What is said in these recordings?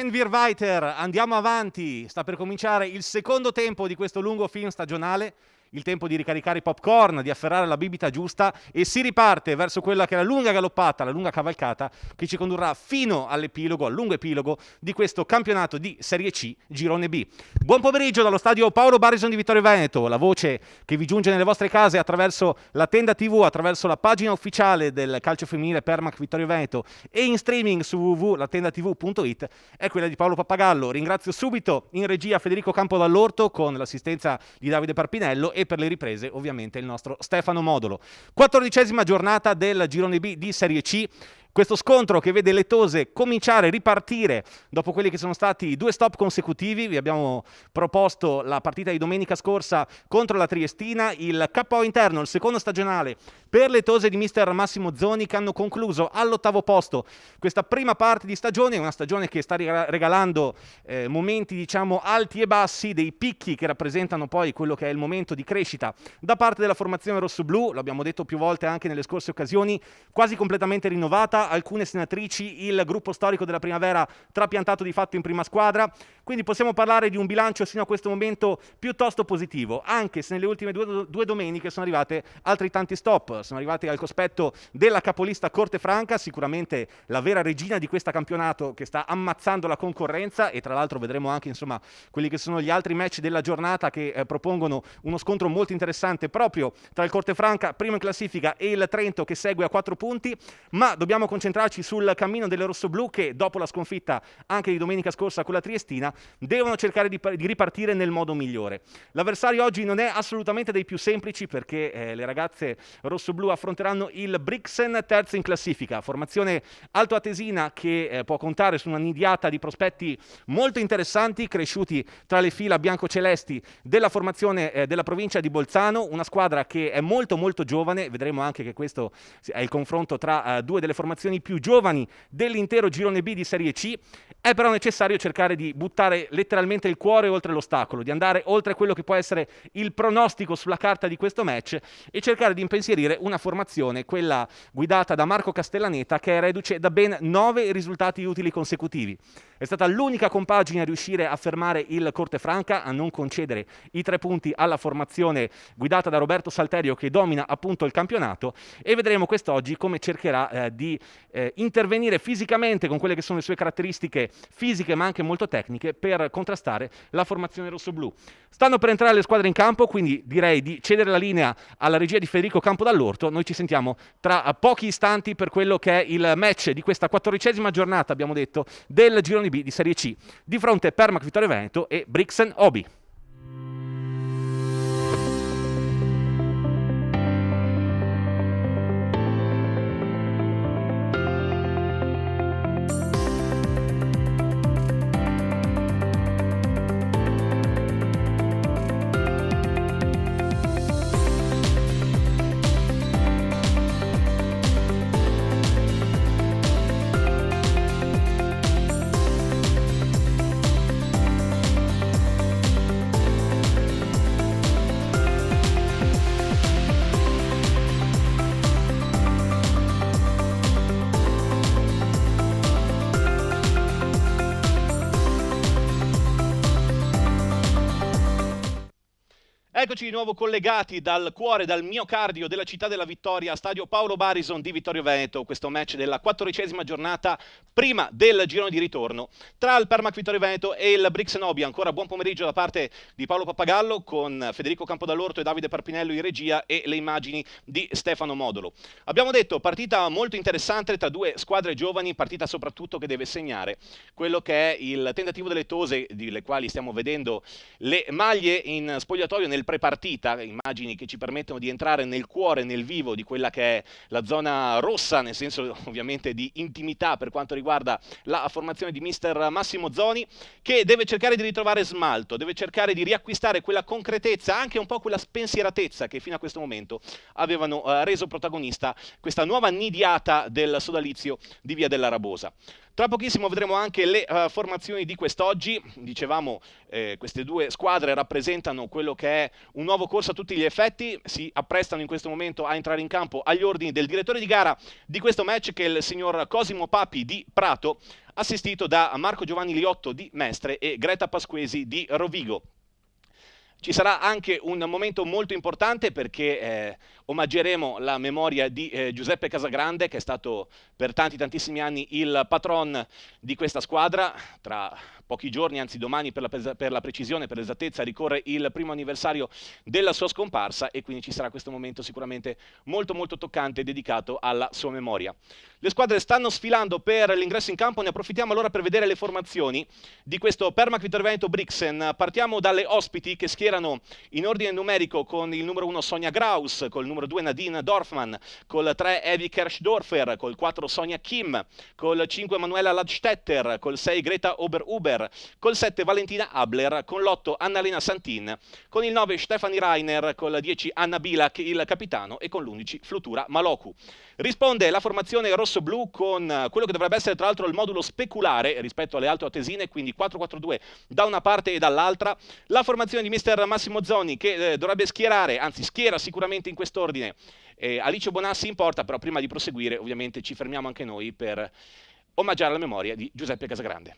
Gehen wir weiter, andiamo avanti, sta per cominciare il secondo tempo di questo lungo film stagionale, il tempo di ricaricare i popcorn, di afferrare la bibita giusta e si riparte verso quella che è la lunga galoppata, la lunga cavalcata che ci condurrà fino all'epilogo, al lungo epilogo di questo campionato di Serie C Girone B. Buon pomeriggio dallo stadio Paolo Barison di Vittorio Veneto, la voce che vi giunge nelle vostre case attraverso la tenda TV, attraverso la pagina ufficiale del calcio femminile Permac Vittorio Veneto e in streaming su www.latendatv.it è quella di Paolo Pappagallo. Ringrazio subito in regia Federico Campodall'Orto con l'assistenza di Davide Parpinello e per le riprese ovviamente il nostro Stefano Modolo. 14ª giornata del Girone B di Serie C. Questo scontro che vede le Tose cominciare a ripartire dopo quelli che sono stati 2 stop consecutivi. Vi abbiamo proposto la partita di domenica scorsa contro la Triestina, il KO interno, il secondo stagionale per le Tose di mister Massimo Zoni, che hanno concluso all'8° posto questa prima parte di stagione, una stagione che sta regalando momenti diciamo alti e bassi, dei picchi che rappresentano poi quello che è il momento di crescita da parte della formazione rossoblù. L'abbiamo detto più volte anche nelle scorse occasioni, quasi completamente rinnovata, alcune senatrici, il gruppo storico della primavera trapiantato di fatto in prima squadra, quindi possiamo parlare di un bilancio sino a questo momento piuttosto positivo, anche se nelle ultime due domeniche sono arrivate altri tanti stop. Sono arrivati al cospetto della capolista Cortefranca, sicuramente la vera regina di questo campionato che sta ammazzando la concorrenza, e tra l'altro vedremo anche insomma quelli che sono gli altri match della giornata che propongono uno scontro molto interessante proprio tra il Cortefranca primo in classifica e il Trento che segue a 4 punti, ma dobbiamo concentrarci sul cammino delle rossoblù che dopo la sconfitta anche di domenica scorsa con la Triestina devono cercare di ripartire nel modo migliore. L'avversario oggi non è assolutamente dei più semplici perché le ragazze rossoblù affronteranno il Brixen, terzo in classifica, formazione altoatesina che può contare su una nidiata di prospetti molto interessanti cresciuti tra le fila biancocelesti della formazione della provincia di Bolzano, una squadra che è molto molto giovane. Vedremo anche che questo è il confronto tra due delle formazioni più giovani dell'intero Girone B di Serie C. È però necessario cercare di buttare letteralmente il cuore oltre l'ostacolo, di andare oltre quello che può essere il pronostico sulla carta di questo match e cercare di impensierire una formazione, quella guidata da Marco Castellaneta, che è reduce da ben 9 risultati utili consecutivi. È stata l'unica compagine a riuscire a fermare il Cortefranca, a non concedere i 3 punti alla formazione guidata da Roberto Salterio che domina appunto il campionato, e vedremo quest'oggi come cercherà di intervenire fisicamente con quelle che sono le sue caratteristiche fisiche ma anche molto tecniche per contrastare la formazione rossoblù. Stanno per entrare le squadre in campo, quindi direi di cedere la linea alla regia di Federico Campodall'Orto. Noi ci sentiamo tra pochi istanti per quello che è il match di questa 14ª giornata, abbiamo detto, del Girone B di Serie C, di fronte Permac Vittorio Veneto e Brixen Obi. Eccoci di nuovo collegati dal cuore, dal miocardio della città della vittoria, stadio Paolo Barison di Vittorio Veneto, questo match della 14ª giornata prima del girone di ritorno tra il Permac Vittorio Veneto e il Brixen Obi. Ancora buon pomeriggio da parte di Paolo Pappagallo con Federico Campodall'Orto e Davide Parpinello in regia e le immagini di Stefano Modolo. Abbiamo detto partita molto interessante tra due squadre giovani, partita soprattutto che deve segnare quello che è il tentativo delle Tose, delle quali stiamo vedendo le maglie in spogliatoio nel prepartita, immagini che ci permettono di entrare nel cuore, nel vivo di quella che è la zona rossa, nel senso ovviamente di intimità per quanto riguarda la formazione di mister Massimo Zoni, che deve cercare di ritrovare smalto, deve cercare di riacquistare quella concretezza, anche un po' quella spensieratezza che fino a questo momento avevano reso protagonista questa nuova nidiata del sodalizio di Via della Rabosa. Tra pochissimo vedremo anche le formazioni di quest'oggi. Dicevamo, queste due squadre rappresentano quello che è un nuovo corso a tutti gli effetti, si apprestano in questo momento a entrare in campo agli ordini del direttore di gara di questo match, che è il signor Cosimo Papi di Prato. assistito da Marco Giovanni Liotto di Mestre e Greta Pasquesi di Rovigo. Ci sarà anche un momento molto importante perché omaggeremo la memoria di Giuseppe Casagrande, che è stato per tantissimi anni il patron di questa squadra. Tra pochi giorni, anzi domani per la precisione, per l'esattezza, ricorre il primo anniversario della sua scomparsa e quindi ci sarà questo momento sicuramente molto toccante dedicato alla sua memoria. Le squadre stanno sfilando per l'ingresso in campo, ne approfittiamo allora per vedere le formazioni di questo Permac Vittorio Veneto Brixen. Partiamo dalle ospiti che schierano in ordine numerico con il numero 1 Sonja Graus, col numero 2 Nadine Dorfman, col 3 Evi Kersdorfer, col 4 Sonja Kim, col 5 Manuela Ladstetter, col 6 Greta Oberhuber, col 7 Valentina Abler, con l'8 Annalena Santin, con il 9 Stefanie Reiner, col 10 Anna Bilak, il capitano, e con l'11 Flutura Maloku. Risponde la formazione rosso-blu con quello che dovrebbe essere tra l'altro il modulo speculare rispetto alle altoatesine, quindi 4-4-2 da una parte e dall'altra. La formazione di mister Massimo Zoni che dovrebbe schierare, anzi schiera sicuramente in quest'ordine, Alice Bonassi in porta, però prima di proseguire ovviamente ci fermiamo anche noi per omaggiare la memoria di Giuseppe Casagrande.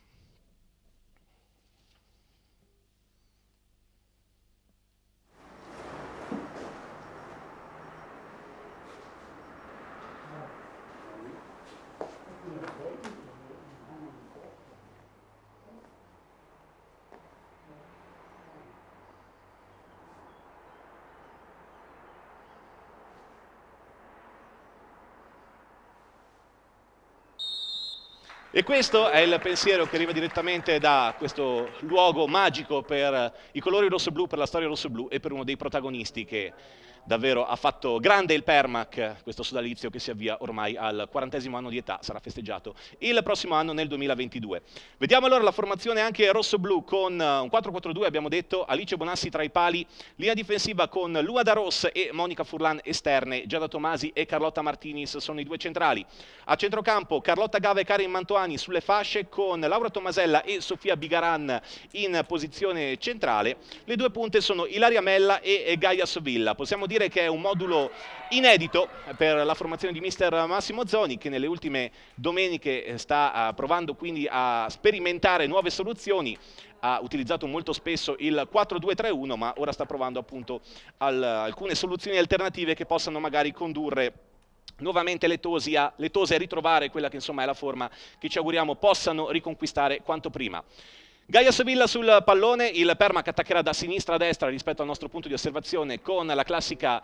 E questo è il pensiero che arriva direttamente da questo luogo magico per i colori rosso-blu, per la storia rosso-blu e per uno dei protagonisti che davvero ha fatto grande il Permac, questo sodalizio che si avvia ormai al 40° anno di età, sarà festeggiato il prossimo anno nel 2022. Vediamo allora la formazione anche rosso-blu con un 4-4-2, abbiamo detto, Alice Bonassi tra i pali, linea difensiva con Lua da Ros e Monica Furlan esterne, Giada Tomasi e Carlotta Martinis sono i due centrali. A centrocampo Carlotta Gava e Karin Mantoani sulle fasce con Laura Tomasella e Sofia Bigaran in posizione centrale. Le due punte sono Ilaria Mella e Gaia Sovilla. Possiamo dire che è un modulo inedito per la formazione di mister Massimo Zoni, che nelle ultime domeniche sta provando quindi a sperimentare nuove soluzioni. Ha utilizzato molto spesso il 4-2-3-1, ma ora sta provando appunto alcune soluzioni alternative che possano magari condurre nuovamente le Tose a ritrovare quella che insomma è la forma che ci auguriamo possano riconquistare quanto prima. Gaia Sovilla sul pallone, il Permac attaccherà da sinistra a destra rispetto al nostro punto di osservazione con la classica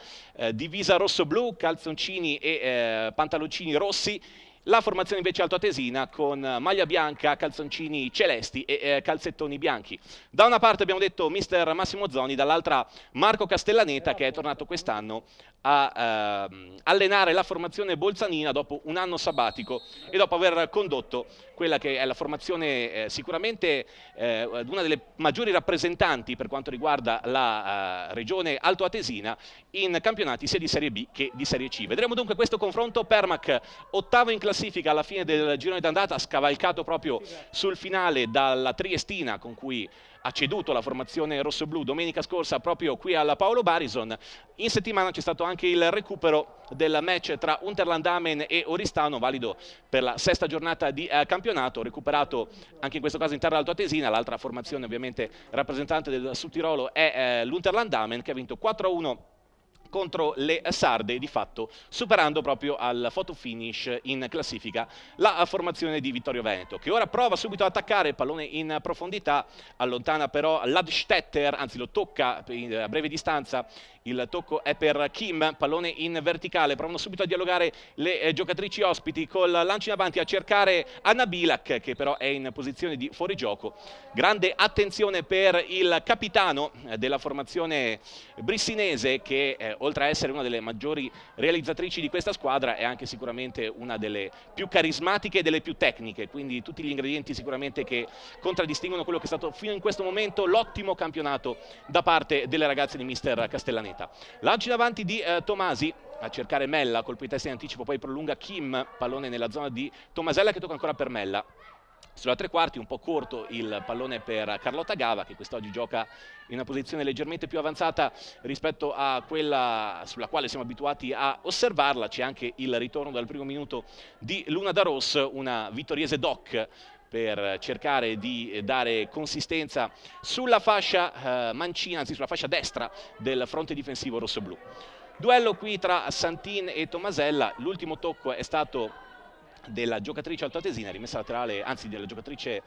divisa rosso-blu, calzoncini e pantaloncini rossi. La formazione invece altoatesina con maglia bianca, calzoncini celesti e calzettoni bianchi. Da una parte abbiamo detto mister Massimo Zoni, dall'altra Marco Castellaneta, che è tornato quest'anno a allenare la formazione bolzanina dopo un anno sabbatico e dopo aver condotto quella che è la formazione sicuramente una delle maggiori rappresentanti per quanto riguarda la regione altoatesina in campionati sia di Serie B che di Serie C. Vedremo dunque questo confronto. Permac ottavo in classifica alla fine del girone d'andata, scavalcato proprio sul finale dalla Triestina, con cui ha ceduto la formazione rossoblu domenica scorsa proprio qui alla Paolo Barison. In settimana c'è stato anche il recupero del match tra Unterlandamen e Oristano, valido per la sesta giornata di campionato, recuperato anche in questo caso in terra altoatesina. L'altra formazione ovviamente rappresentante del Sudtirolo è l'Unterlandamen, che ha vinto 4-1 contro le sarde, di fatto superando proprio al photo finish in classifica la formazione di Vittorio Veneto, che ora prova subito ad attaccare, pallone in profondità, allontana però Ladstetter, anzi lo tocca a breve distanza. Il tocco è per Kim, pallone in verticale, provano subito a dialogare le giocatrici ospiti col lancio in avanti a cercare Anna Bilak, che però è in posizione di fuorigioco. Grande attenzione per il capitano della formazione brissinese, che oltre a essere una delle maggiori realizzatrici di questa squadra è anche sicuramente una delle più carismatiche e delle più tecniche, quindi tutti gli ingredienti sicuramente che contraddistinguono quello che è stato fino in questo momento l'ottimo campionato da parte delle ragazze di mister Castellaneta. Lancio in avanti di Tomasi a cercare Mella, colpo di testa in anticipo, poi prolunga Kim, pallone nella zona di Tomasella che tocca ancora per Mella. Sulla tre quarti un po' corto il pallone per Carlotta Gava, che quest'oggi gioca in una posizione leggermente più avanzata rispetto a quella sulla quale siamo abituati a osservarla. C'è anche il ritorno dal primo minuto di Luna da Ros, una vittoriese doc per cercare di dare consistenza sulla fascia mancina, anzi sulla fascia destra del fronte difensivo rossoblù. Duello qui tra Santin e Tomasella, l'ultimo tocco è stato della giocatrice altoatesina, rimessa laterale, anzi della giocatrice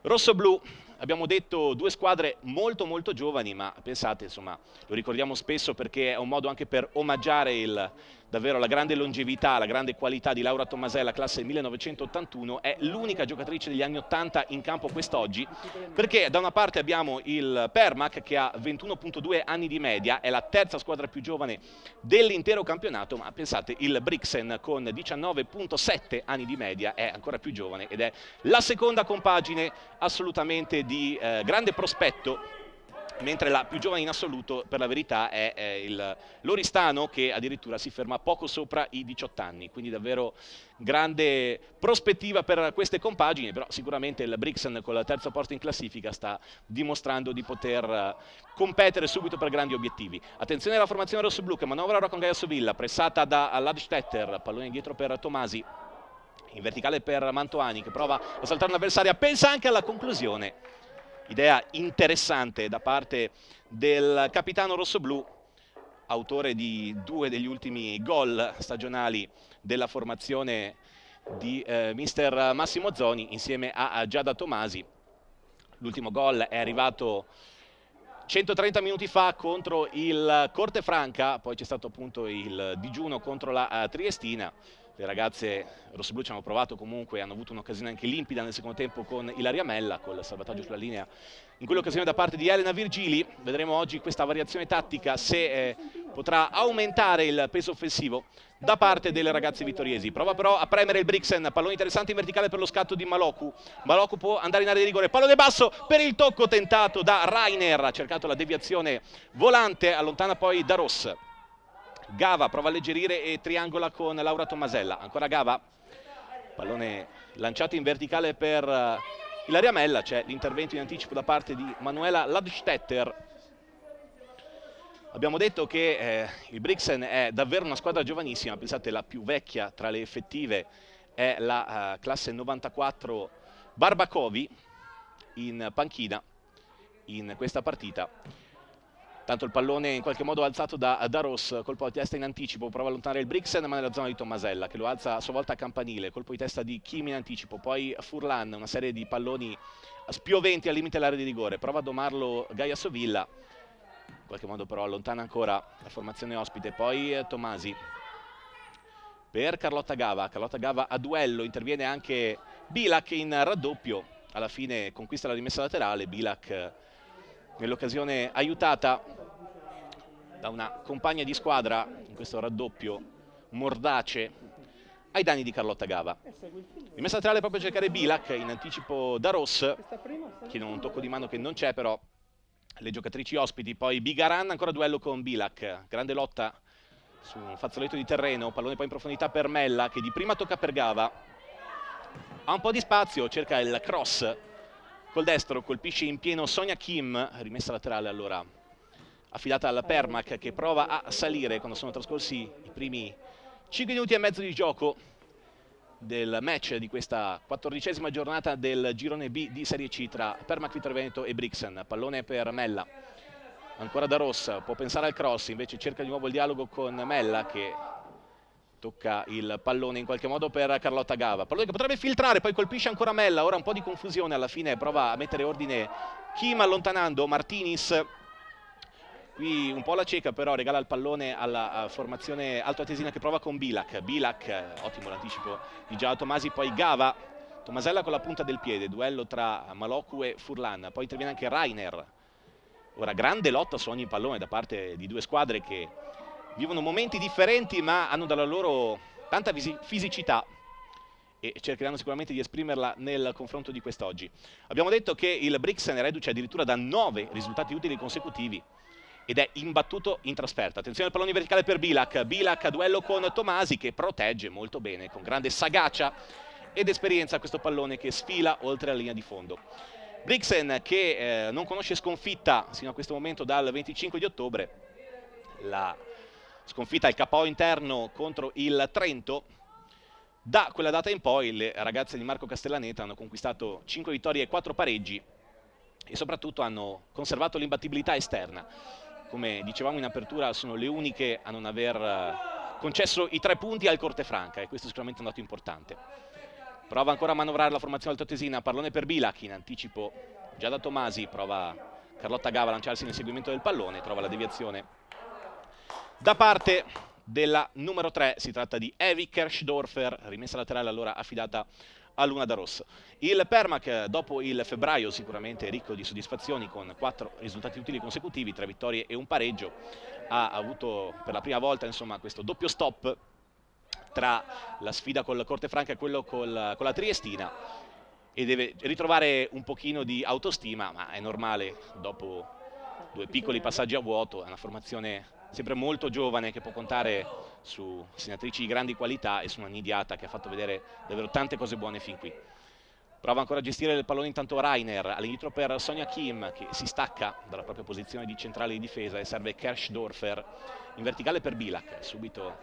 rossoblù. Abbiamo detto due squadre molto giovani, ma pensate, insomma, lo ricordiamo spesso perché è un modo anche per omaggiare davvero la grande longevità, la grande qualità di Laura Tomasella, classe 1981, è l'unica giocatrice degli anni 80 in campo quest'oggi, perché da una parte abbiamo il Permac che ha 21,2 anni di media, è la terza squadra più giovane dell'intero campionato, ma pensate, il Brixen con 19,7 anni di media è ancora più giovane ed è la seconda compagine assolutamente di grande prospetto, mentre la più giovane in assoluto per la verità è l'Oristano, che addirittura si ferma poco sopra i 18 anni, quindi davvero grande prospettiva per queste compagini, però sicuramente il Brixen con il terzo posto in classifica sta dimostrando di poter competere subito per grandi obiettivi. Attenzione alla formazione rossoblù che manovra ora con Gaia Sovilla, pressata da Ladstetter, pallone indietro per Tomasi, in verticale per Mantoani che prova a saltare un'avversaria, pensa anche alla conclusione. Idea interessante da parte del capitano rossoblù, autore di 2 degli ultimi gol stagionali della formazione di mister Massimo Zoni insieme a Giada Tomasi. L'ultimo gol è arrivato 130 minuti fa contro il Cortefranca, poi c'è stato appunto il digiuno contro la Triestina. Le ragazze rossoblù ci hanno provato comunque, hanno avuto un'occasione anche limpida nel secondo tempo con Ilaria Mella, col salvataggio sulla linea in quell'occasione da parte di Elena Virgili. Vedremo oggi questa variazione tattica se potrà aumentare il peso offensivo da parte delle ragazze vittoriesi. Prova però a premere il Brixen, pallone interessante in verticale per lo scatto di Maloku. Maloku può andare in area di rigore, pallone basso per il tocco tentato da Rainer, ha cercato la deviazione volante, allontana poi da Ross. Gava prova a alleggerire e triangola con Laura Tomasella, ancora Gava, pallone lanciato in verticale per Ilaria Mella, c'è l'intervento in anticipo da parte di Manuela Ladstetter. Abbiamo detto che il Brixen è davvero una squadra giovanissima, pensate la più vecchia tra le effettive è la classe 94 Barbacovi in panchina in questa partita. Tanto il pallone in qualche modo alzato da Ross, colpo di testa in anticipo, prova a allontanare il Brixen ma nella zona di Tomasella che lo alza a sua volta a campanile, colpo di testa di Kim in anticipo, poi Furlan, una serie di palloni spioventi al limite dell'area di rigore, prova a domarlo Gaia Sovilla, in qualche modo però allontana ancora la formazione ospite, poi Tomasi per Carlotta Gava a duello, interviene anche Bilak in raddoppio, alla fine conquista la rimessa laterale, Bilak nell'occasione aiutata da una compagna di squadra in questo raddoppio mordace ai danni di Carlotta Gava. Rimessa laterale proprio a cercare Bilak in anticipo da Ross, chiedono un tocco di mano che non c'è però le giocatrici ospiti, poi Bigaran, ancora duello con Bilak, grande lotta su un fazzoletto di terreno, pallone poi in profondità per Mella che di prima tocca per Gava, ha un po' di spazio, cerca il cross col destro, colpisce in pieno Sonia Kim, rimessa laterale allora affidata alla Permac che prova a salire quando sono trascorsi i primi 5 minuti e mezzo di gioco del match di questa 14ª giornata del girone B di Serie C tra Permac Vittorio Veneto e Brixen. Pallone per Mella, ancora da Ross, può pensare al cross, invece cerca di nuovo il dialogo con Mella che tocca il pallone in qualche modo per Carlotta Gava, pallone che potrebbe filtrare, poi colpisce ancora Mella, ora un po' di confusione, alla fine prova a mettere ordine Kim allontanando Martinis, qui un po' la cieca però regala il pallone alla formazione altoatesina che prova con Bilak, ottimo l'anticipo di Giada Tomasi, poi Gava, Tomasella con la punta del piede, duello tra Maloku e Furlan, poi interviene anche Rainer, ora grande lotta su ogni pallone da parte di due squadre che vivono momenti differenti ma hanno dalla loro tanta fisicità e cercheranno sicuramente di esprimerla nel confronto di quest'oggi. Abbiamo detto che il Brixen è reduce addirittura da 9 risultati utili consecutivi ed è imbattuto in trasferta. Attenzione al pallone verticale per Bilak a duello con Tomasi che protegge molto bene, con grande sagacia ed esperienza questo pallone che sfila oltre la linea di fondo. Brixen che non conosce sconfitta sino a questo momento dal 25 di ottobre, la sconfitta al KO interno contro il Trento, Da quella data in poi le ragazze di Marco Castellaneta hanno conquistato 5 vittorie e 4 pareggi e soprattutto hanno conservato l'imbattibilità esterna. Come dicevamo in apertura, sono le uniche a non aver concesso i 3 punti al Cortefranca e questo è sicuramente un dato importante. Prova ancora a manovrare la formazione altoatesina, pallone per Bilac, in anticipo già da Tomasi, prova Carlotta Gava a lanciarsi nel seguimento del pallone, trova la deviazione da parte della numero 3, si tratta di Evi Kersdorfer, rimessa laterale allora affidata a Luna da Ross. Il Permac dopo il febbraio sicuramente ricco di soddisfazioni con 4 risultati utili consecutivi, 3 vittorie e un pareggio, ha avuto per la prima volta insomma questo doppio stop tra la sfida col Cortefranca e quello con la Triestina e deve ritrovare un pochino di autostima, ma è normale dopo 2 piccoli passaggi a vuoto, è una formazione sempre molto giovane che può contare su senatrici di grandi qualità e su una Nidiata che ha fatto vedere davvero tante cose buone fin qui. Prova ancora a gestire il pallone intanto Rainer, all'indietro per Sonia Kim che si stacca dalla propria posizione di centrale di difesa e serve Kersdorfer in verticale per Bilac, subito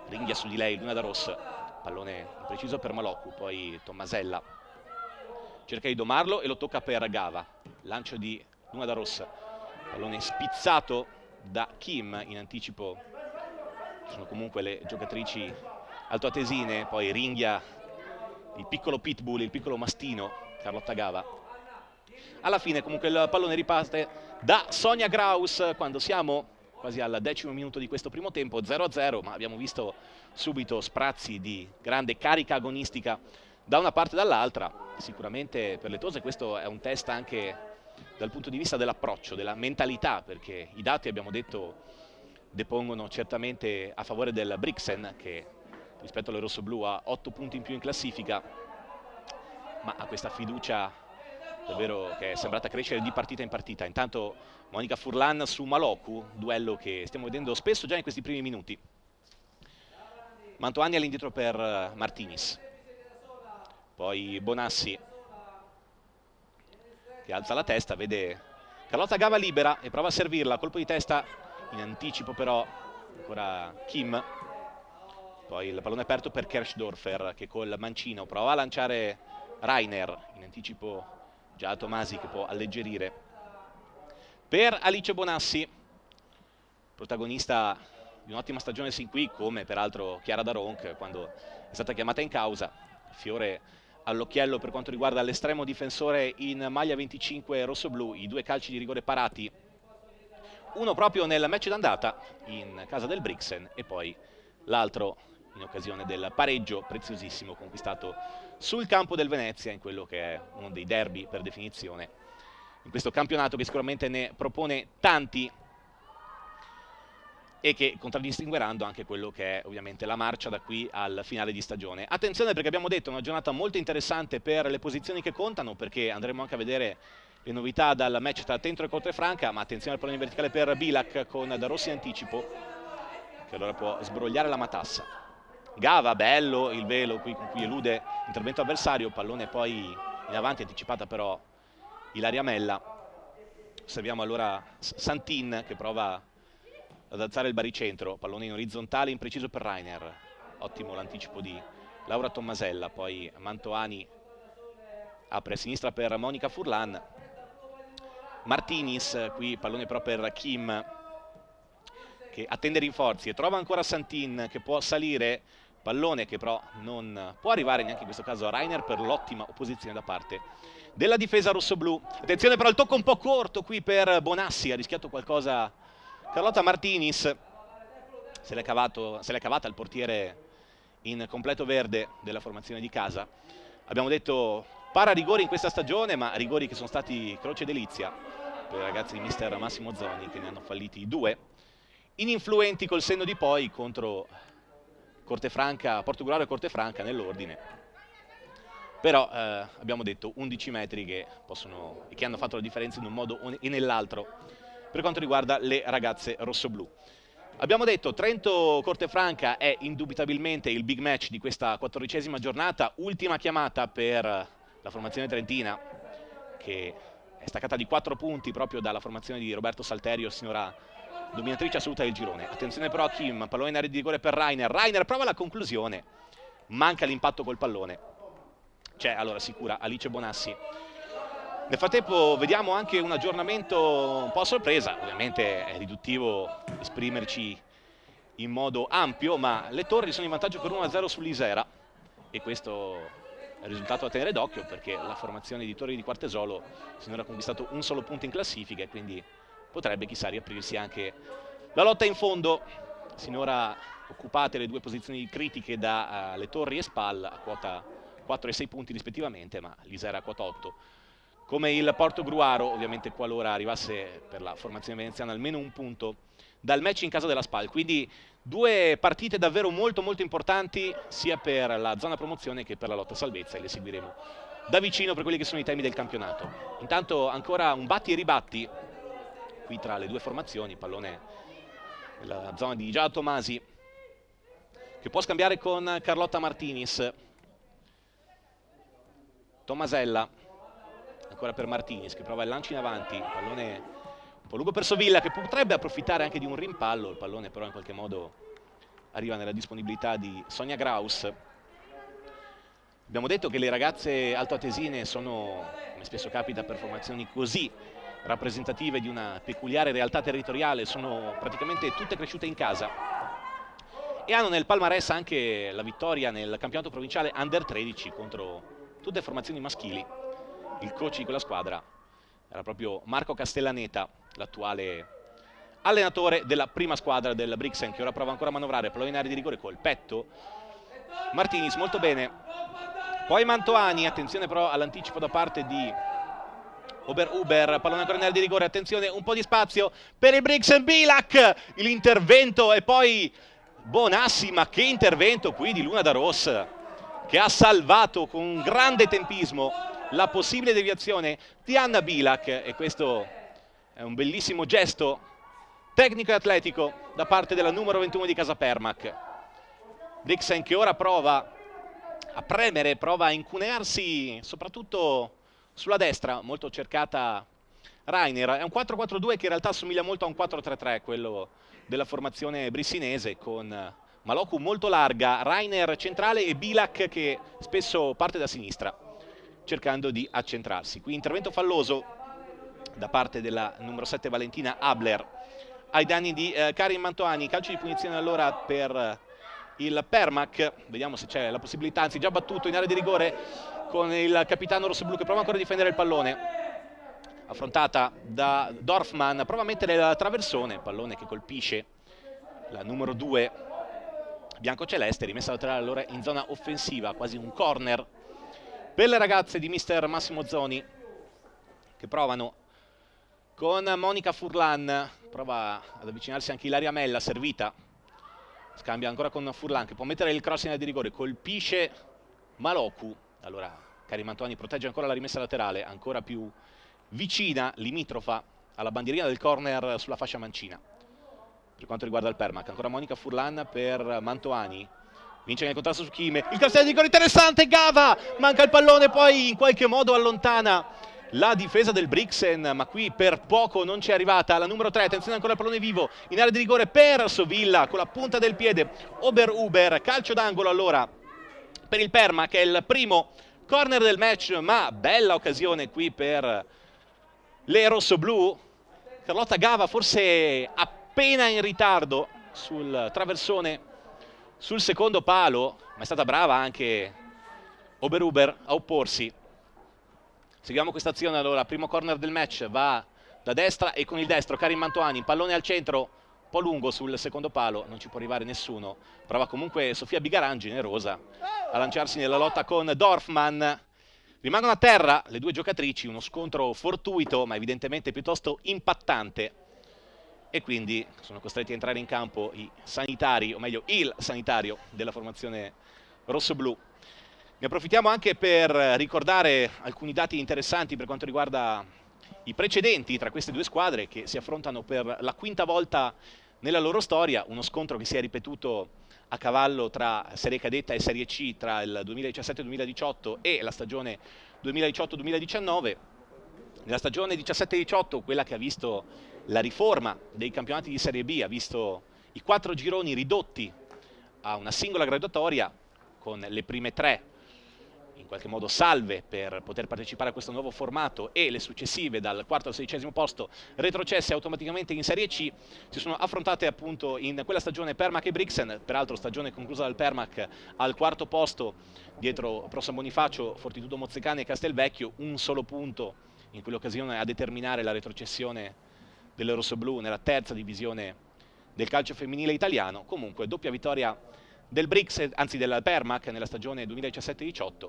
ringhia su di lei Luna da Ross, pallone impreciso per Maloccu, poi Tommasella cerca di domarlo e lo tocca per Gava, lancio di Luna da Ross, pallone spizzato da Kim, in anticipo ci sono comunque le giocatrici altoatesine, poi ringhia il piccolo pitbull, il piccolo mastino Carlotta Gava. Alla fine comunque il pallone riparte da Sonia Graus quando siamo quasi al 10° minuto di questo primo tempo, 0-0, ma abbiamo visto subito sprazzi di grande carica agonistica da una parte e dall'altra. Sicuramente per le Tose questo è un test anche dal punto di vista dell'approccio, della mentalità, perché i dati, abbiamo detto, depongono certamente a favore del Brixen, che rispetto alle rossoblù ha 8 punti in più in classifica, ma ha questa fiducia davvero che è sembrata crescere di partita in partita. Intanto Monica Furlan su Maloccu, duello che stiamo vedendo spesso già in questi primi minuti. Mantoani all'indietro per Martinis, poi Bonassi che alza la testa, vede Carlotta Gava libera e prova a servirla, colpo di testa in anticipo però ancora Kim, poi il pallone aperto per Kersdorfer che col mancino prova a lanciare Rainer, in anticipo già Tomasi che può alleggerire per Alice Bonassi, protagonista di un'ottima stagione sin qui, come peraltro Chiara Daronc quando è stata chiamata in causa, fiore all'occhiello per quanto riguarda l'estremo difensore in maglia 25 rossoblù, i 2 calci di rigore parati, uno proprio nel match d'andata in casa del Brixen e poi l'altro in occasione del pareggio preziosissimo conquistato sul campo del Venezia in quello che è uno dei derby per definizione in questo campionato, che sicuramente ne propone tanti e che contraddistingueranno anche quello che è ovviamente la marcia da qui al finale di stagione. Attenzione perché abbiamo detto è una giornata molto interessante per le posizioni che contano, perché andremo anche a vedere le novità dal match tra Tentro e Cortefranca, ma attenzione al pallone verticale per Bilac con Da Rossi in anticipo, che allora può sbrogliare la matassa. Gava, bello il velo qui con cui elude l'intervento avversario, pallone poi in avanti, anticipata però Ilaria Mella. Osserviamo allora Santin che prova ad alzare il baricentro, pallone in orizzontale impreciso per Rainer, ottimo l'anticipo di Laura Tommasella, poi Mantoani apre a sinistra per Monica Furlan, Martinis, qui pallone però per Kim che attende rinforzi e trova ancora Santin che può salire, pallone che però non può arrivare neanche in questo caso a Rainer per l'ottima opposizione da parte della difesa rossoblù. Attenzione però il tocco un po' corto qui per Bonassi, ha rischiato qualcosa Carlotta Martinis, se l'è cavata il portiere in completo verde della formazione di casa. Abbiamo detto para rigori in questa stagione, ma rigori che sono stati croce delizia per i ragazzi di mister Massimo Zoni, che ne hanno falliti 2, ininfluenti col senno di poi contro Cortefranca, Portogruaro e Cortefranca nell'ordine. Però abbiamo detto 11 metri che possono e che hanno fatto la differenza in un modo e nell'altro per quanto riguarda le ragazze rossoblù. Abbiamo detto Trento-Cortefranca è indubitabilmente il big match di questa 14ª giornata, ultima chiamata per la formazione trentina che è staccata di 4 punti proprio dalla formazione di Roberto Salterio, sinora dominatrice assoluta del girone. Attenzione però a Kim, pallone in area di rigore per Rainer, Rainer prova la conclusione, manca l'impatto col pallone. C'è allora sicura Alice Bonassi. Nel frattempo vediamo anche un aggiornamento un po' a sorpresa, ovviamente è riduttivo esprimerci in modo ampio, ma le Torri sono in vantaggio per 1-0 sull'Isera e questo è un risultato da tenere d'occhio perché la formazione di Torri di Quartesolo sinora ha conquistato un solo punto in classifica e quindi potrebbe chissà riaprirsi anche la lotta in fondo. Sinora occupate le due posizioni critiche da Le Torri e Spal a quota 4 e 6 punti rispettivamente, ma l'Isera a quota 8. Come il Porto Gruaro, ovviamente qualora arrivasse per la formazione veneziana almeno un punto dal match in casa della Spal. Quindi due partite davvero molto importanti sia per la zona promozione che per la lotta salvezza e le seguiremo da vicino per quelli che sono i temi del campionato. Intanto ancora un batti e ribatti qui tra le due formazioni, pallone nella zona di Giada Tomasi che può scambiare con Carlotta Martinis. Tomasella ancora per Martinis che prova il lancio in avanti, pallone un po' lungo per Sovilla che potrebbe approfittare anche di un rimpallo, il pallone però in qualche modo arriva nella disponibilità di Sonia Graus. Abbiamo detto che le ragazze altoatesine sono, come spesso capita per formazioni così rappresentative di una peculiare realtà territoriale, sono praticamente tutte cresciute in casa e hanno nel palmarès anche la vittoria nel campionato provinciale Under 13 contro tutte formazioni maschili. Il coach di quella squadra era proprio Marco Castellaneta, l'attuale allenatore della prima squadra del Brixen, che ora prova ancora a manovrare, pallone in area di rigore col petto. Martinis molto bene, poi Mantoani, attenzione però all'anticipo da parte di Ober-Uber, pallone ancora in area di rigore, attenzione, un po' di spazio per il Brixen, Bilac, l'intervento e poi Bonassi, ma che intervento qui di Luna da Ros, che ha salvato con un grande tempismo la possibile deviazione di Anna Bilac e questo è un bellissimo gesto tecnico e atletico da parte della numero 21 di Casa Permac. Brixen che ora prova a premere, prova a incunearsi soprattutto sulla destra, molto cercata Rainer. È un 4-4-2 che in realtà assomiglia molto a un 4-3-3, quello della formazione brissinese, con Maloku molto larga, Rainer centrale e Bilac che spesso parte da sinistra cercando di accentrarsi. Qui intervento falloso da parte della numero 7 Valentina Abler ai danni di Karin Mantoani. Calcio di punizione allora per il Permac, vediamo se c'è la possibilità, anzi già battuto in area di rigore con il capitano rossoblu che prova ancora a difendere il pallone, affrontata da Dorfman, prova a mettere la traversone, pallone che colpisce la numero 2 biancoceleste, rimessa laterale allora in zona offensiva, quasi un corner per le ragazze di mister Massimo Zoni che provano con Monica Furlan, prova ad avvicinarsi anche Ilaria Mella, servita, scambia ancora con Furlan che può mettere il cross in area di rigore, colpisce Maloku, allora Karin Mantoani protegge ancora la rimessa laterale, ancora più vicina, limitrofa alla bandierina del corner sulla fascia mancina. Per quanto riguarda il Permac, ancora Monica Furlan per Mantoani, vince nel contrasto su Chime, il castello di rigore interessante, Gava, manca il pallone, poi in qualche modo allontana la difesa del Brixen, ma qui per poco non ci è arrivata. La numero 3, attenzione ancora il pallone vivo, in area di rigore per Sovilla, con la punta del piede, Ober-Uber, calcio d'angolo allora per il Permac, che è il primo corner del match, ma bella occasione qui per le rossoblu. Carlotta Gava forse appena in ritardo sul traversone sul secondo palo, ma è stata brava anche Ober-Uber a opporsi. Seguiamo questa azione allora, primo corner del match, va da destra e con il destro Karin Mantoani, pallone al centro, un po' lungo sul secondo palo, non ci può arrivare nessuno, prova comunque Sofia Bigaran, generosa, a lanciarsi nella lotta con Dorfman. Rimangono a terra le due giocatrici, uno scontro fortuito ma evidentemente piuttosto impattante e quindi sono costretti a entrare in campo i sanitari, o meglio il sanitario della formazione rossoblu. Ne approfittiamo anche per ricordare alcuni dati interessanti per quanto riguarda i precedenti tra queste due squadre che si affrontano per la quinta volta nella loro storia, uno scontro che si è ripetuto a cavallo tra Serie Cadetta e Serie C tra il 2017-2018 e la stagione 2018-2019. Nella stagione 17-18, quella che ha visto la riforma dei campionati di Serie B, ha visto i 4 gironi ridotti a una singola graduatoria, con le prime 3 in qualche modo salve per poter partecipare a questo nuovo formato e le successive dal quarto al 16° posto retrocesse automaticamente in Serie C, si sono affrontate appunto in quella stagione Permac e Brixen, peraltro stagione conclusa dal Permac al 4° posto dietro Pro San Bonifacio, Fortitudo Mozzecane e Castelvecchio, un solo punto in quell'occasione a determinare la retrocessione delle rossoblù nella 3ª divisione del calcio femminile italiano. Comunque doppia vittoria del Brixen, anzi del Permac nella stagione 2017-18,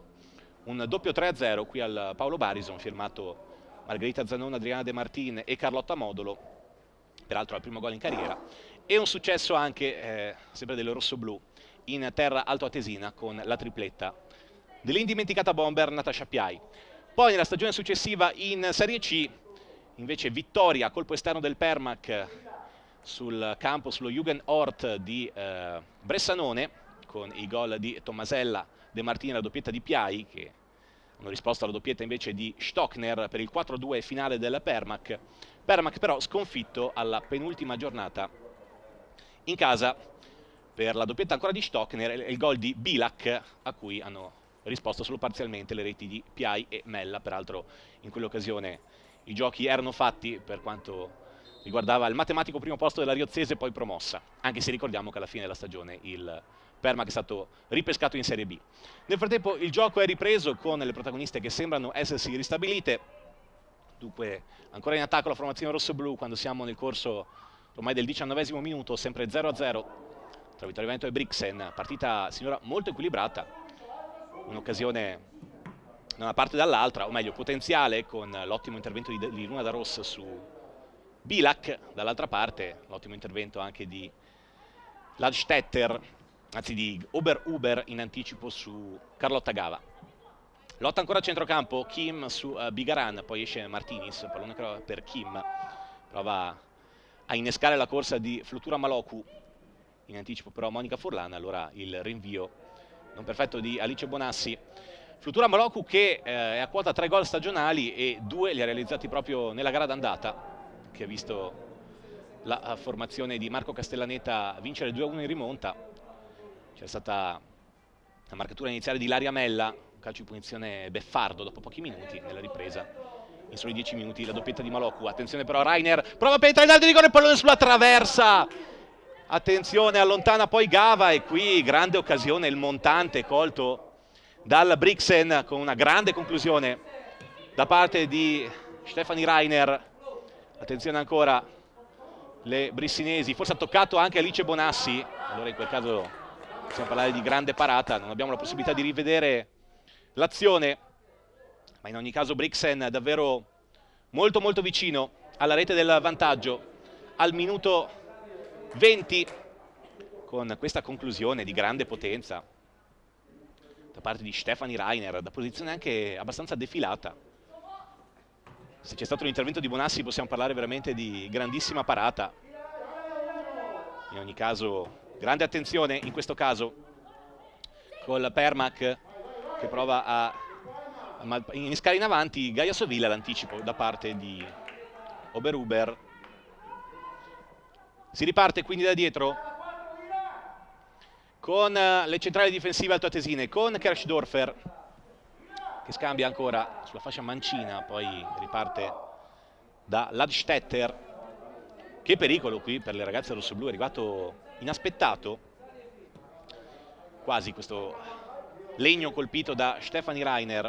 un doppio 3-0 qui al Paolo Barison, firmato Margherita Zanon, Adriana De Martin e Carlotta Modolo, peraltro al primo gol in carriera, e un successo anche sempre delle rossoblù in terra altoatesina con la tripletta dell'indimenticata bomber Natascia Piai. Poi nella stagione successiva in Serie C invece vittoria a colpo esterno del Permac sul campo, sullo Jugendort di Bressanone, con i gol di Tommasella, De Martini e la doppietta di Piai, che hanno risposto alla doppietta invece di Stockner per il 4-2 finale del Permac. Permac però sconfitto alla penultima giornata in casa per la doppietta ancora di Stockner e il gol di Bilak, a cui hanno risposto solo parzialmente le reti di Piai e Mella. Peraltro in quell'occasione i giochi erano fatti per quanto riguardava il matematico primo posto della Riozzese, poi promossa, anche se ricordiamo che alla fine della stagione il Permac è stato ripescato in Serie B. Nel frattempo il gioco è ripreso con le protagoniste che sembrano essersi ristabilite, dunque ancora in attacco la formazione rossoblù quando siamo nel corso ormai del 19° minuto, sempre 0-0 tra Vittorio Veneto e Brixen, partita sinora molto equilibrata, un'occasione da una parte e dall'altra, o meglio potenziale, con l'ottimo intervento di Luna da Ross su Bilak, dall'altra parte l'ottimo intervento anche di Ladstetter, anzi di Ober in anticipo su Carlotta Gava. Lotta ancora a centrocampo, Kim su Bigaran, poi esce Martinis, pallone per Kim, prova a innescare la corsa di Flutura Maloku, in anticipo però Monica Furlan, allora il rinvio non perfetto di Alice Bonassi. Flutura Maloku che è a quota 3 gol stagionali e 2 li ha realizzati proprio nella gara d'andata, che ha visto la formazione di Marco Castellaneta vincere 2-1 in rimonta. C'è stata la marcatura iniziale di Ilaria Mella, un calcio di punizione beffardo dopo pochi minuti, nella ripresa in soli 10 minuti la doppietta di Maloku. Attenzione però Rainer, prova a penetrare in alto di rigore, pallone sulla traversa, attenzione, allontana poi Gava e qui grande occasione, il montante colto dal Brixen con una grande conclusione da parte di Stefani Rainer. Attenzione ancora le brissinesi, forse ha toccato anche Alice Bonassi, allora in quel caso possiamo parlare di grande parata, non abbiamo la possibilità di rivedere l'azione, ma in ogni caso Brixen davvero molto molto vicino alla rete del vantaggio al minuto 20 con questa conclusione di grande potenza da parte di Stefani Rainer, da posizione anche abbastanza defilata. Se c'è stato un intervento di Bonassi possiamo parlare veramente di grandissima parata. In ogni caso grande attenzione in questo caso col Permac che prova a innescare in avanti Gaia Sovilla, l'anticipo da parte di Ober. Si riparte quindi da dietro con le centrali difensive altoatesine, con Kersdorfer che scambia ancora sulla fascia mancina, poi riparte da Ladstetter. Che pericolo qui per le ragazze rossoblù, è arrivato inaspettato quasi questo legno colpito da Stefani Rainer.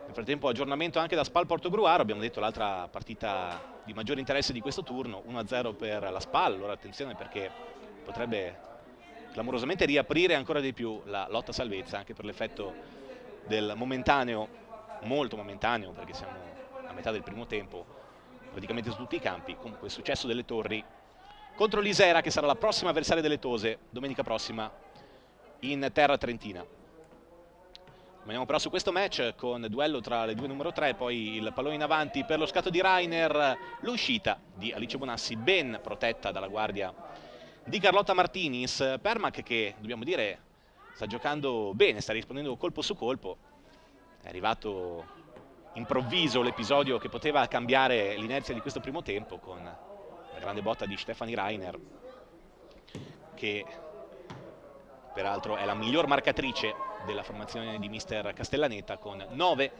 Nel frattempo aggiornamento anche da Spal Portogruaro, abbiamo detto l'altra partita di maggiore interesse di questo turno, 1-0 per la Spal, allora attenzione perché potrebbe clamorosamente riaprire ancora di più la lotta salvezza, anche per l'effetto del momentaneo, molto momentaneo perché siamo a metà del primo tempo praticamente su tutti i campi. Comunque il successo delle Torri contro l'Isera, che sarà la prossima avversaria delle Tose domenica prossima in terra trentina. Rimaniamo però su questo match con duello tra le due numero 3, poi il pallone in avanti per lo scatto di Rainer, l'uscita di Alice Bonassi ben protetta dalla guardia di Carlotta Martinis. Permac che dobbiamo dire sta giocando bene, sta rispondendo colpo su colpo, è arrivato improvviso l'episodio che poteva cambiare l'inerzia di questo primo tempo con la grande botta di Stefani Rainer che peraltro è la miglior marcatrice della formazione di mister Castellaneta con 9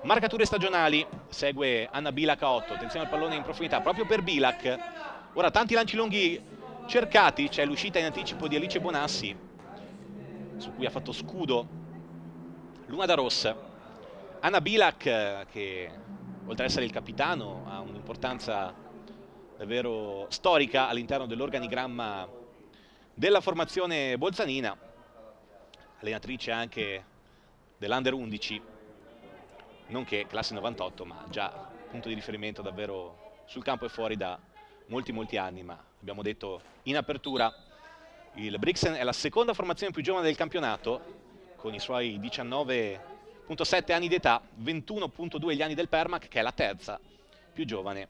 marcature stagionali. Segue Anna Bilac a 8, attenzione al pallone in profondità proprio per Bilac. Ora tanti lanci lunghi cercati, c'è l'uscita in anticipo di Alice Bonassi su cui ha fatto scudo Luna da Rossa. Anna Bilac, che oltre ad essere il capitano ha un'importanza davvero storica all'interno dell'organigramma della formazione bolzanina, allenatrice anche dell'Under 11, nonché classe 98, ma già punto di riferimento davvero sul campo e fuori da molti anni. Ma abbiamo detto in apertura, il Brixen è la seconda formazione più giovane del campionato, con i suoi 19,7 anni d'età, 21,2 gli anni del Permac, che è la terza più giovane.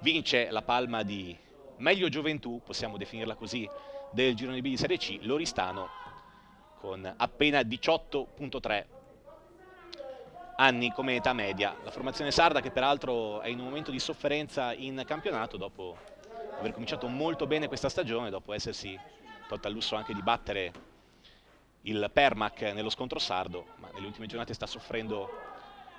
Vince la palma di meglio gioventù, possiamo definirla così, del girone B di Serie C, l'Oristano, con appena 18,3 anni come età media. La formazione sarda, che peraltro è in un momento di sofferenza in campionato dopo aver cominciato molto bene questa stagione, dopo essersi tolta il lusso anche di battere il Permac nello scontro sardo, ma nelle ultime giornate sta soffrendo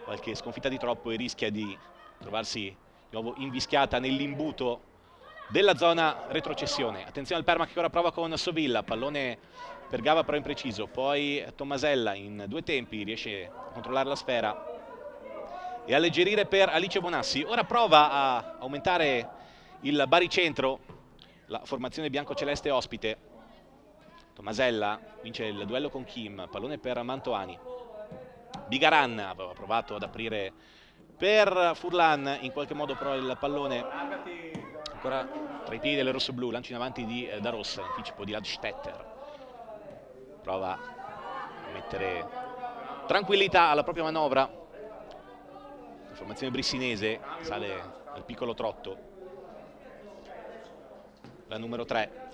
qualche sconfitta di troppo e rischia di trovarsi di nuovo invischiata nell'imbuto della zona retrocessione. Attenzione al Permac che ora prova con Sovilla, pallone per Gava però impreciso, poi Tommasella in due tempi riesce a controllare la sfera e alleggerire per Alice Bonassi. Ora prova a aumentare il baricentro la formazione biancoceleste ospite. Tommasella vince il duello con Kim, pallone per Mantoani. Bigaran aveva provato ad aprire per Furlan, in qualche modo però il pallone ancora tra i piedi delle rossoblù, lancio in avanti di Da Rossa, anticipo di Ladstetter. Prova a mettere tranquillità alla propria manovra. La formazione brissinese sale al piccolo trotto. La numero 3.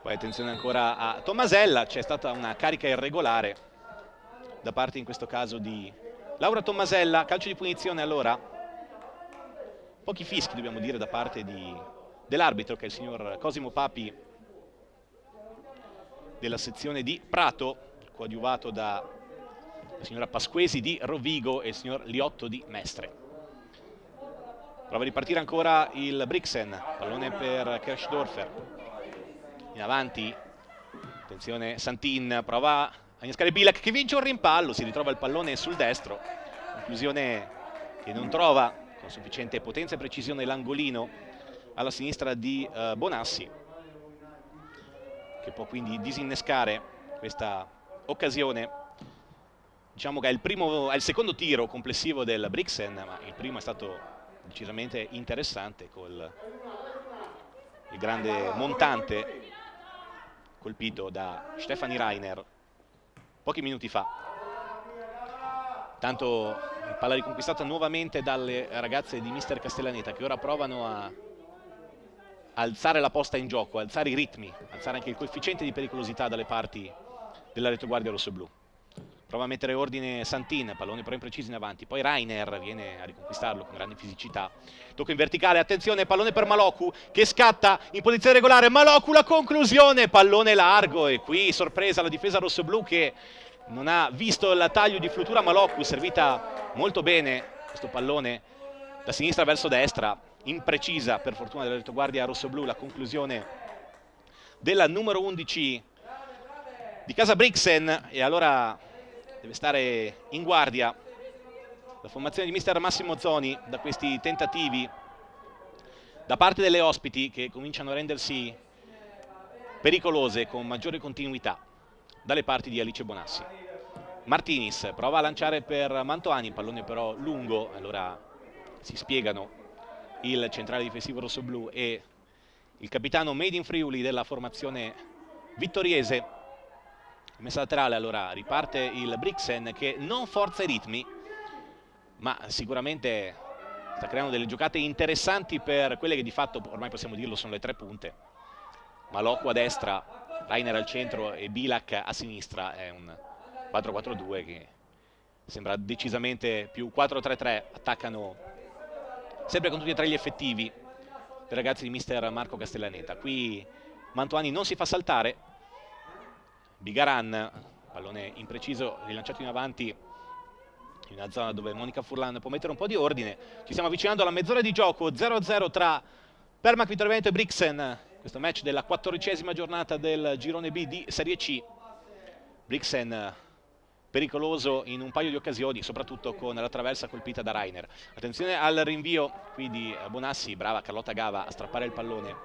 Poi attenzione ancora a Tommasella, c'è stata una carica irregolare da parte in questo caso di Laura Tommasella. Calcio di punizione allora. Pochi fischi dobbiamo dire da parte dell'arbitro, che è il signor Cosimo Papi della sezione di Prato, coadiuvato da la signora Pasquesi di Rovigo e il signor Liotto di Mestre. Prova a ripartire ancora il Brixen, pallone per Kirchdorfer. In avanti, attenzione Santin, prova a innescare Bilac che vince un rimpallo, si ritrova il pallone sul destro, conclusione che non trova con sufficiente potenza e precisione l'angolino alla sinistra di Bonassi, che può quindi disinnescare questa occasione. Diciamo che è il secondo tiro complessivo del Brixen, ma il primo è stato decisamente interessante col il grande montante colpito da Stefanie Reiner pochi minuti fa. Tanto palla riconquistata nuovamente dalle ragazze di mister Castellaneta, che ora provano a alzare la posta in gioco, alzare i ritmi, alzare anche il coefficiente di pericolosità dalle parti della retroguardia rossoblù. Prova a mettere ordine Santin, pallone però impreciso in avanti, poi Reiner viene a riconquistarlo con grande fisicità. Tocco in verticale, attenzione, pallone per Maloku che scatta in posizione regolare, Maloku la conclusione, pallone largo e qui sorpresa la difesa rossoblù che non ha visto il taglio di Flutura. Maloku servita molto bene questo pallone da sinistra verso destra, imprecisa per fortuna della retroguardia rossoblù, la conclusione della numero 11 di casa Brixen. E allora deve stare in guardia la formazione di mister Massimo Zoni da questi tentativi da parte delle ospiti, che cominciano a rendersi pericolose con maggiore continuità dalle parti di Alice Bonassi. Martinis prova a lanciare per Mantoani, pallone però lungo, allora si spiegano il centrale difensivo rossoblù e il capitano Made in Friuli della formazione vittoriese. Messa laterale, allora riparte il Brixen che non forza i ritmi, ma sicuramente sta creando delle giocate interessanti per quelle che di fatto ormai possiamo dirlo sono le tre punte. Maloku a destra, Reiner al centro e Bilac a sinistra. È un 4-4-2 che sembra decisamente più 4-3-3. Attaccano sempre con tutti e tre gli effettivi i ragazzi di mister Marco Castellaneta. Qui Mantoani non si fa saltare, Bigaran, pallone impreciso, rilanciato in avanti in una zona dove Monica Furlan può mettere un po' di ordine. Ci stiamo avvicinando alla mezz'ora di gioco, 0-0 tra Permac Vittorio Veneto e Brixen, questo match della 14ª giornata del girone B di Serie C. Brixen pericoloso in un paio di occasioni, soprattutto con la traversa colpita da Rainer. Attenzione al rinvio qui di Bonassi, brava Carlotta Gava a strappare il pallone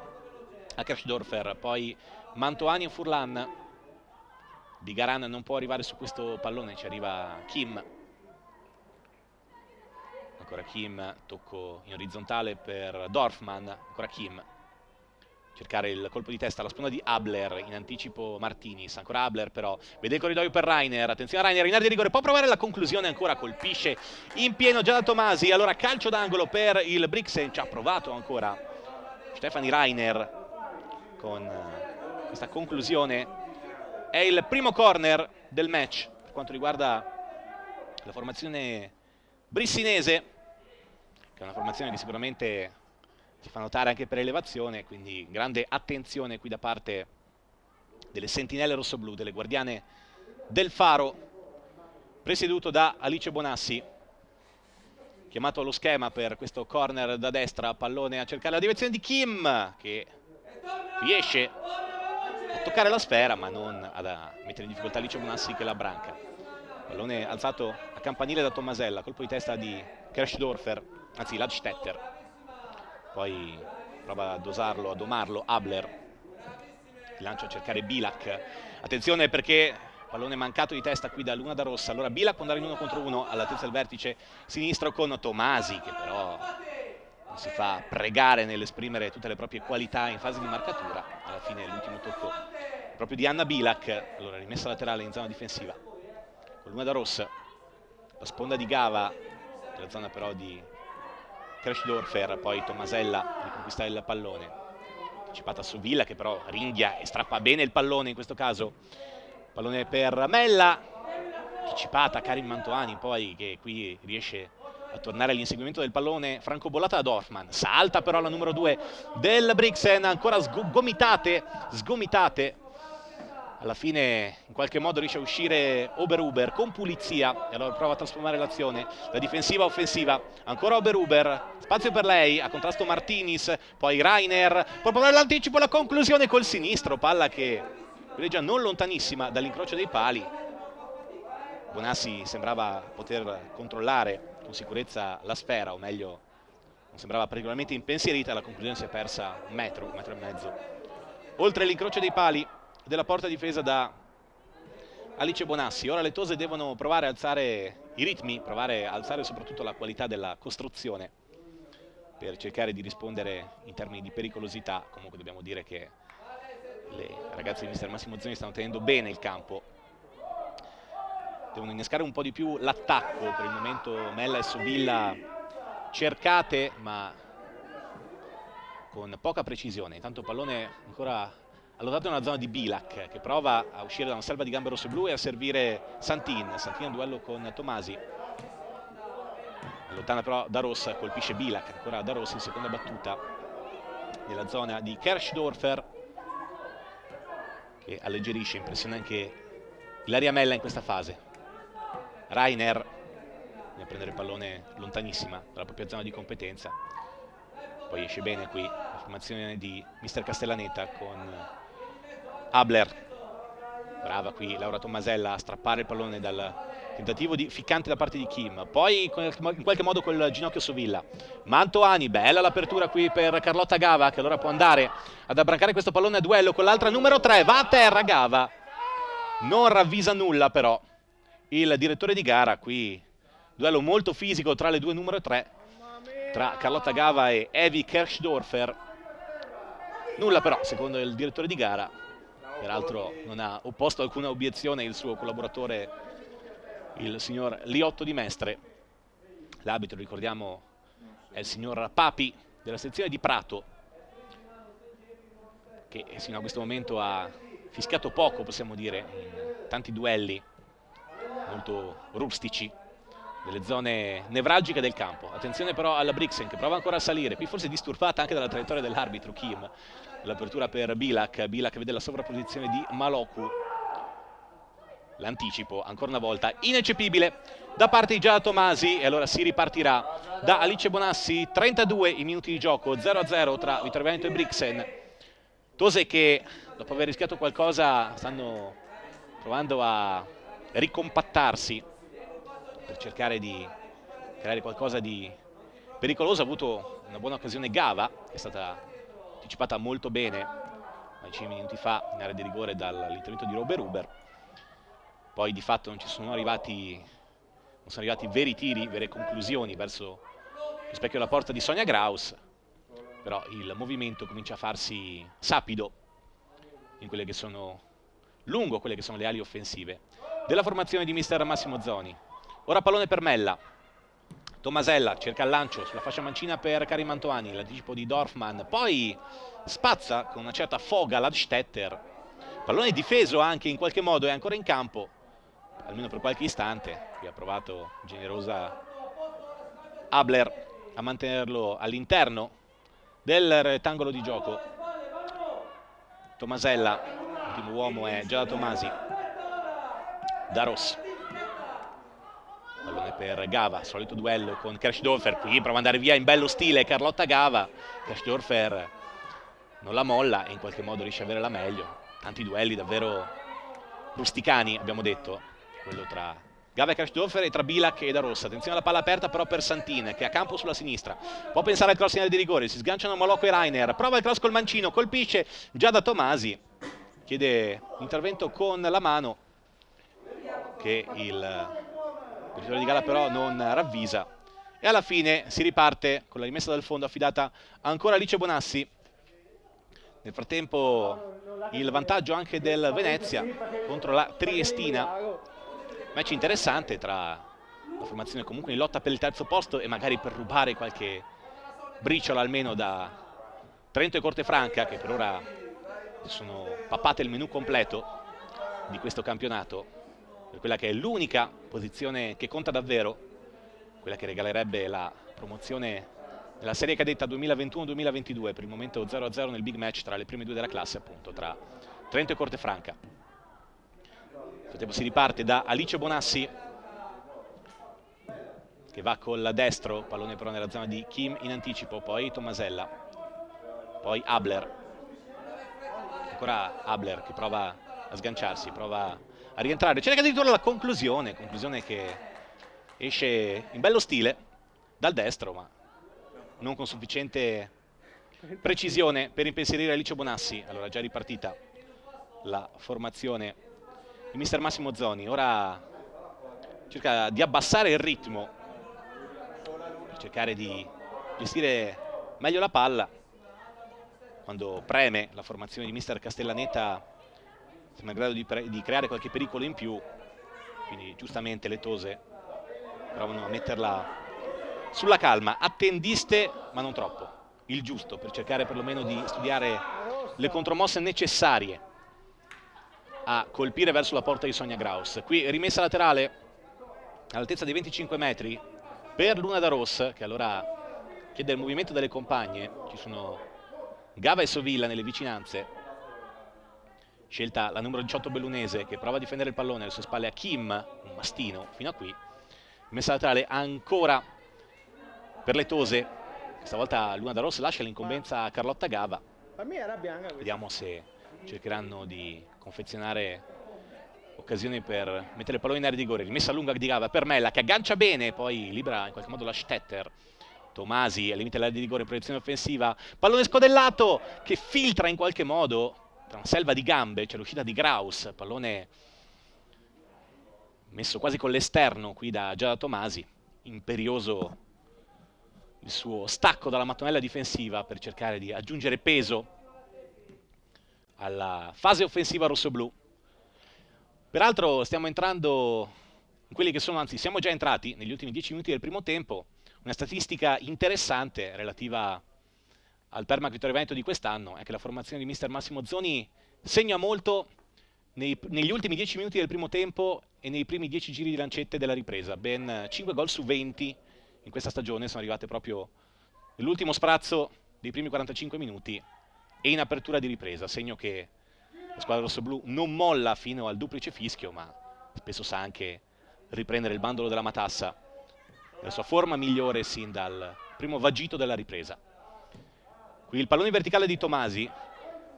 a Kirchdorfer, poi Mantoani e Furlan. Bigaran non può arrivare su questo pallone, ci arriva Kim. Ancora Kim, tocco in orizzontale per Dorfman, ancora Kim. Cercare il colpo di testa alla sponda di Abler, in anticipo Martinis, ancora Abler però, vede il corridoio per Rainer, attenzione a Rainer in area di rigore, può provare la conclusione ancora, colpisce in pieno già da Tomasi, allora calcio d'angolo per il Brixen, ci ha provato ancora Stefani Rainer con questa conclusione, è il primo corner del match per quanto riguarda la formazione brissinese, che è una formazione che sicuramente si fa notare anche per elevazione, quindi grande attenzione qui da parte delle sentinelle rossoblù, delle guardiane del faro, presieduto da Alice Bonassi, chiamato allo schema per questo corner da destra, pallone a cercare la direzione di Kim, che riesce a toccare la sfera ma non a mettere in difficoltà Alice Bonassi che la branca. Pallone alzato a campanile da Tommasella, colpo di testa di Kirchdorfer, anzi Ladstetter. Poi prova a dosarlo, a domarlo Abler, ti lancia a cercare Bilak, attenzione perché pallone mancato di testa qui da Luna da Rossa, allora Bilak può andare in 1 contro 1 all'altezza del vertice sinistro con Tomasi, che però non si fa pregare nell'esprimere tutte le proprie qualità in fase di marcatura. Alla fine l'ultimo tocco proprio di Anna Bilak, allora rimessa laterale in zona difensiva con Luna da Rossa, la sponda di Gava nella zona però di Kirchdorfer, poi Tommasella riconquista il pallone, anticipata su Villa che però ringhia e strappa bene il pallone in questo caso, pallone per Mella, anticipata Karin Mantoani poi che qui riesce a tornare all'inseguimento del pallone, francobollata da Dorfman, salta però la numero 2 del Brixen, ancora sgomitate, alla fine in qualche modo riesce a uscire Oberhuber con pulizia e allora prova a trasformare l'azione da difensiva a offensiva, ancora Oberhuber, spazio per lei, a contrasto Martinis, poi Rainer, può provare l'anticipo, la conclusione col sinistro, palla che veleggia non lontanissima dall'incrocio dei pali. Bonassi sembrava poter controllare con sicurezza la sfera, o meglio non sembrava particolarmente impensierita, la conclusione si è persa un metro e mezzo oltre l'incrocio dei pali della porta difesa da Alice Bonassi. Ora le Tose devono provare a alzare i ritmi, provare a alzare soprattutto la qualità della costruzione per cercare di rispondere in termini di pericolosità. Comunque dobbiamo dire che le ragazze di mister Massimo Zoni stanno tenendo bene il campo, devono innescare un po' di più l'attacco. Per il momento Mella e Sovilla cercate ma con poca precisione, intanto pallone ancora allodato nella zona di Bilak che prova a uscire da una selva di gambe rosse-blu e a servire Santin in duello con Tomasi, allontana però da Rossa, colpisce Bilak, ancora da Rossa in seconda battuta nella zona di Kirchdorfer che alleggerisce, impressiona anche Ilaria Mella in questa fase. Rainer viene a prendere il pallone lontanissima dalla propria zona di competenza, poi esce bene qui la formazione di mister Castellaneta con Abler, brava qui Laura Tommasella a strappare il pallone dal tentativo di ficcante da parte di Kim, poi in qualche modo col ginocchio su Villa. Mantoani, bella l'apertura qui per Carlotta Gava che allora può andare ad abbrancare questo pallone a duello con l'altra numero 3, va a terra Gava, non ravvisa nulla però il direttore di gara. Qui duello molto fisico tra le due numero 3, tra Carlotta Gava e Evi Kirchdorfer, nulla però secondo il direttore di gara. Peraltro non ha opposto alcuna obiezione il suo collaboratore, il signor Liotto di Mestre. L'arbitro, ricordiamo, è il signor Papi della sezione di Prato, che fino a questo momento ha fischiato poco, possiamo dire, in tanti duelli molto rustici delle zone nevralgiche del campo. Attenzione però alla Brixen che prova ancora a salire, qui forse disturbata anche dalla traiettoria dell'arbitro Kim. L'apertura per Bilak, Bilak vede la sovrapposizione di Maloku, l'anticipo, ancora una volta, ineccepibile da parte di Giada Tomasi, e allora si ripartirà da Alice Bonassi. 32 i minuti di gioco, 0-0 tra Vittorio Veneto e Brixen. Tose che, dopo aver rischiato qualcosa, stanno provando a ricompattarsi per cercare di creare qualcosa di pericoloso. Ha avuto una buona occasione Gava, che è stata anticipata molto bene 15 minuti fa in area di rigore dall'intervento di Robert Huber. Poi di fatto non sono arrivati veri tiri, vere conclusioni verso lo specchio della porta di Sonia Graus, però il movimento comincia a farsi sapido in quelle che sono lungo quelle che sono le ali offensive della formazione di mister Massimo Zoni. Ora pallone per Mella, Tomasella cerca il lancio sulla fascia mancina per Karim Antoani, l'anticipo di Dorfman, poi spazza con una certa foga Ladstetter, pallone difeso anche in qualche modo, è ancora in campo almeno per qualche istante. Qui ha provato generosa Abler a mantenerlo all'interno del rettangolo di gioco. Tomasella, l'ultimo uomo è Giada Tomasi, Daros, pallone per Gava, solito duello con Kirchdorfer, qui prova ad andare via in bello stile Carlotta Gava, Kirchdorfer non la molla e in qualche modo riesce a avere la meglio. Tanti duelli davvero rusticani, abbiamo detto, quello tra Gava e Kirchdorfer e tra Bilak e Daros. Attenzione alla palla aperta però per Santin, che ha campo sulla sinistra, può pensare al cross in area di rigore, si sganciano Molocco e Rainer, prova il cross col mancino, colpisce Giada Tomasi, chiede l'intervento con la mano che il territorio di gara però non ravvisa, e alla fine si riparte con la rimessa dal fondo affidata ancora a Alice Bonassi. Nel frattempo il vantaggio anche del Venezia contro la Triestina, match interessante tra la formazione comunque in lotta per il terzo posto e magari per rubare qualche briciola almeno da Trento e Cortefranca, che per ora sono pappate il menù completo di questo campionato, per quella che è l'unica posizione che conta davvero, quella che regalerebbe la promozione nella serie cadetta 2021-2022, per il momento 0-0 nel big match tra le prime due della classe, appunto tra Trento e Cortefranca. Nel frattempo si riparte da Alice Bonassi, che va col destro, pallone però nella zona di Kim in anticipo, poi Tomasella, poi Abler, ancora Abler che prova a sganciarsi, prova a rientrare, c'è addirittura la conclusione che esce in bello stile dal destro, ma non con sufficiente precisione per impensierire Alice Bonassi. Allora già ripartita la formazione di mister Massimo Zoni, ora cerca di abbassare il ritmo per cercare di gestire meglio la palla. Quando preme la formazione di mister Castellaneta sembra in grado di creare qualche pericolo in più, quindi giustamente le Tose provano a metterla sulla calma, attendiste ma non troppo, il giusto per cercare perlomeno di studiare le contromosse necessarie a colpire verso la porta di Sonia Graus. Qui rimessa laterale all'altezza dei 25 metri per Luna Daros, che allora chiede il movimento delle compagne. Ci sono Gava e Sovilla nelle vicinanze, scelta la numero 18 bellunese, che prova a difendere il pallone alle sue spalle a Kim, un mastino fino a qui. Messa laterale ancora per le Tose, stavolta Luna Daros lascia l'incombenza a Carlotta Gava. Vediamo se cercheranno di confezionare occasioni per mettere il pallone in area di rigore. Rimessa lunga di Gava per Mella, che aggancia bene, poi libera in qualche modo la Stetter. Tomasi al limite dell'area di rigore, proiezione offensiva, pallone scodellato che filtra in qualche modo tra una selva di gambe, c'è l'uscita di Graus, pallone messo quasi con l'esterno qui da Giada Tomasi, imperioso il suo stacco dalla mattonella difensiva per cercare di aggiungere peso alla fase offensiva rossoblù. Peraltro stiamo entrando in quelli che sono, anzi siamo già entrati negli ultimi 10 minuti del primo tempo. Una statistica interessante relativa al Permac Vittorio Veneto di quest'anno è che la formazione di mister Massimo Zoni segna molto negli ultimi 10 minuti del primo tempo e nei primi 10 giri di lancette della ripresa. Ben 5 gol su 20 in questa stagione sono arrivate proprio nell'ultimo sprazzo dei primi 45 minuti e in apertura di ripresa, segno che la squadra rossoblù non molla fino al duplice fischio, ma spesso sa anche riprendere il bandolo della matassa nella sua forma migliore sin dal primo vagito della ripresa. Qui il pallone verticale di Tomasi,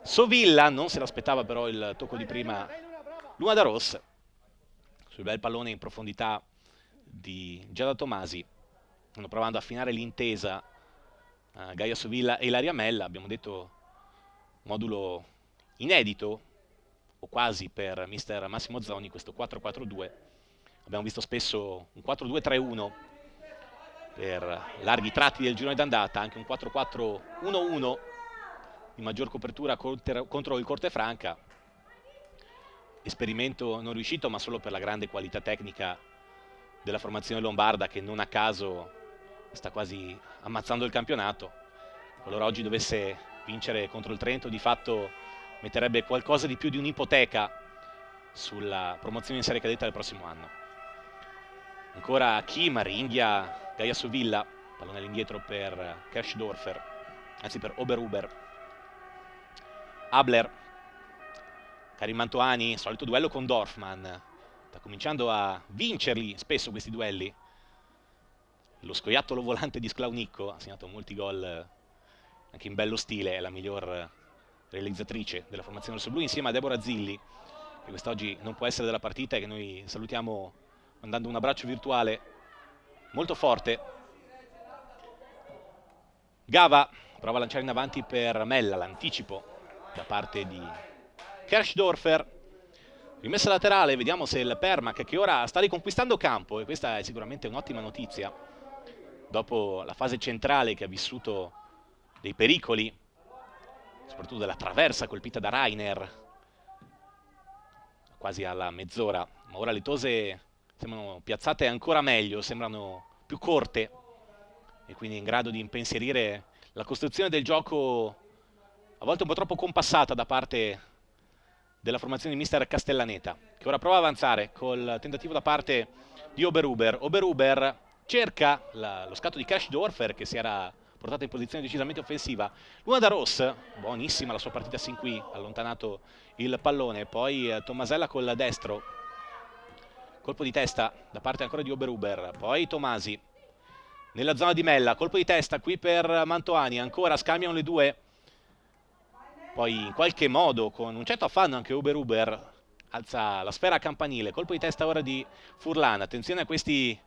Sovilla non se l'aspettava però il tocco di prima Luna da Ros, sul bel pallone in profondità di Giada Tomasi, stanno provando a affinare l'intesa Gaia Sovilla e Ilaria Mella, abbiamo detto modulo inedito o quasi per mister Massimo Zoni, questo 4-4-2. Abbiamo visto spesso un 4-2-3-1 per larghi tratti del girone d'andata, anche un 4-4-1-1 di maggior copertura contro il Corte Franca. Esperimento non riuscito, ma solo per la grande qualità tecnica della formazione lombarda, che non a caso sta quasi ammazzando il campionato. Qualora oggi dovesse vincere contro il Trento, di fatto metterebbe qualcosa di più di un'ipoteca sulla promozione in Serie Cadetta del prossimo anno. Ancora Kim ringhia Gaia Sovilla, pallone all'indietro per Kersdorfer, anzi per Oberhuber. Abler, Karim Mantoani, solito duello con Dorfman, sta cominciando a vincerli spesso questi duelli. Lo scoiattolo volante di Sclaunicco ha segnato molti gol anche in bello stile, è la miglior realizzatrice della formazione rossoblu, insieme a Deborah Zilli, che quest'oggi non può essere della partita e che noi salutiamo mandando un abbraccio virtuale molto forte. Gava prova a lanciare in avanti per Mella, l'anticipo da parte di Kersdorfer. Rimessa laterale, vediamo se il Permac, che ora sta riconquistando campo, e questa è sicuramente un'ottima notizia, dopo la fase centrale che ha vissuto dei pericoli, soprattutto della traversa colpita da Rainer, quasi alla mezz'ora, ma ora le tose sembrano piazzate ancora meglio, sembrano più corte e quindi in grado di impensierire la costruzione del gioco, a volte un po' troppo compassata da parte della formazione di mister Castellaneta, che ora prova a avanzare col tentativo da parte di Oberhuber. Oberhuber cerca lo scatto di Kersdorfer, che si era portato in posizione decisamente offensiva. Luna da Ros, buonissima la sua partita sin qui, ha allontanato il pallone. Poi Tomasella col destro, colpo di testa da parte ancora di Oberhuber. Poi Tomasi nella zona di Mella, colpo di testa qui per Mantoani, ancora scambiano le due. Poi in qualche modo, con un certo affanno, anche Oberhuber alza la sfera a campanile. Colpo di testa ora di Furlan. Attenzione a questi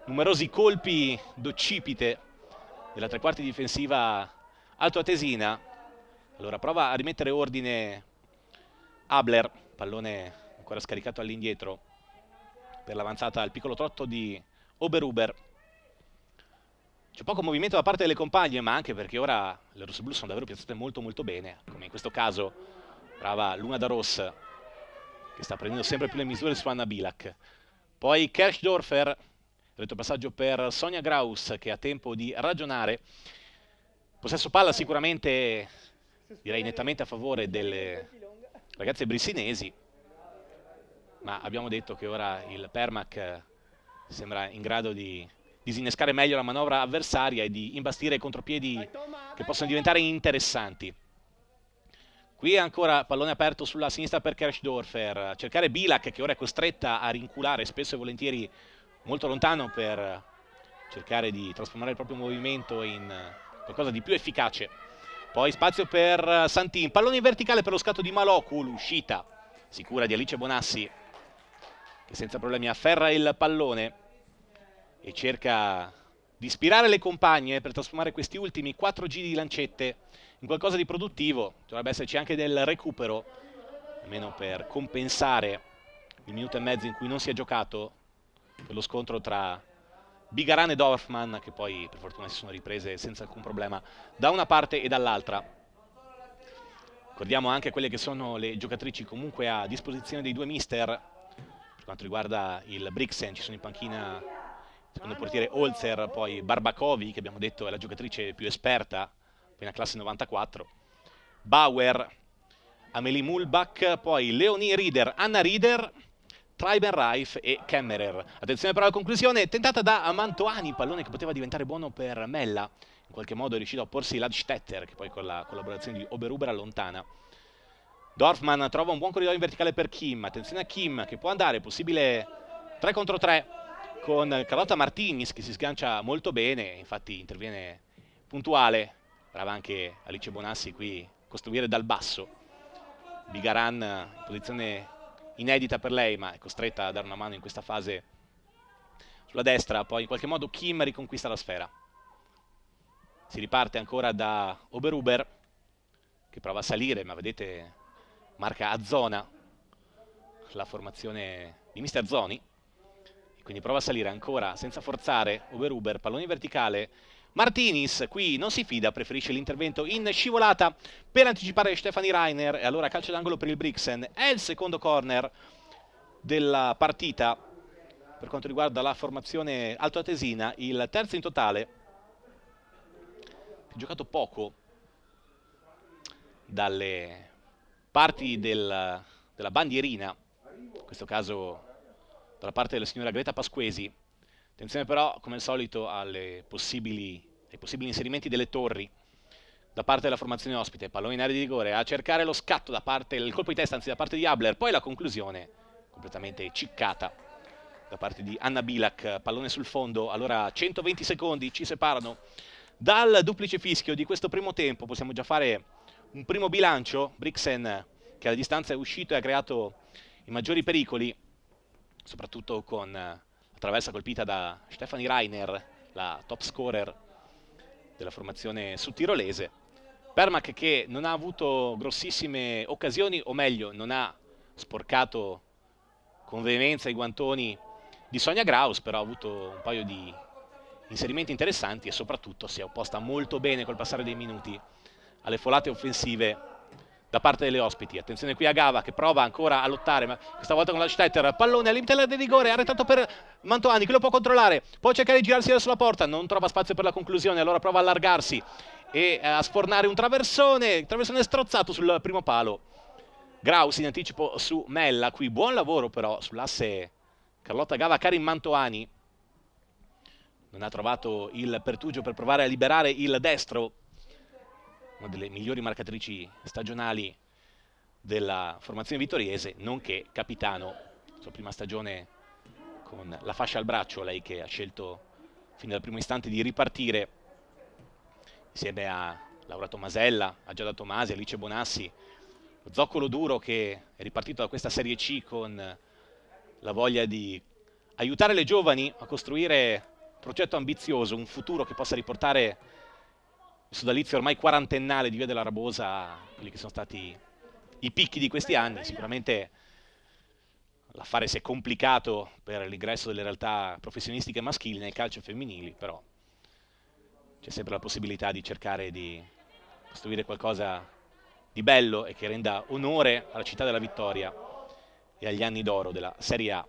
numerosi colpi d'occipite della tre quarti difensiva altoatesina. Allora prova a rimettere ordine Abler, pallone ancora scaricato all'indietro per l'avanzata al piccolo trotto di Oberhuber. C'è poco movimento da parte delle compagne, ma anche perché ora le rossoblu sono davvero piazzate molto molto bene, come in questo caso brava Luna da Ros, che sta prendendo sempre più le misure su Anna Bilak. Poi Kersdorfer, retropassaggio per Sonia Graus, che ha tempo di ragionare. Possesso palla sicuramente, direi nettamente a favore delle ragazze brissinesi, ma abbiamo detto che ora il Permac sembra in grado di disinnescare meglio la manovra avversaria e di imbastire contropiedi che possono diventare interessanti. Qui ancora pallone aperto sulla sinistra per Kersdorfer, a cercare Bilak, che ora è costretta a rinculare spesso e volentieri molto lontano per cercare di trasformare il proprio movimento in qualcosa di più efficace. Poi spazio per Santin, pallone in verticale per lo scatto di Maloku, l'uscita sicura di Alice Bonassi, che senza problemi afferra il pallone e cerca di ispirare le compagne per trasformare questi ultimi 4 giri di lancette in qualcosa di produttivo. Dovrebbe esserci anche del recupero, almeno per compensare il minuto e mezzo in cui non si è giocato per lo scontro tra Bigaran e Dorfman, che poi per fortuna si sono riprese senza alcun problema da una parte e dall'altra. Ricordiamo anche quelle che sono le giocatrici comunque a disposizione dei due mister. Per quanto riguarda il Brixen ci sono in panchina secondo portiere Holzer, poi Barbacovi, che abbiamo detto è la giocatrice più esperta, appena classe 94, Bauer, Amelie Mulbach, poi Leonie Rieder, Anna Rieder, Treiben Reif e Kemmerer. Attenzione però alla conclusione, tentata da Mantoani, pallone che poteva diventare buono per Mella. In qualche modo è riuscito a opporsi Ladstetter, che poi con la collaborazione di Oberhuber allontana. Dorfman trova un buon corridoio in verticale per Kim, attenzione a Kim che può andare, possibile 3 contro 3 con Carlotta Martinis che si sgancia molto bene, infatti interviene puntuale, brava anche Alice Bonassi qui costruire dal basso. Bigaran in posizione inedita per lei ma è costretta a dare una mano in questa fase sulla destra, poi in qualche modo Kim riconquista la sfera. Si riparte ancora da Oberhuber che prova a salire ma vedete marca a zona la formazione di Mister Zoni, quindi prova a salire ancora senza forzare Oberhuber, pallone in verticale. Martinis qui non si fida, preferisce l'intervento in scivolata per anticipare Stefanie Reiner e allora calcio d'angolo per il Brixen. È il secondo corner della partita per quanto riguarda la formazione altoatesina, il terzo in totale. Ha giocato poco dalle parti della bandierina, in questo caso dalla parte della signora Greta Pasquesi. Attenzione però, come al solito, ai possibili inserimenti delle torri da parte della formazione ospite. Pallone in area di rigore, a cercare lo scatto il colpo di testa, anzi da parte di Abler, poi la conclusione completamente ciccata da parte di Anna Bilak. Pallone sul fondo, allora 120 secondi ci separano dal duplice fischio di questo primo tempo. Possiamo già fare un primo bilancio. Brixen che alla distanza è uscito e ha creato i maggiori pericoli, soprattutto con la traversa colpita da Stefanie Reiner, la top scorer della formazione sudtirolese. Permac che non ha avuto grossissime occasioni, o meglio, non ha sporcato con veemenza i guantoni di Sonia Graus, però ha avuto un paio di inserimenti interessanti e soprattutto si è opposta molto bene col passare dei minuti alle folate offensive da parte delle ospiti. Attenzione qui a Gava che prova ancora a lottare, ma questa volta con la Stetter, pallone al limite del rigore, arretrato per Mantovani che lo può controllare, può cercare di girarsi verso la porta, non trova spazio per la conclusione, allora prova a allargarsi e a sfornare un traversone strozzato sul primo palo. Graus in anticipo su Mella, qui buon lavoro però sull'asse Carlotta Gava. Karin Mantovani non ha trovato il pertugio per provare a liberare il destro, una delle migliori marcatrici stagionali della formazione vittoriese, nonché capitano, sua prima stagione con la fascia al braccio, lei che ha scelto fin dal primo istante di ripartire insieme a Laura Tomasella, a Giada Tomasi, Alice Bonassi, lo zoccolo duro che è ripartito da questa Serie C con la voglia di aiutare le giovani a costruire un progetto ambizioso, un futuro che possa riportare il sodalizio ormai quarantennale di Via della Rabosa, quelli che sono stati i picchi di questi anni. Sicuramente l'affare si è complicato per l'ingresso delle realtà professionistiche maschili nel calcio femminili, però c'è sempre la possibilità di cercare di costruire qualcosa di bello e che renda onore alla città della vittoria e agli anni d'oro della Serie A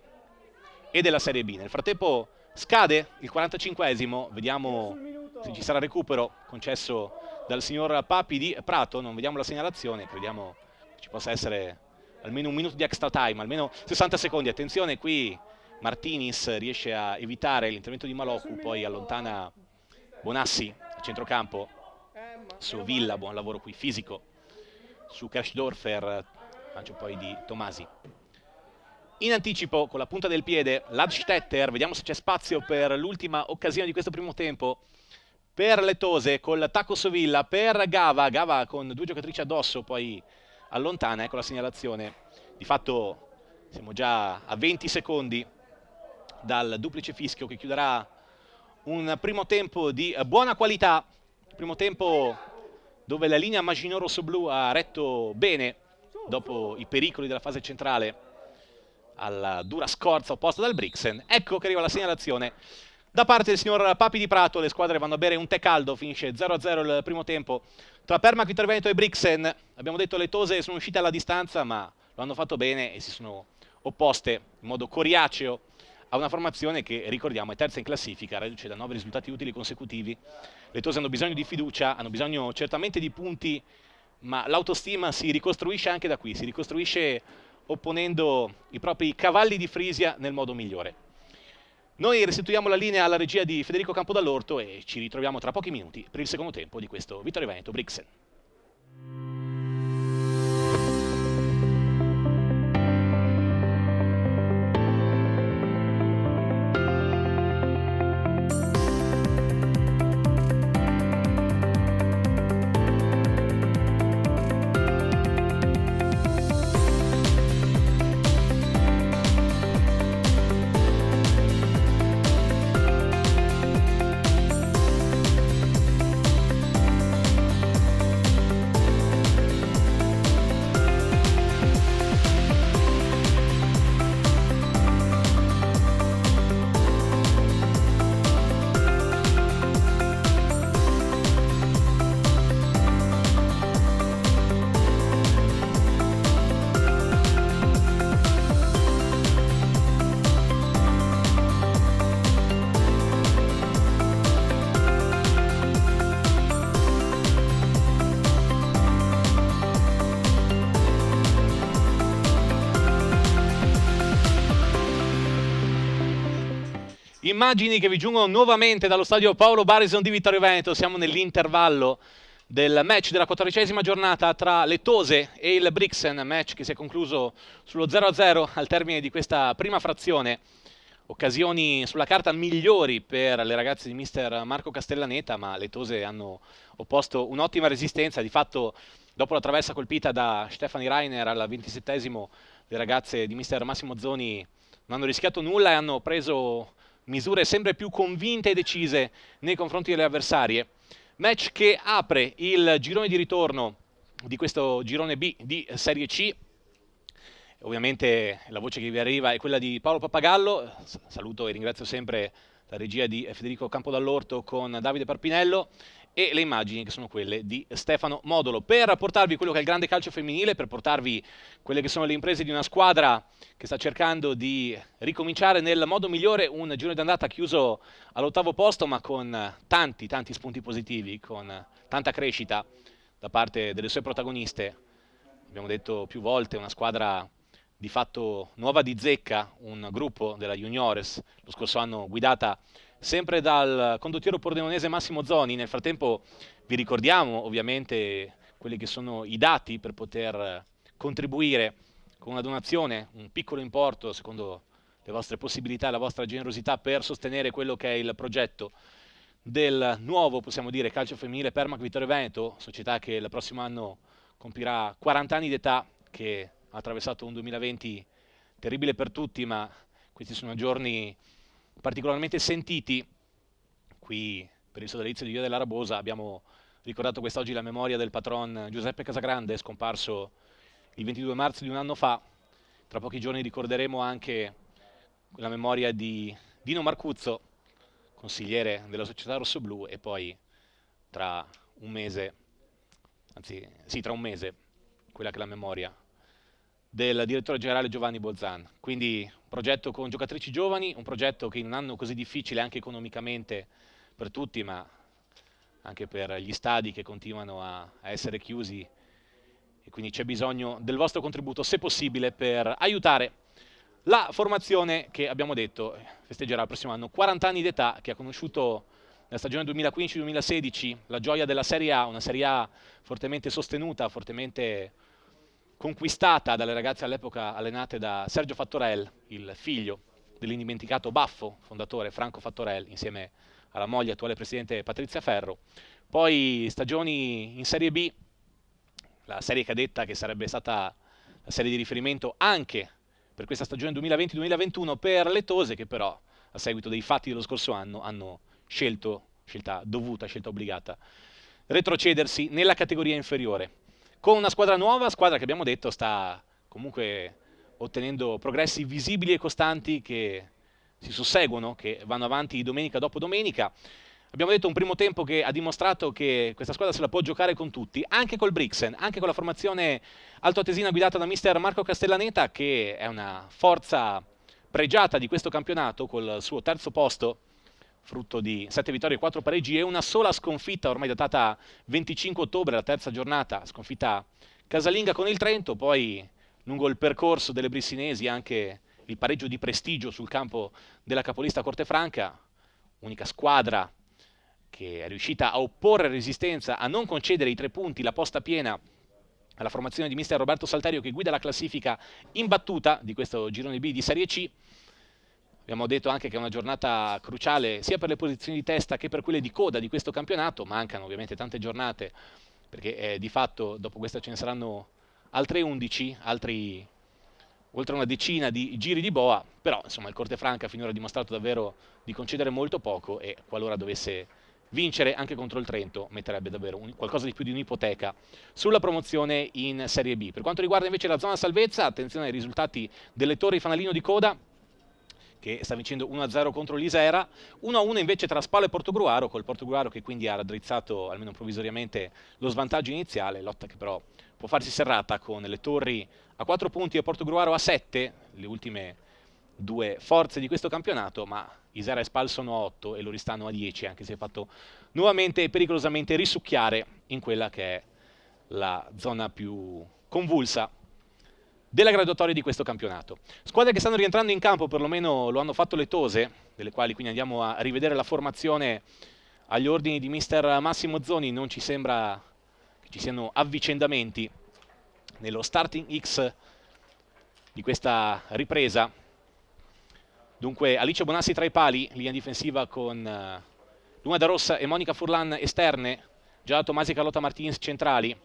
e della Serie B. Nel frattempo scade il 45esimo, vediamo se ci sarà recupero concesso dal signor Papi di Prato, non vediamo la segnalazione, crediamo ci possa essere almeno un minuto di extra time, almeno 60 secondi. Attenzione qui Martinis riesce a evitare l'intervento di Maloku, poi allontana Bonassi a centrocampo su Villa, buon lavoro qui fisico su Kersdorfer, lancio poi di Tomasi. In anticipo con la punta del piede Ladstetter, vediamo se c'è spazio per l'ultima occasione di questo primo tempo per le Tose, col tacco su Villa per Gava con due giocatrici addosso, poi allontana, ecco la segnalazione. Di fatto siamo già a 20 secondi dal duplice fischio che chiuderà un primo tempo di buona qualità, primo tempo dove la linea Maginot Rosso-Blu ha retto bene dopo i pericoli della fase centrale alla dura scorza opposta dal Brixen. Ecco che arriva la segnalazione da parte del signor Papi di Prato. Le squadre vanno a bere un tè caldo, finisce 0-0 il primo tempo tra Permac Viterveneto e Brixen. Abbiamo detto le Tose sono uscite alla distanza, ma lo hanno fatto bene e si sono opposte in modo coriaceo a una formazione che, ricordiamo, è terza in classifica, reduce da 9 risultati utili consecutivi. Le Tose hanno bisogno di fiducia, hanno bisogno certamente di punti, ma l'autostima si ricostruisce anche da qui, si ricostruisce opponendo i propri cavalli di Frisia nel modo migliore. Noi restituiamo la linea alla regia di Federico Campodall'Orto e ci ritroviamo tra pochi minuti per il secondo tempo di questo Vittorio Veneto Brixen. Immagini che vi giungono nuovamente dallo stadio Paolo Barison di Vittorio Veneto. Siamo nell'intervallo del match della 14ª giornata tra Letose e il Brixen, match che si è concluso sullo 0-0 al termine di questa prima frazione. Occasioni sulla carta migliori per le ragazze di mister Marco Castellaneta, ma le Tose hanno opposto un'ottima resistenza. Di fatto, dopo la traversa colpita da Stefani Reiner al 27esimo, le ragazze di mister Massimo Zoni non hanno rischiato nulla e hanno preso misure sempre più convinte e decise nei confronti delle avversarie. Match che apre il girone di ritorno di questo girone B di Serie C. Ovviamente la voce che vi arriva è quella di Paolo Pappagallo. Saluto e ringrazio sempre la regia di Federico Campodall'Orto con Davide Parpinello, e le immagini che sono quelle di Stefano Modolo, per portarvi quello che è il grande calcio femminile, per portarvi quelle che sono le imprese di una squadra che sta cercando di ricominciare nel modo migliore un girone d'andata chiuso all'8° posto, ma con tanti spunti positivi, con tanta crescita da parte delle sue protagoniste. Abbiamo detto più volte, una squadra di fatto nuova di zecca, un gruppo della Juniores, lo scorso anno guidata sempre dal condottiero pordenonese Massimo Zoni. Nel frattempo vi ricordiamo ovviamente quelli che sono i dati per poter contribuire con una donazione, un piccolo importo secondo le vostre possibilità e la vostra generosità, per sostenere quello che è il progetto del nuovo, possiamo dire, calcio femminile Permac Vittorio Veneto, società che il prossimo anno compirà 40 anni d'età, che ha attraversato un 2020 terribile per tutti, ma questi sono giorni particolarmente sentiti. Qui per il sodalizio di Via della Rabosa abbiamo ricordato quest'oggi la memoria del patron Giuseppe Casagrande, scomparso il 22 marzo di un anno fa. Tra pochi giorni ricorderemo anche la memoria di Dino Marcuzzo, consigliere della società rossoblù, e poi tra un mese, quella che è la memoria del direttore generale Giovanni Bolzan. Quindi un progetto con giocatrici giovani, un progetto che in un anno così difficile anche economicamente per tutti, ma anche per gli stadi che continuano a essere chiusi, e quindi c'è bisogno del vostro contributo, se possibile, per aiutare la formazione che, abbiamo detto, festeggerà il prossimo anno 40 anni d'età, che ha conosciuto nella stagione 2015-2016 la gioia della Serie A, una Serie A fortemente sostenuta, fortemente conquistata dalle ragazze all'epoca allenate da Sergio Fattorel, il figlio dell'indimenticato Baffo, fondatore Franco Fattorel, insieme alla moglie, attuale presidente Patrizia Ferro. Poi stagioni in Serie B, la serie cadetta che sarebbe stata la serie di riferimento anche per questa stagione 2020-2021 per le Tose, che però a seguito dei fatti dello scorso anno hanno scelta dovuta, scelta obbligata, retrocedersi nella categoria inferiore, con una squadra nuova, squadra che abbiamo detto sta comunque ottenendo progressi visibili e costanti che si susseguono, che vanno avanti domenica dopo domenica. Abbiamo detto un primo tempo che ha dimostrato che questa squadra se la può giocare con tutti, anche col Brixen, anche con la formazione altoatesina guidata da mister Marco Castellaneta, che è una forza pregiata di questo campionato, col suo terzo posto, frutto di 7 vittorie e 4 pareggi e una sola sconfitta, ormai datata 25 ottobre, la terza giornata, sconfitta casalinga con il Trento. Poi lungo il percorso delle brissinesi anche il pareggio di prestigio sul campo della capolista Cortefranca, unica squadra che è riuscita a opporre resistenza, a non concedere i 3 punti, la posta piena alla formazione di mister Roberto Salterio, che guida la classifica imbattuta di questo girone B di Serie C. Abbiamo detto anche che è una giornata cruciale sia per le posizioni di testa che per quelle di coda di questo campionato. Mancano ovviamente tante giornate, perché di fatto dopo questa ce ne saranno altre 11, oltre una decina di giri di boa, però insomma il Cortefranca finora ha dimostrato davvero di concedere molto poco, e qualora dovesse vincere anche contro il Trento metterebbe davvero qualcosa di più di un'ipoteca sulla promozione in Serie B. Per quanto riguarda invece la zona salvezza, attenzione ai risultati delle Torri Fanalino di coda, che sta vincendo 1-0 contro l'Isera, 1-1 invece tra Spal e Portogruaro, col Portogruaro che quindi ha raddrizzato almeno provvisoriamente lo svantaggio iniziale, lotta che però può farsi serrata con le Torri a 4 punti e Portogruaro a 7, le ultime due forze di questo campionato, ma Isera e Spal sono a 8 e loro stanno a 10, anche se è fatto nuovamente e pericolosamente risucchiare in quella che è la zona più convulsa della graduatoria di questo campionato. Squadre che stanno rientrando in campo, perlomeno lo hanno fatto le Tose, delle quali quindi andiamo a rivedere la formazione agli ordini di mister Massimo Zoni. Non ci sembra che ci siano avvicendamenti nello starting X di questa ripresa. Dunque Alice Bonassi tra i pali, linea difensiva con Luna da Rossa e Monica Furlan esterne, Giada Tomasi e Carlotta Martins centrali,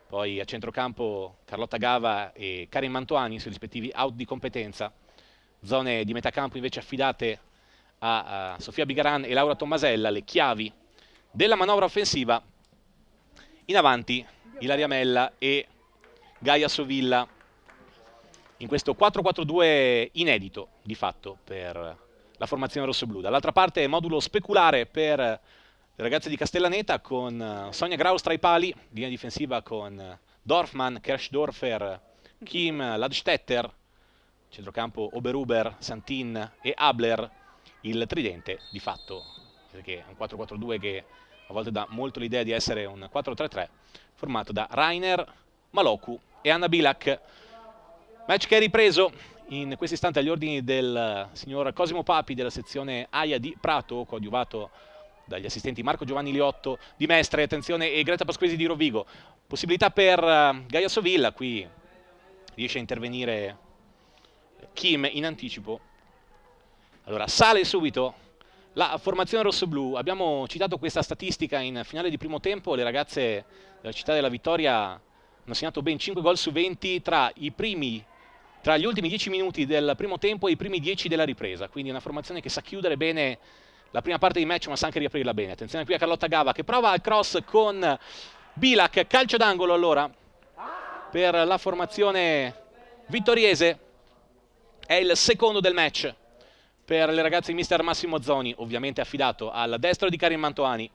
poi a centrocampo Carlotta Gava e Karin Mantoani sui rispettivi out di competenza. Zone di metacampo invece affidate a Sofia Bigaran e Laura Tommasella, le chiavi della manovra offensiva. In avanti Ilaria Mella e Gaia Sovilla in questo 4-4-2 inedito di fatto per la formazione rossoblu. Dall'altra parte modulo speculare per le ragazze di Castellaneta con Sonia Graus tra i pali, linea difensiva con Dorfman, Kersdorfer, Kim, Ladstetter, centrocampo Oberuber, Santin e Abler, il tridente di fatto, perché è un 4-4-2 che a volte dà molto l'idea di essere un 4-3-3, formato da Rainer, Maloku e Anna Bilak. Match che è ripreso in questo istante agli ordini del signor Cosimo Papi della sezione AIA di Prato, coadiuvato dagli assistenti Marco Giovanni Liotto di Mestre, attenzione, e Greta Pasquesi di Rovigo. Possibilità per Gaia Sovilla, qui riesce a intervenire Kim in anticipo. Allora sale subito la formazione rossoblu. Abbiamo citato questa statistica in finale di primo tempo, le ragazze della Città della Vittoria hanno segnato ben 5 gol su 20 tra gli ultimi 10 minuti del primo tempo e i primi 10 della ripresa, quindi è una formazione che sa chiudere bene la prima parte di match ma sa anche riaprirla bene. Attenzione qui a Carlotta Gava che prova al cross con Bilak, calcio d'angolo allora per la formazione vittoriese, è il secondo del match per le ragazze di mister Massimo Zoni, ovviamente affidato al destro di Karin Mantoani.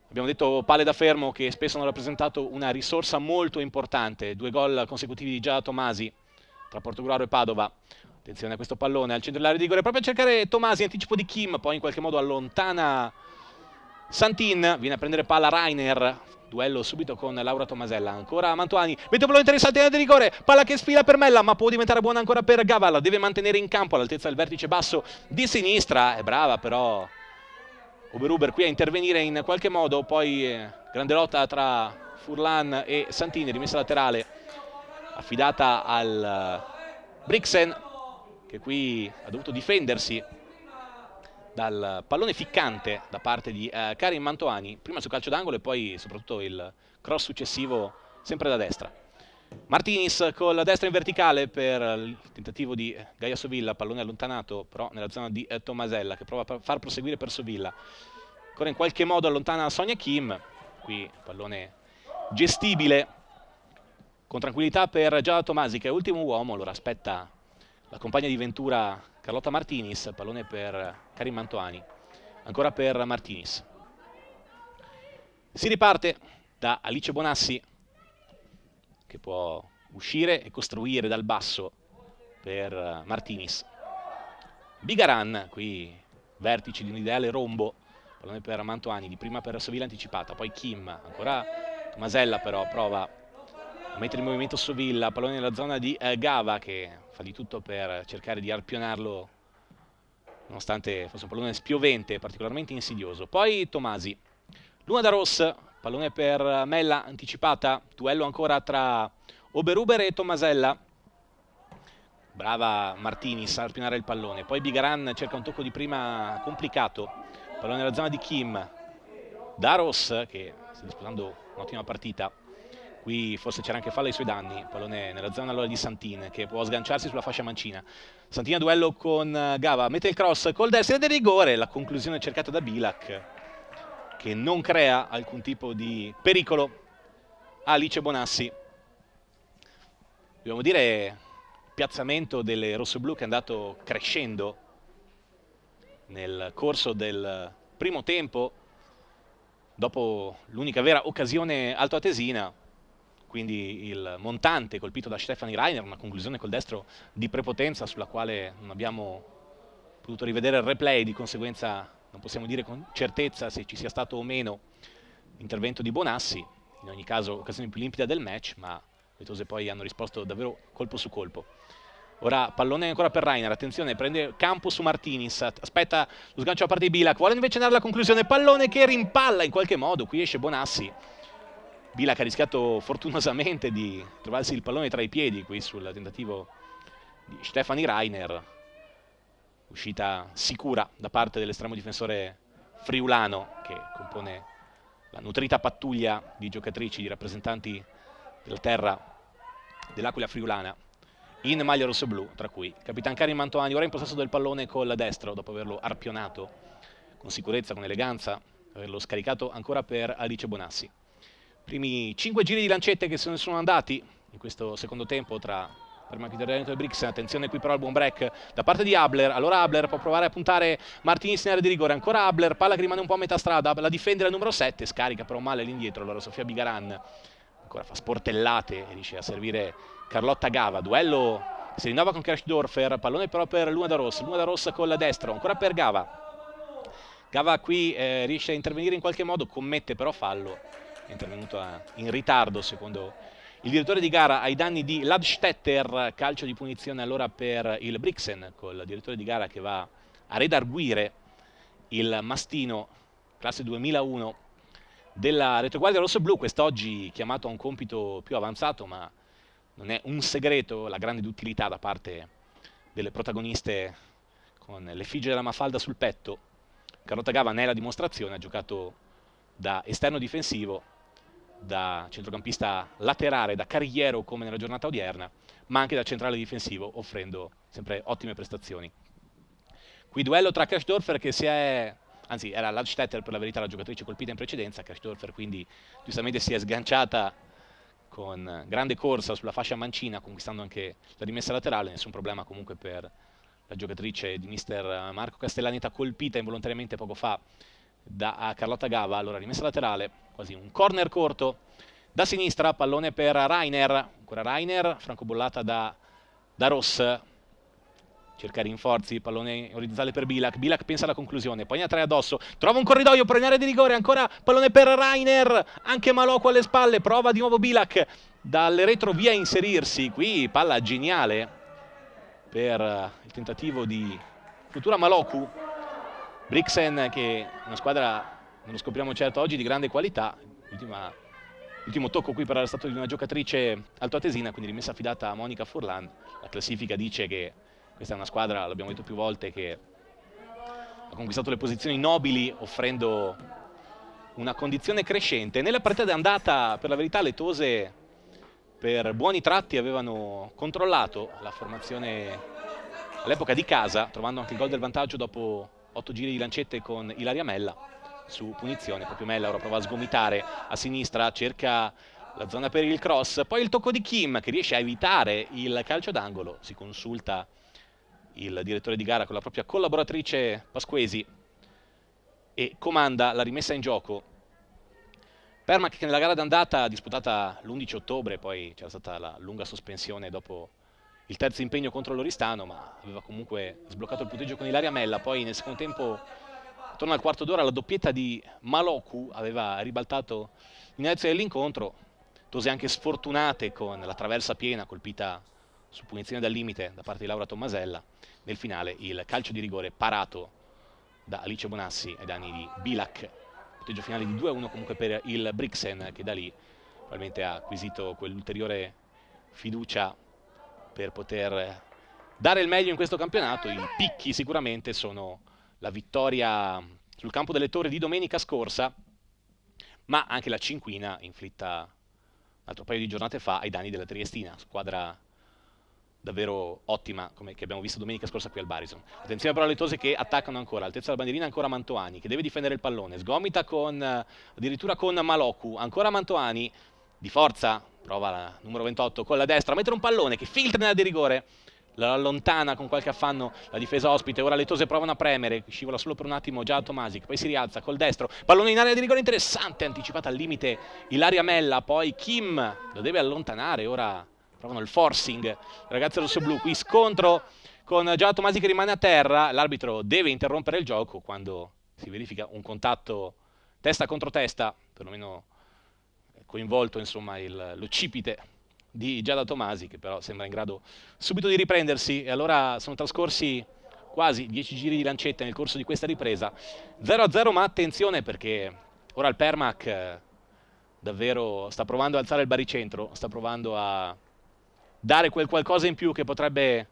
Abbiamo detto palle da fermo che spesso hanno rappresentato una risorsa molto importante, 2 gol consecutivi di Giada Tomasi tra Portogruaro e Padova. Attenzione a questo pallone al centro dell'area di rigore, proprio a cercare Tomasi, anticipo di Kim, poi in qualche modo allontana Santin, viene a prendere palla Rainer, duello subito con Laura Tommasella, ancora Mantoani, mette un pallone interessante in area di rigore, palla che sfila per Mella, ma può diventare buona ancora per Gavala, deve mantenere in campo all'altezza del vertice basso di sinistra, è brava però Oberuber qui a intervenire in qualche modo, poi grande lotta tra Furlan e Santini, rimessa laterale affidata al Brixen, che qui ha dovuto difendersi dal pallone ficcante da parte di Karin Mantoani, prima su calcio d'angolo e poi soprattutto il cross successivo sempre da destra. Martinis con la destra in verticale per il tentativo di Gaia Sovilla, pallone allontanato però nella zona di Tommasella che prova a far proseguire per Sovilla. Ancora in qualche modo allontana Sonia Kim, qui pallone gestibile con tranquillità per Giada Tomasi che è ultimo uomo, allora aspetta la compagna di Ventura Carlotta Martinis, pallone per Karin Mantoani, ancora per Martinis. Si riparte da Alice Bonassi che può uscire e costruire dal basso per Martinis. Bigaran, qui vertici di un ideale rombo, pallone per Mantoani, di prima per Sovilla anticipata, poi Kim, ancora Masella però prova a mettere in movimento Sovilla, pallone nella zona di Gava che fa di tutto per cercare di arpionarlo nonostante fosse un pallone spiovente, particolarmente insidioso. Poi Tomasi, Luna da Ross, pallone per Mella anticipata, duello ancora tra Oberuber e Tommasella, brava Martinis a arpionare il pallone, poi Bigaran cerca un tocco di prima complicato, pallone nella zona di Kim, da Ross che sta disputando un'ottima partita, qui forse c'era anche falla ai suoi danni, pallone nella zona allora di Santin che può sganciarsi sulla fascia mancina. Santin a duello con Gava, mette il cross col destro del rigore, la conclusione cercata da Bilak che non crea alcun tipo di pericolo a Alice Bonassi. Dobbiamo dire il piazzamento delle rossoblu che è andato crescendo nel corso del primo tempo dopo l'unica vera occasione altoatesina, quindi il montante colpito da Stefanie Rainer, una conclusione col destro di prepotenza sulla quale non abbiamo potuto rivedere il replay, di conseguenza non possiamo dire con certezza se ci sia stato o meno l'intervento di Bonassi, in ogni caso occasione più limpida del match, ma Le Tose poi hanno risposto davvero colpo su colpo. Ora pallone ancora per Rainer, attenzione, prende campo su Martinis, aspetta lo sgancio da parte di Bilak, vuole invece andare alla conclusione, pallone che rimpalla in qualche modo, qui esce Bonassi. Bilak ha rischiato fortunosamente di trovarsi il pallone tra i piedi qui sul tentativo di Stefani Rainer. Uscita sicura da parte dell'estremo difensore friulano che compone la nutrita pattuglia di giocatrici, di rappresentanti della terra dell'Aquila friulana in maglia rosso-blu, tra cui Capitan Karim Mantovani, ora in possesso del pallone col destro dopo averlo arpionato con sicurezza, con eleganza, averlo scaricato ancora per Alice Bonassi. Primi 5 giri di lancette che se ne sono andati in questo secondo tempo tra Permachiteriano e Brixen. Attenzione qui però al buon break da parte di Abler. Allora Abler può provare a puntare Martinis in area di rigore, ancora Abler, palla che rimane un po' a metà strada, la difende la numero 7, scarica però male all'indietro. Allora Sofia Bigaran ancora fa sportellate e riesce a servire Carlotta Gava. Duello si rinnova con Kersdorfer, pallone però per Luna da Rossa con la destra, ancora per Gava. Gava qui riesce a intervenire in qualche modo, commette però fallo, è intervenuta in ritardo secondo il direttore di gara ai danni di Ladstetter. Calcio di punizione allora per il Brixen, col direttore di gara che va a redarguire il mastino classe 2001 della retroguardia rosso-blu, quest'oggi chiamato a un compito più avanzato, ma non è un segreto la grande duttilità da parte delle protagoniste con l'effigie della Mafalda sul petto. Carlotta Gava ne è la dimostrazione, ha giocato da esterno difensivo, da centrocampista laterale, da carriero come nella giornata odierna, ma anche da centrale difensivo, offrendo sempre ottime prestazioni. Qui duello tra Kersdorfer che anzi era Ladstetter per la verità la giocatrice colpita in precedenza. Kersdorfer quindi giustamente si è sganciata con grande corsa sulla fascia mancina, conquistando anche la rimessa laterale. Nessun problema comunque per la giocatrice di mister Marco Castellaneta, colpita involontariamente poco fa da Carlotta Gava. Allora rimessa laterale, quasi un corner corto da sinistra, pallone per Rainer, ancora Rainer, francobollata da Ross, cerca rinforzi, pallone orizzontale per Bilak, Bilak pensa alla conclusione, poi ne ha 3 addosso, trova un corridoio, per in area di rigore, ancora pallone per Rainer, anche Maloku alle spalle, prova di nuovo Bilak dalle retrovie a inserirsi, qui palla geniale per il tentativo di futura Maloku. Brixen che è una squadra, non lo scopriamo certo oggi, di grande qualità. L'ultimo tocco qui però era stato di una giocatrice altoatesina, quindi rimessa affidata a Monica Furlan. La classifica dice che questa è una squadra, l'abbiamo detto più volte, che ha conquistato le posizioni nobili offrendo una condizione crescente. Nella partita d'andata, per la verità, le Tose per buoni tratti avevano controllato la formazione all'epoca di casa, trovando anche il gol del vantaggio dopo 8 giri di lancette con Ilaria Mella su punizione. Proprio Mella ora prova a sgomitare a sinistra, cerca la zona per il cross, poi il tocco di Kim che riesce a evitare il calcio d'angolo. Si consulta il direttore di gara con la propria collaboratrice Pasquesi e comanda la rimessa in gioco. Permac che nella gara d'andata disputata l'11 ottobre, poi c'era stata la lunga sospensione dopo il terzo impegno contro l'Oristano, ma aveva comunque sbloccato il punteggio con Ilaria Mella. Poi nel secondo tempo, attorno al quarto d'ora, la doppietta di Maloku aveva ribaltato l'inizio dell'incontro. Tose anche sfortunate con la traversa piena colpita su punizione dal limite da parte di Laura Tommasella. Nel finale il calcio di rigore parato da Alice Bonassi ai danni di Bilak. Punteggio finale di 2-1 comunque per il Brixen, che da lì probabilmente ha acquisito quell'ulteriore fiducia per poter dare il meglio in questo campionato. I picchi sicuramente sono la vittoria sul campo delle Torri di domenica scorsa, ma anche la cinquina inflitta un altro paio di giornate fa ai danni della Triestina, squadra davvero ottima come che abbiamo visto domenica scorsa qui al Barison. Attenzione però alle Tose che attaccano ancora, altezza della bandierina ancora Mantovani che deve difendere il pallone, sgomita addirittura con Maloku, ancora Mantovani di forza, prova la numero 28 con la destra a mettere un pallone che filtra nella di rigore, la allontana con qualche affanno la difesa ospite. Ora le Tose provano a premere, scivola solo per un attimo già Tomasic, poi si rialza col destro, pallone in area di rigore interessante, anticipata al limite Ilaria Mella, poi Kim lo deve allontanare. Ora provano il forcing, ragazze rossoblu, qui scontro con Giada Tomasi che rimane a terra. L'arbitro deve interrompere il gioco quando si verifica un contatto testa contro testa, perlomeno coinvolto insomma l'occipite di Giada Tomasi, che però sembra in grado subito di riprendersi, e allora sono trascorsi quasi 10 giri di lancetta nel corso di questa ripresa. 0-0, ma attenzione perché ora il Permac davvero sta provando ad alzare il baricentro, sta provando a dare quel qualcosa in più che potrebbe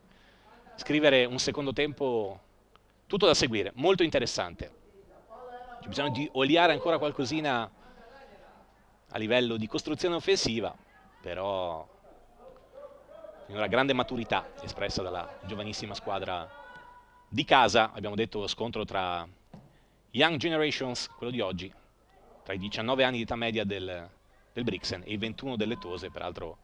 scrivere un secondo tempo tutto da seguire, molto interessante. C'è bisogno di oliare ancora qualcosina a livello di costruzione offensiva, però una grande maturità espressa dalla giovanissima squadra di casa. Abbiamo detto scontro tra Young Generations, quello di oggi, tra i 19 anni di età media del Brixen e i 21 del Letose, peraltro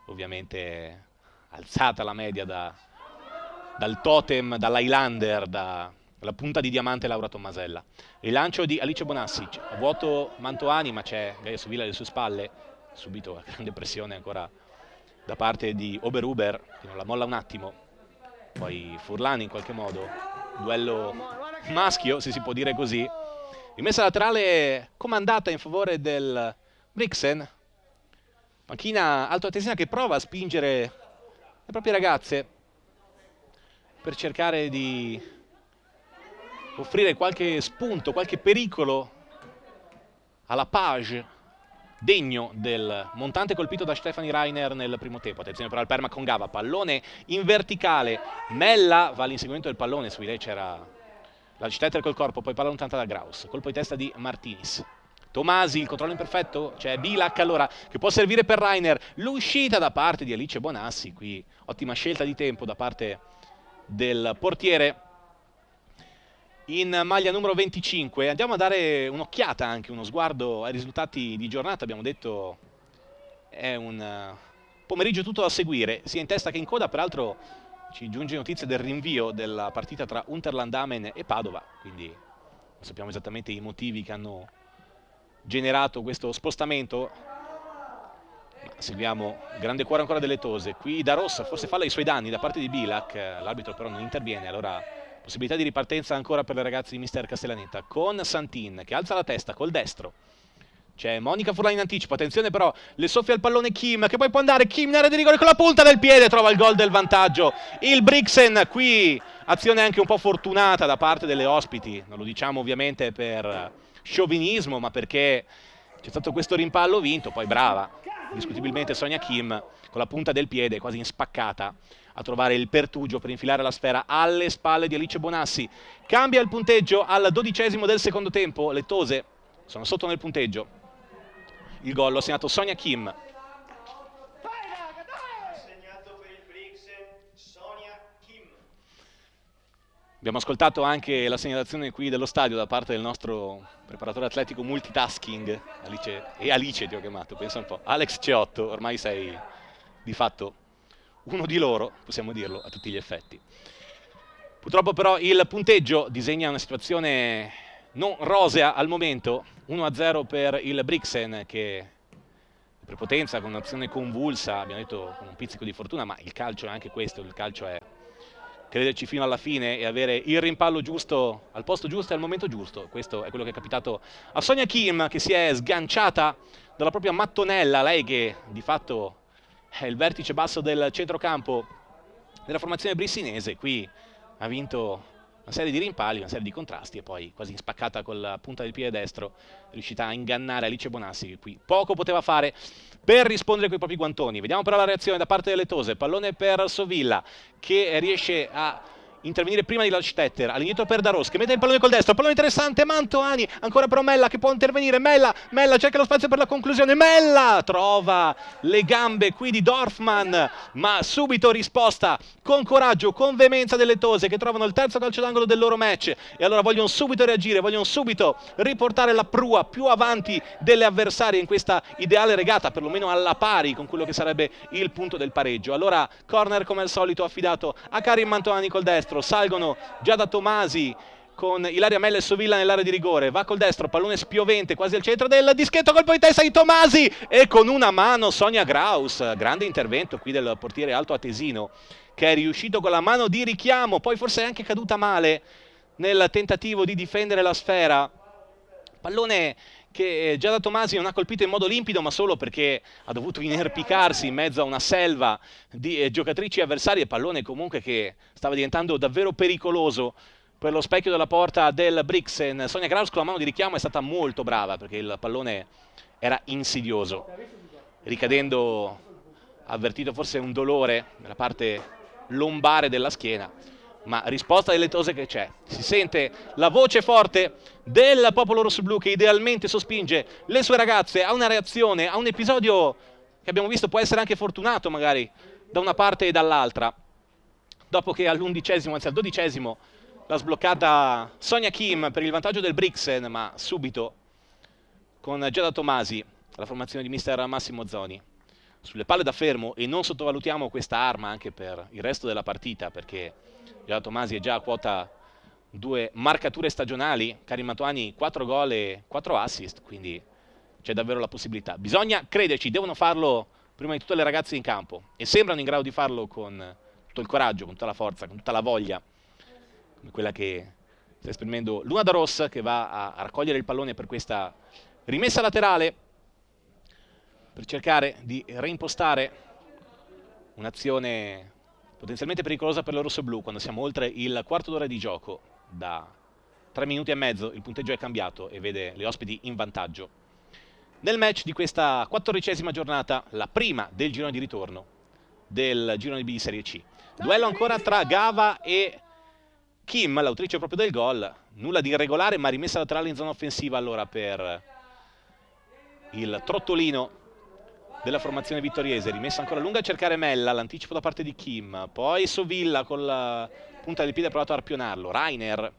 ovviamente alzata la media dal totem, dall'Highlander, dalla punta di diamante Laura Tommasella. Rilancio di Alice Bonassi, a vuoto Mantoani, ma c'è Gaia Sovilla alle sue spalle, subito grande pressione ancora da parte di Oberuber, che non la molla un attimo, poi Furlani in qualche modo, duello maschio se si può dire così, rimessa laterale comandata in favore del Brixen, panchina altoatesina che prova a spingere le proprie ragazze per cercare di offrire qualche spunto, qualche pericolo alla Page, degno del montante colpito da Stefani Reiner nel primo tempo. Attenzione però al Permac con Gava, pallone in verticale, Mella va all'inseguimento del pallone, su di lei c'era la Stetter col corpo, poi palla lontana da Graus, colpo di testa di Martinis. Tomasi, il controllo imperfetto, c'è Bilak allora che può servire per Reiner, l'uscita da parte di Alice Bonassi, qui ottima scelta di tempo da parte del portiere in maglia numero 25. Andiamo a dare un'occhiata, anche uno sguardo ai risultati di giornata. Abbiamo detto è un pomeriggio tutto da seguire, sia in testa che in coda. Peraltro ci giunge notizia del rinvio della partita tra Unterland Amen e Padova, quindi non sappiamo esattamente i motivi che hanno generato questo spostamento. Ma seguiamo il grande cuore ancora delle Tose, qui da Rossa, forse falla i suoi danni da parte di Bilak, l'arbitro però non interviene, allora possibilità di ripartenza ancora per le ragazze di Mister Castellaneta, con Santin che alza la testa col destro. C'è Monica Furlani in anticipo, attenzione però, le soffia il pallone Kim, che poi può andare, Kim in area di rigore con la punta del piede, trova il gol del vantaggio. Il Brixen, qui azione anche un po' fortunata da parte delle ospiti, non lo diciamo ovviamente per sciovinismo, ma perché c'è stato questo rimpallo vinto, poi brava, indiscutibilmente Sonia Kim, con la punta del piede quasi in spaccata, a trovare il pertugio per infilare la sfera alle spalle di Alice Bonassi. Cambia il punteggio al 12° del secondo tempo, le Tose sono sotto nel punteggio. Il gol l'ha segnato Sonia Kim. Segnato per il Brixen Sonia Kim. Abbiamo ascoltato anche la segnalazione qui dello stadio da parte del nostro preparatore atletico multitasking, Alice ti ho chiamato, pensa un po', Alex Ceotto, ormai sei di fatto uno di loro, possiamo dirlo a tutti gli effetti. Purtroppo però il punteggio disegna una situazione non rosea al momento, 1-0 per il Brixen che prepotenza con un'azione convulsa, abbiamo detto con un pizzico di fortuna, ma il calcio è anche questo, il calcio è crederci fino alla fine e avere il rimpallo giusto al posto giusto e al momento giusto. Questo è quello che è capitato a Sonia Kim, che si è sganciata dalla propria mattonella, lei che di fatto è il vertice basso del centrocampo della formazione brissinese. Qui ha vinto una serie di rimpalli, una serie di contrasti e poi quasi spaccata con la punta del piede destro è riuscita a ingannare Alice Bonassi, che qui poco poteva fare per rispondere con i propri guantoni. Vediamo però la reazione da parte delle Tose, pallone per Sovilla che riesce a intervenire prima di Lalstetter, all'indietro per Daros che mette il pallone col destro, pallone interessante, Mantoani, ancora però Mella che può intervenire, Mella cerca lo spazio per la conclusione, Mella trova le gambe qui di Dorfman, ma subito risposta con coraggio, con veemenza delle Tose che trovano il terzo calcio d'angolo del loro match e allora vogliono subito reagire, vogliono subito riportare la prua più avanti delle avversarie in questa ideale regata, perlomeno alla pari con quello che sarebbe il punto del pareggio. Allora corner come al solito affidato a Karim Mantoani col destro, salgono Giada Tomasi con Ilaria Mella e Sovilla nell'area di rigore, va col destro, pallone spiovente quasi al centro del dischetto, colpo di testa di Tomasi e con una mano Sonia Graus, grande intervento qui del portiere alto atesino che è riuscito con la mano di richiamo, poi forse è anche caduta male nel tentativo di difendere la sfera, pallone che Giada Tomasi non ha colpito in modo limpido, ma solo perché ha dovuto inerpicarsi in mezzo a una selva di giocatrici avversarie, pallone comunque che stava diventando davvero pericoloso per lo specchio della porta del Brixen. Sonia Kraus con la mano di richiamo è stata molto brava perché il pallone era insidioso, ricadendo, ha avvertito forse un dolore nella parte lombare della schiena, ma risposta delettose che c'è. Si sente la voce forte del popolo rossoblu che idealmente sospinge le sue ragazze a una reazione, a un episodio che abbiamo visto può essere anche fortunato magari da una parte e dall'altra. Dopo che all'11°, anzi al 12°, l'ha sbloccata Sonia Kim per il vantaggio del Brixen, ma subito con Giada Tomasi, la formazione di mister Massimo Zoni. Sulle palle da fermo, e non sottovalutiamo questa arma anche per il resto della partita, perché Giada Tomasi è già a quota 2 marcature stagionali, Karim Matoani 4 gol e 4 assist, quindi c'è davvero la possibilità. Bisogna crederci, devono farlo prima di tutto le ragazze in campo, e sembrano in grado di farlo con tutto il coraggio, con tutta la forza, con tutta la voglia, come quella che sta esprimendo Luna da Ross, che va a raccogliere il pallone per questa rimessa laterale, per cercare di reimpostare un'azione potenzialmente pericolosa per le rossoblu quando siamo oltre il quarto d'ora di gioco. Da 3 minuti e mezzo il punteggio è cambiato e vede le ospiti in vantaggio. Nel match di questa 14ª giornata, la prima del girone di ritorno del girone B di Serie C. Duello ancora tra Gava e Kim, l'autrice proprio del gol. Nulla di irregolare, ma rimessa laterale in zona offensiva allora per il trottolino della formazione vittoriese. Rimessa ancora lunga a cercare Mella, l'anticipo da parte di Kim, poi Sovilla con la punta del piede ha provato a arpionarlo. Rainer,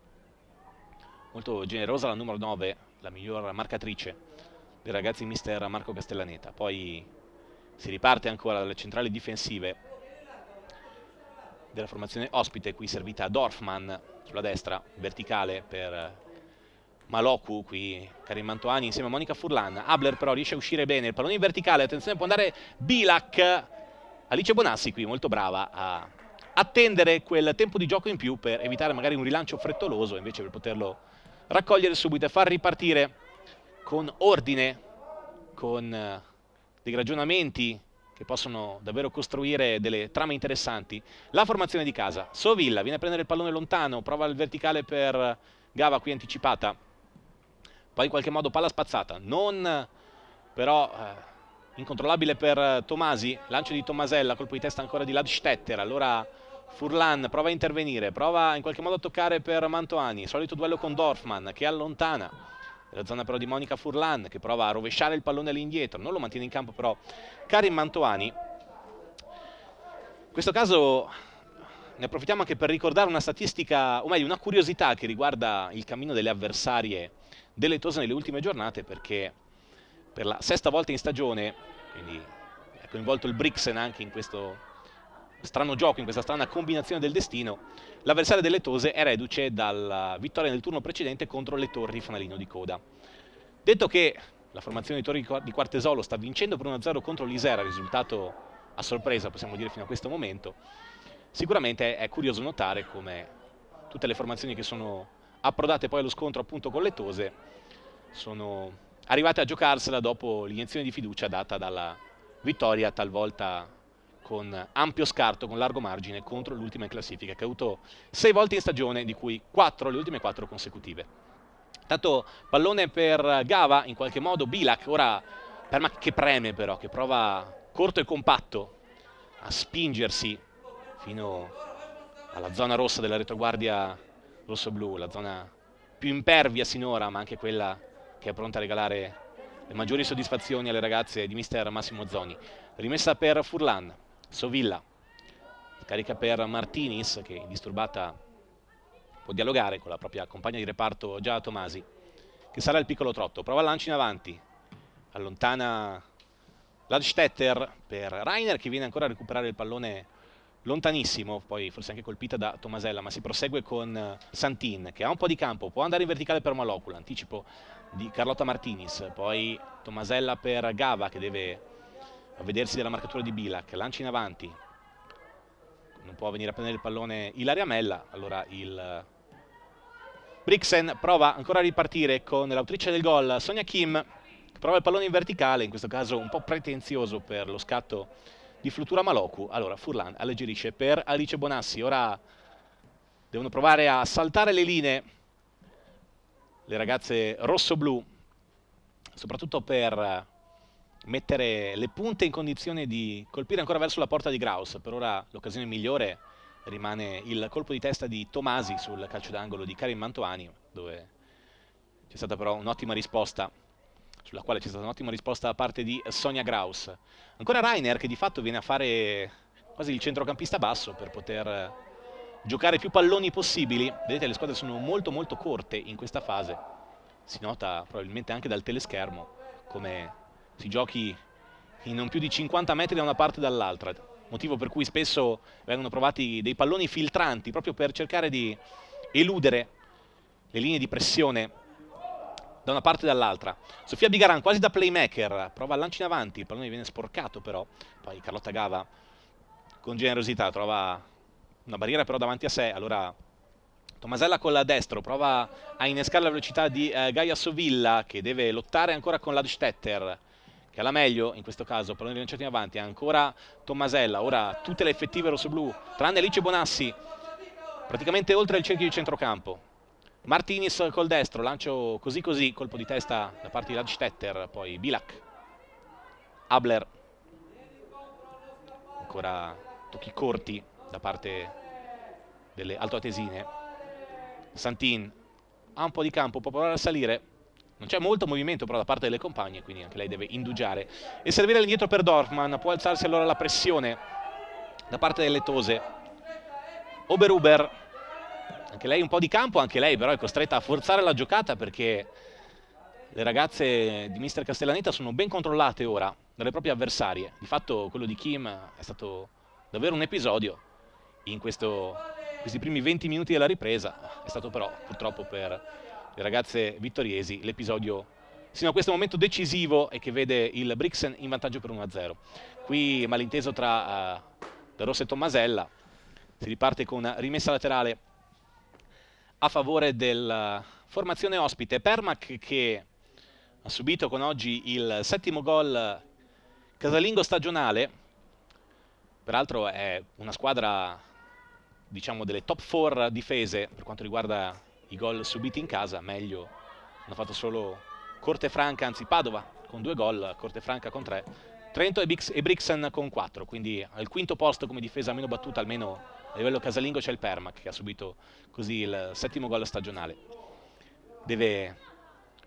molto generosa la numero 9, la miglior marcatrice dei ragazzi di mister Marco Castellaneta. Poi si riparte ancora dalle centrali difensive della formazione ospite, qui servita a Dorfman sulla destra, verticale per Maloku, qui Karim Mantoani insieme a Monica Furlan. Abler però riesce a uscire bene, il pallone in verticale, attenzione, può andare Bilak. Alice Bonassi qui molto brava a attendere quel tempo di gioco in più per evitare magari un rilancio frettoloso, invece per poterlo raccogliere subito e far ripartire con ordine, con dei ragionamenti che possono davvero costruire delle trame interessanti. La formazione di casa, Sovilla viene a prendere il pallone lontano, prova il verticale per Gava qui anticipata, poi in qualche modo palla spazzata, non però incontrollabile per Tomasi, lancio di Tomasella, colpo di testa ancora di Ladstetter, allora Furlan prova a intervenire, prova in qualche modo a toccare per Mantoani, solito duello con Dorfman che allontana, nella zona però di Monica Furlan che prova a rovesciare il pallone all'indietro, non lo mantiene in campo però Karim Mantoani. In questo caso ne approfittiamo anche per ricordare una statistica, o meglio una curiosità che riguarda il cammino delle avversarie delettose nelle ultime giornate, perché per la 6ª volta in stagione, quindi è coinvolto il Brixen anche in questo strano gioco, in questa strana combinazione del destino, l'avversario delle Tose è reduce dalla vittoria nel turno precedente contro le Torri fanalino di coda. Detto che la formazione di Torri di Quartesolo sta vincendo per 1-0 contro l'Isera, risultato a sorpresa possiamo dire fino a questo momento, sicuramente è curioso notare come tutte le formazioni che sono approdate poi allo scontro appunto con le Tose sono arrivate a giocarsela dopo l'iniezione di fiducia data dalla vittoria talvolta con ampio scarto, con largo margine contro l'ultima in classifica, che ha avuto 6 volte in stagione, di cui 4 le ultime 4 consecutive. Tanto pallone per Gava, in qualche modo Bilak, ora Permac che preme però, che prova corto e compatto a spingersi fino alla zona rossa della retroguardia rosso-blu, la zona più impervia sinora, ma anche quella che è pronta a regalare le maggiori soddisfazioni alle ragazze di mister Massimo Zoni. Rimessa per Furlan, Sovilla, carica per Martinis che indisturbata può dialogare con la propria compagna di reparto Giada Tomasi, che sarà il piccolo trotto, prova il lancio in avanti, allontana Ladstetter per Rainer che viene ancora a recuperare il pallone lontanissimo, poi forse anche colpita da Tomasella, ma si prosegue con Santin che ha un po' di campo, può andare in verticale per Maloku, anticipo di Carlotta Martinis, poi Tomasella per Gava che deve avvedersi della marcatura di Bilak, lancia in avanti, non può venire a prendere il pallone Ilaria Mella, allora il Brixen prova ancora a ripartire con l'autrice del gol, Sonia Kim, che prova il pallone in verticale, in questo caso un po' pretenzioso per lo scatto di Flutura Maloku. Allora Furlan alleggerisce per Alice Bonassi, ora devono provare a saltare le linee le ragazze rosso-blu, soprattutto per mettere le punte in condizione di colpire ancora verso la porta di Graus. Per ora l'occasione migliore rimane il colpo di testa di Tomasi sul calcio d'angolo di Karim Mantoani, dove c'è stata però un'ottima risposta, sulla quale c'è stata un'ottima risposta da parte di Sonia Graus. Ancora Rainer, che di fatto viene a fare quasi il centrocampista basso per poter giocare più palloni possibili. Vedete, le squadre sono molto molto corte in questa fase, si nota probabilmente anche dal teleschermo come si giochi in non più di 50 metri da una parte e dall'altra, motivo per cui spesso vengono provati dei palloni filtranti proprio per cercare di eludere le linee di pressione da una parte e dall'altra. Sofia Bigaran quasi da playmaker, prova il lancio in avanti, il pallone viene sporcato però, poi Carlotta Gava con generosità trova una barriera però davanti a sé, allora Tomasella con la destro prova a innescare la velocità di Gaia Sovilla, che deve lottare ancora con Ladstetter, che ha la meglio in questo caso, pallone rilanciato in avanti, ancora Tomasella, ora tutte le effettive rossoblu, tranne Alice Bonassi, praticamente oltre il cerchio di centrocampo. Martinis col destro, lancio così così, colpo di testa da parte di Ladstetter, poi Bilak, Abler, ancora tocchi corti da parte delle altoatesine. Santin ha un po' di campo, può provare a salire, non c'è molto movimento però da parte delle compagne, quindi anche lei deve indugiare e servire all'indietro per Dorfman. Può alzarsi allora la pressione da parte delle tose. Oberuber, anche lei un po' di campo, anche lei però è costretta a forzare la giocata perché le ragazze di Mister Castellaneta sono ben controllate ora dalle proprie avversarie. Di fatto quello di Kim è stato davvero un episodio in questi primi 20 minuti della ripresa, è stato però purtroppo per le ragazze vittoriesi l'episodio sino a questo momento decisivo e che vede il Brixen in vantaggio per 1-0. Qui malinteso tra De Rossa e Tommasella, si riparte con rimessa laterale a favore della formazione ospite. Permac, che ha subito con oggi il 7° gol casalingo stagionale, peraltro è una squadra diciamo delle top 4 difese per quanto riguarda i gol subiti in casa, meglio hanno fatto solo Cortefranca, anzi Padova con 2 gol, Cortefranca con 3, Trento e Brixen con 4, quindi al quinto posto come difesa meno battuta, almeno a livello casalingo, c'è il Permac, che ha subito così il 7° gol stagionale. Deve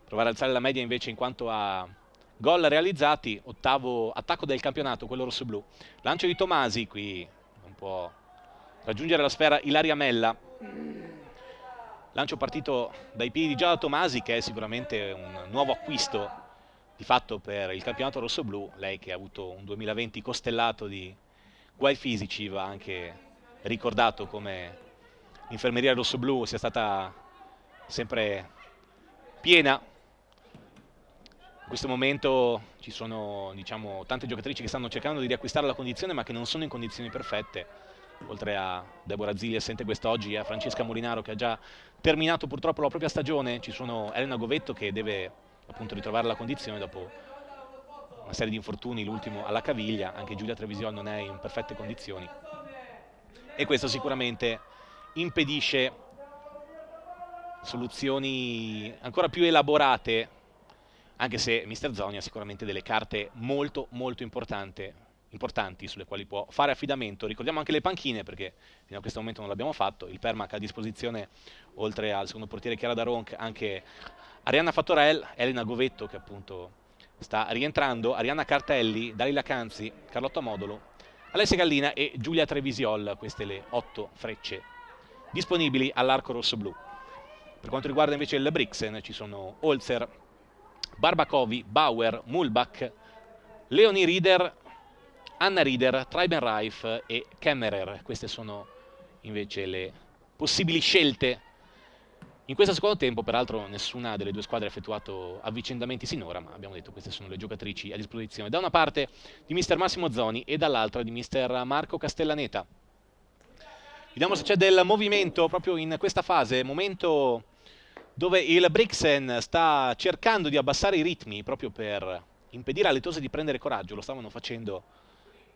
provare ad alzare la media invece in quanto a gol realizzati, 8° attacco del campionato, quello rossoblu. Lancio di Tomasi, qui non può raggiungere la sfera Ilaria Mella. Lancio partito dai piedi di Giada Tomasi, che è sicuramente un nuovo acquisto di fatto per il campionato rossoblu. Lei che ha avuto un 2020 costellato di guai fisici, va anche ricordato come l'infermeria rossoblu sia stata sempre piena. In questo momento ci sono tante giocatrici che stanno cercando di riacquistare la condizione ma che non sono in condizioni perfette. Oltre a Deborah Zilli assente quest'oggi e a Francesca Molinaro che ha già terminato purtroppo la propria stagione, ci sono Elena Govetto che deve appunto ritrovare la condizione dopo una serie di infortuni, l'ultimo alla caviglia. Anche Giulia Trevision non è in perfette condizioni e questo sicuramente impedisce soluzioni ancora più elaborate, anche se Mister Zoni ha sicuramente delle carte molto molto importanti sulle quali può fare affidamento. Ricordiamo anche le panchine perché fino a questo momento non l'abbiamo fatto. Il Permac ha a disposizione, oltre al secondo portiere Chiara Daronc, anche Arianna Fattorel, Elena Govetto che appunto sta rientrando, Arianna Cartelli, Dalila Canzi, Carlotta Modolo, Alessia Gallina e Giulia Trevisiol. Queste le 8 frecce disponibili all'arco rossoblu. Per quanto riguarda invece il Brixen ci sono Holzer, Barbacovi, Bauer, Mulbach, Leonie Rieder, Anna Rieder, Treibenreif e Kemmerer. Queste sono invece le possibili scelte in questo secondo tempo. Peraltro nessuna delle due squadre ha effettuato avvicendamenti sinora, ma abbiamo detto queste sono le giocatrici a disposizione da una parte di mister Massimo Zoni e dall'altra di mister Marco Castellaneta. Vediamo se c'è del movimento proprio in questa fase, momento dove il Brixen sta cercando di abbassare i ritmi proprio per impedire alle Tose di prendere coraggio. Lo stavano facendo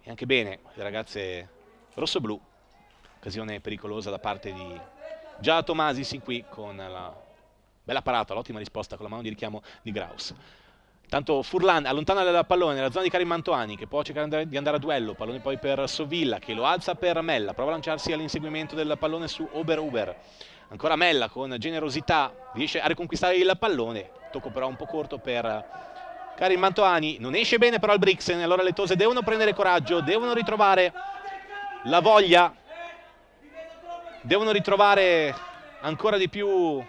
e anche bene le ragazze rosso-blu. Occasione pericolosa da parte di Giada Tomasi sin qui con la bella parata, l'ottima risposta con la mano di richiamo di Graus. Tanto Furlan allontana il pallone nella zona di Karim Mantoani, che può cercare di andare a duello, pallone poi per Sovilla che lo alza per Mella, prova a lanciarsi all'inseguimento del pallone su Ober. Ancora Mella con generosità riesce a riconquistare il pallone, tocco però un po' corto per Karim Mantoani, non esce bene però il Brixen, allora le Tose devono prendere coraggio, devono ritrovare la voglia, devono ritrovare ancora di più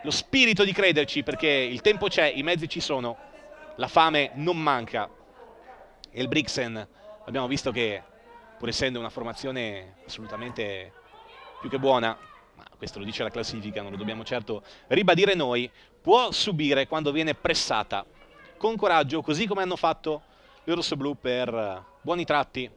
lo spirito di crederci, perché il tempo c'è, i mezzi ci sono, la fame non manca. E il Brixen abbiamo visto che, pur essendo una formazione assolutamente più che buona, ma questo lo dice la classifica, non lo dobbiamo certo ribadire noi, può subire quando viene pressata con coraggio, così come hanno fatto i rossoblù per buoni tratti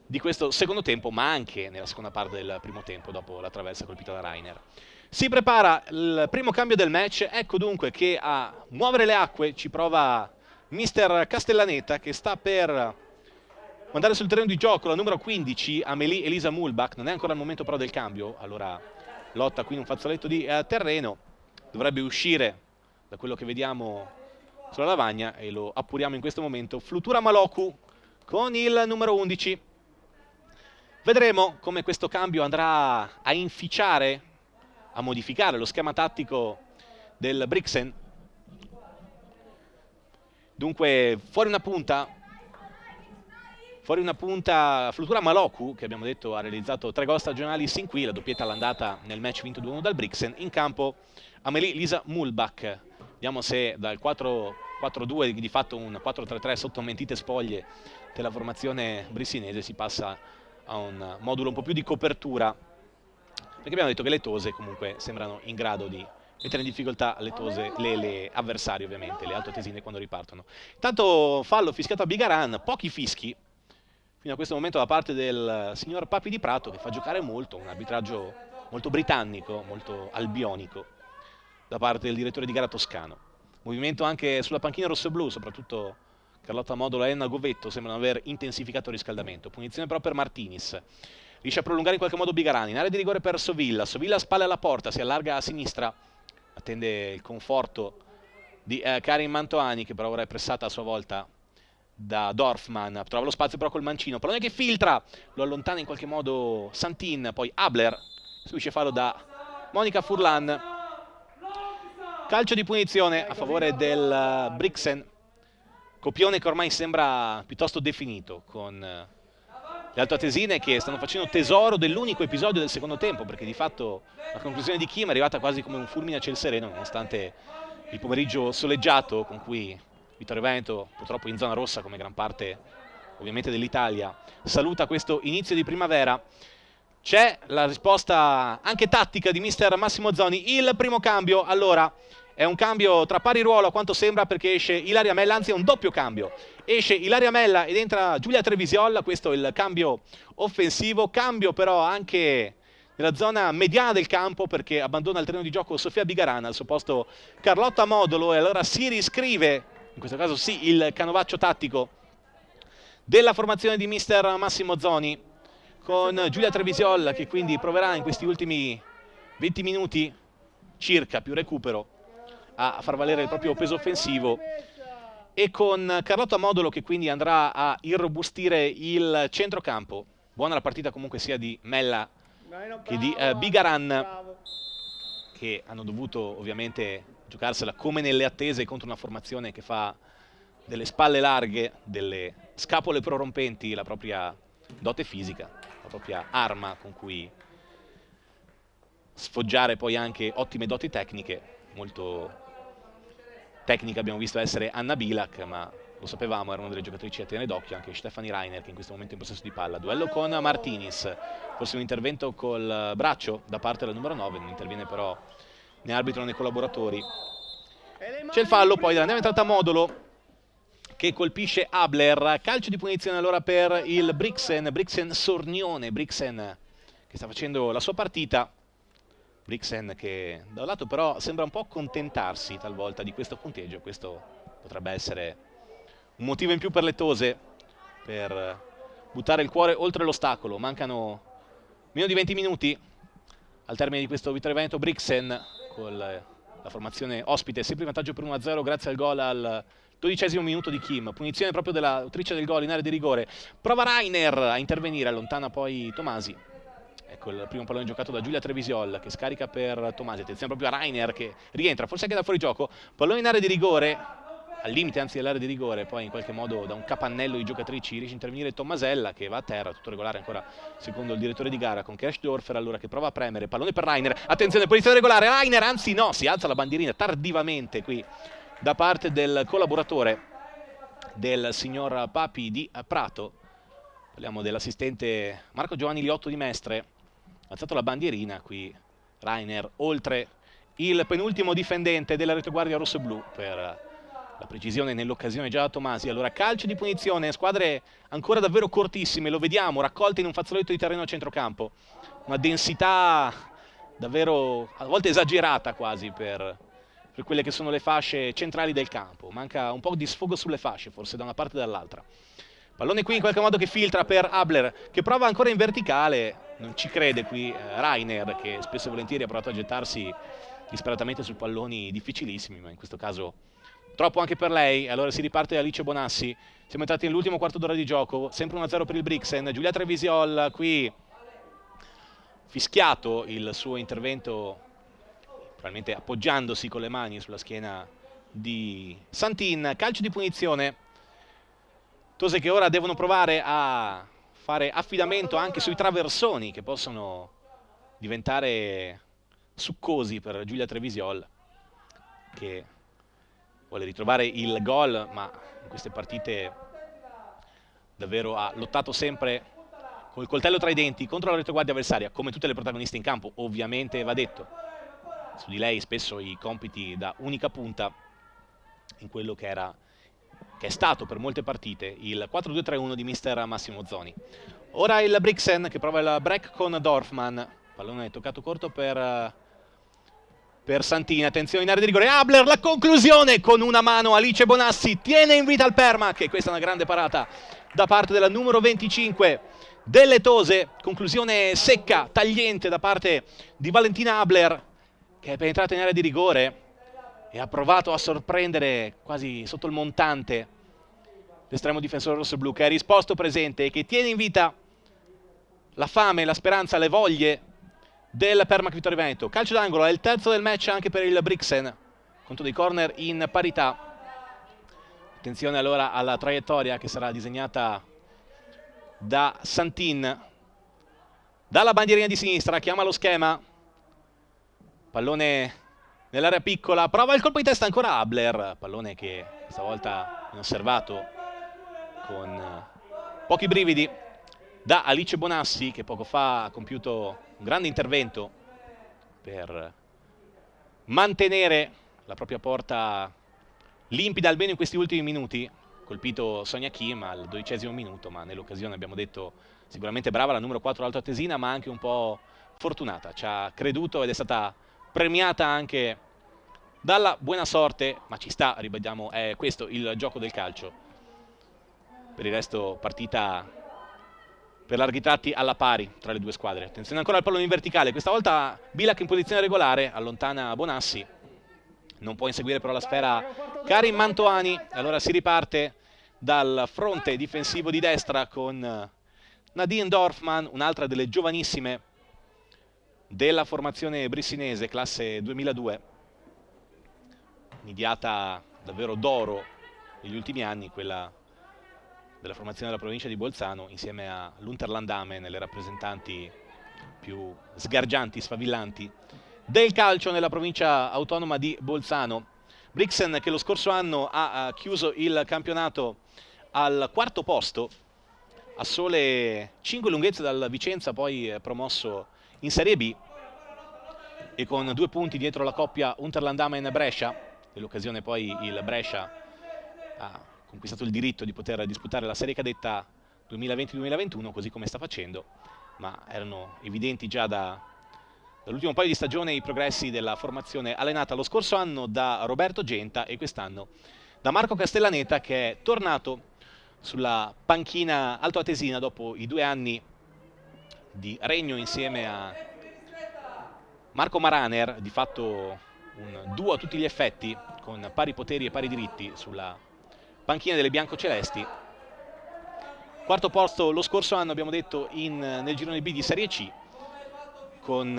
di questo secondo tempo, ma anche nella seconda parte del primo tempo dopo la traversa colpita da Rainer. Si prepara il primo cambio del match, ecco dunque che a muovere le acque ci prova mister Castellaneta, che sta per mandare sul terreno di gioco la numero 15, Amélie Elisa Mulbach. Non è ancora il momento però del cambio, allora lotta qui in un fazzoletto di terreno, dovrebbe uscire da quello che vediamo sulla lavagna e lo appuriamo in questo momento. Flutura Maloku con il numero 11. Vedremo come questo cambio andrà a inficiare, a modificare lo schema tattico del Brixen. Dunque fuori una punta, Flutura Maloku, che abbiamo detto ha realizzato 3 gol stagionali sin qui, la doppietta all'andata nel match vinto 2-1 dal Brixen. In campo Amélie Elisa Mulbach. Vediamo se dal 4-4-2, di fatto un 4-3-3 sotto mentite spoglie della formazione brissinese, si passa a un modulo un po' più di copertura, perché abbiamo detto che le Tose comunque sembrano in grado di mettere in difficoltà le avversari, ovviamente, le altoatesine quando ripartono. Intanto fallo fischiato a Bigaran, pochi fischi fino a questo momento da parte del signor Papi di Prato, che fa giocare molto, un arbitraggio molto britannico, molto albionico da parte del direttore di gara toscano. Movimento anche sulla panchina rosso-blu, soprattutto Carlotta Modolo e Elena Govetto sembrano aver intensificato il riscaldamento. Punizione però per Martinis. Riesce a prolungare in qualche modo Bigarani. In area di rigore per Sovilla. Sovilla a spalle alla porta, si allarga a sinistra. Attende il conforto di Karim Mantoani, che però ora è pressata a sua volta da Dorfman. Trova lo spazio però col mancino. Pallone che filtra. Lo allontana in qualche modo Santin. Poi Abler. Subisce fallo da Monica Furlan. Calcio di punizione a favore del Brixen. Copione che ormai sembra piuttosto definito, con le altoatesine che stanno facendo tesoro dell'unico episodio del secondo tempo, perché di fatto la conclusione di Kim è arrivata quasi come un fulmine a ciel sereno, nonostante il pomeriggio soleggiato con cui Vittorio Veneto, purtroppo in zona rossa come gran parte ovviamente dell'Italia, saluta questo inizio di primavera. C'è la risposta anche tattica di mister Massimo Zoni. Il primo cambio, allora, è un cambio tra pari ruolo a quanto sembra, perché esce Ilaria Mella, anzi è un doppio cambio. Esce Ilaria Mella ed entra Giulia Trevisiolla, questo è il cambio offensivo. Cambio però anche nella zona mediana del campo, perché abbandona il terreno di gioco Sofia Bigarana, al suo posto Carlotta Modolo, e allora si riscrive, in questo caso sì, il canovaccio tattico della formazione di mister Massimo Zoni, con Giulia Trevisiolla che quindi proverà in questi ultimi 20 minuti circa, più recupero, a far valere il proprio peso offensivo, e con Carlotta Modolo che quindi andrà a irrobustire il centrocampo. Buona la partita comunque sia di Mella che di Bigaran, che hanno dovuto ovviamente giocarsela come nelle attese contro una formazione che fa delle spalle larghe, delle scapole prorompenti, la propria dote fisica, la propria arma con cui sfoggiare poi anche ottime doti tecniche. Molto tecnica abbiamo visto essere Anna Bilak, ma lo sapevamo, era una delle giocatrici a tenere d'occhio anche Stefani Reiner, che in questo momento è in possesso di palla. Duello con Martinis, forse un intervento col braccio da parte del numero 9, non interviene però né arbitro né collaboratori. C'è il fallo poi della neve entrata Modolo che colpisce Abler. Calcio di punizione allora per il Brixen Sornione, Brixen che sta facendo la sua partita. Brixen che da un lato però sembra un po' accontentarsi talvolta di questo punteggio. Questo potrebbe essere un motivo in più per le Tose per buttare il cuore oltre l'ostacolo. Mancano meno di 20 minuti al termine di questo Vittorio Veneto. Brixen con la formazione ospite, sempre in vantaggio per 1-0 grazie al gol al 12° minuto di Kim. Punizione proprio dell'autrice del gol in area di rigore. Prova Rainer a intervenire, allontana poi Tomasi. Ecco il primo pallone giocato da Giulia Trevisiol che scarica per Tomasi. Attenzione proprio a Rainer che rientra, forse anche da fuori gioco. Pallone in area di rigore, al limite anzi dell'area di rigore, poi in qualche modo da un capannello di giocatrici riesce a intervenire Tommasella che va a terra, tutto regolare ancora secondo il direttore di gara con Kersdorfer, allora che prova a premere, pallone per Rainer, attenzione, posizione regolare, Rainer, anzi no, si alza la bandierina tardivamente qui da parte del collaboratore del signor Papi di Prato, parliamo dell'assistente Marco Giovanni Liotto di Mestre, ha alzato la bandierina qui Rainer, oltre il penultimo difendente della retroguardia rosso-blu per la precisione nell'occasione già da Tomasi. Allora calcio di punizione, squadre ancora davvero cortissime, lo vediamo, raccolte in un fazzoletto di terreno a centrocampo, una densità davvero a volte esagerata quasi per quelle che sono le fasce centrali del campo, manca un po' di sfogo sulle fasce forse da una parte e dall'altra. Pallone qui in qualche modo che filtra per Abler che prova ancora in verticale, non ci crede qui Rainer che spesso e volentieri ha provato a gettarsi disperatamente su palloni difficilissimi, ma in questo caso troppo anche per lei. Allora si riparte da Alice Bonassi, siamo entrati nell'ultimo quarto d'ora di gioco, sempre 1-0 per il Brixen. Giulia Trevisiol qui fischiato il suo intervento, probabilmente appoggiandosi con le mani sulla schiena di Santin. Calcio di punizione, Tose che ora devono provare a fare affidamento anche sui traversoni che possono diventare succosi per Giulia Trevisiol che vuole ritrovare il gol, ma in queste partite davvero ha lottato sempre col coltello tra i denti contro la retroguardia avversaria, come tutte le protagoniste in campo, ovviamente va detto. Su di lei spesso i compiti da unica punta in quello che è stato per molte partite il 4-2-3-1 di mister Massimo Zoni. Ora il Brixen che prova il break con Dorfman, pallone toccato corto per Santin, attenzione in area di rigore, Abler, la conclusione con una mano, Alice Bonassi tiene in vita il Permac e questa è una grande parata da parte della numero 25 delle Tose, conclusione secca, tagliente da parte di Valentina Abler che è penetrata in area di rigore e ha provato a sorprendere quasi sotto il montante l'estremo difensore rosso-blu che ha risposto presente e che tiene in vita la fame, la speranza, le voglie del Permac Vittorio Veneto. Calcio d'angolo, è il terzo del match anche per il Brixen, conto dei corner in parità. Attenzione allora alla traiettoria che sarà disegnata da Santin. Dalla bandierina di sinistra, chiama lo schema. Pallone nell'area piccola, prova il colpo di testa ancora Abler. Pallone che stavolta inosservato con pochi brividi da Alice Bonassi che poco fa ha compiuto un grande intervento per mantenere la propria porta limpida almeno in questi ultimi minuti, colpito Sonia Kim al 12° minuto, ma nell'occasione abbiamo detto sicuramente brava la numero 4 Alto Atesina, ma anche un po' fortunata, ci ha creduto ed è stata premiata anche dalla buona sorte, ma ci sta, ribadiamo, è questo il gioco del calcio. Per il resto partita per larghi tratti alla pari tra le due squadre. Attenzione ancora al pallone in verticale, questa volta Bilac in posizione regolare, allontana Bonassi, non può inseguire però la sfera Karin Mantoani, allora si riparte dal fronte difensivo di destra con Nadine Dorfman, un'altra delle giovanissime della formazione brissinese, classe 2002, nidiata davvero d'oro negli ultimi anni, quella della formazione della provincia di Bolzano, insieme all'Unterlandame nelle rappresentanti più sgargianti, sfavillanti del calcio nella provincia autonoma di Bolzano. Brixen che lo scorso anno ha chiuso il campionato al 4° posto, a sole 5 lunghezze dal Vicenza, poi promosso in Serie B e con 2 punti dietro la coppia Unterlandamen-Brescia. Nell'occasione poi il Brescia ha conquistato il diritto di poter disputare la serie cadetta 2020-2021 così come sta facendo, ma erano evidenti già da dall'ultimo paio di stagione i progressi della formazione allenata lo scorso anno da Roberto Genta e quest'anno da Marco Castellaneta, che è tornato sulla panchina altoatesina dopo i 2 anni di regno insieme a Marco Maraner, di fatto un duo a tutti gli effetti con pari poteri e pari diritti sulla panchina delle biancocelesti. Quarto posto lo scorso anno, abbiamo detto, nel girone B di Serie C, con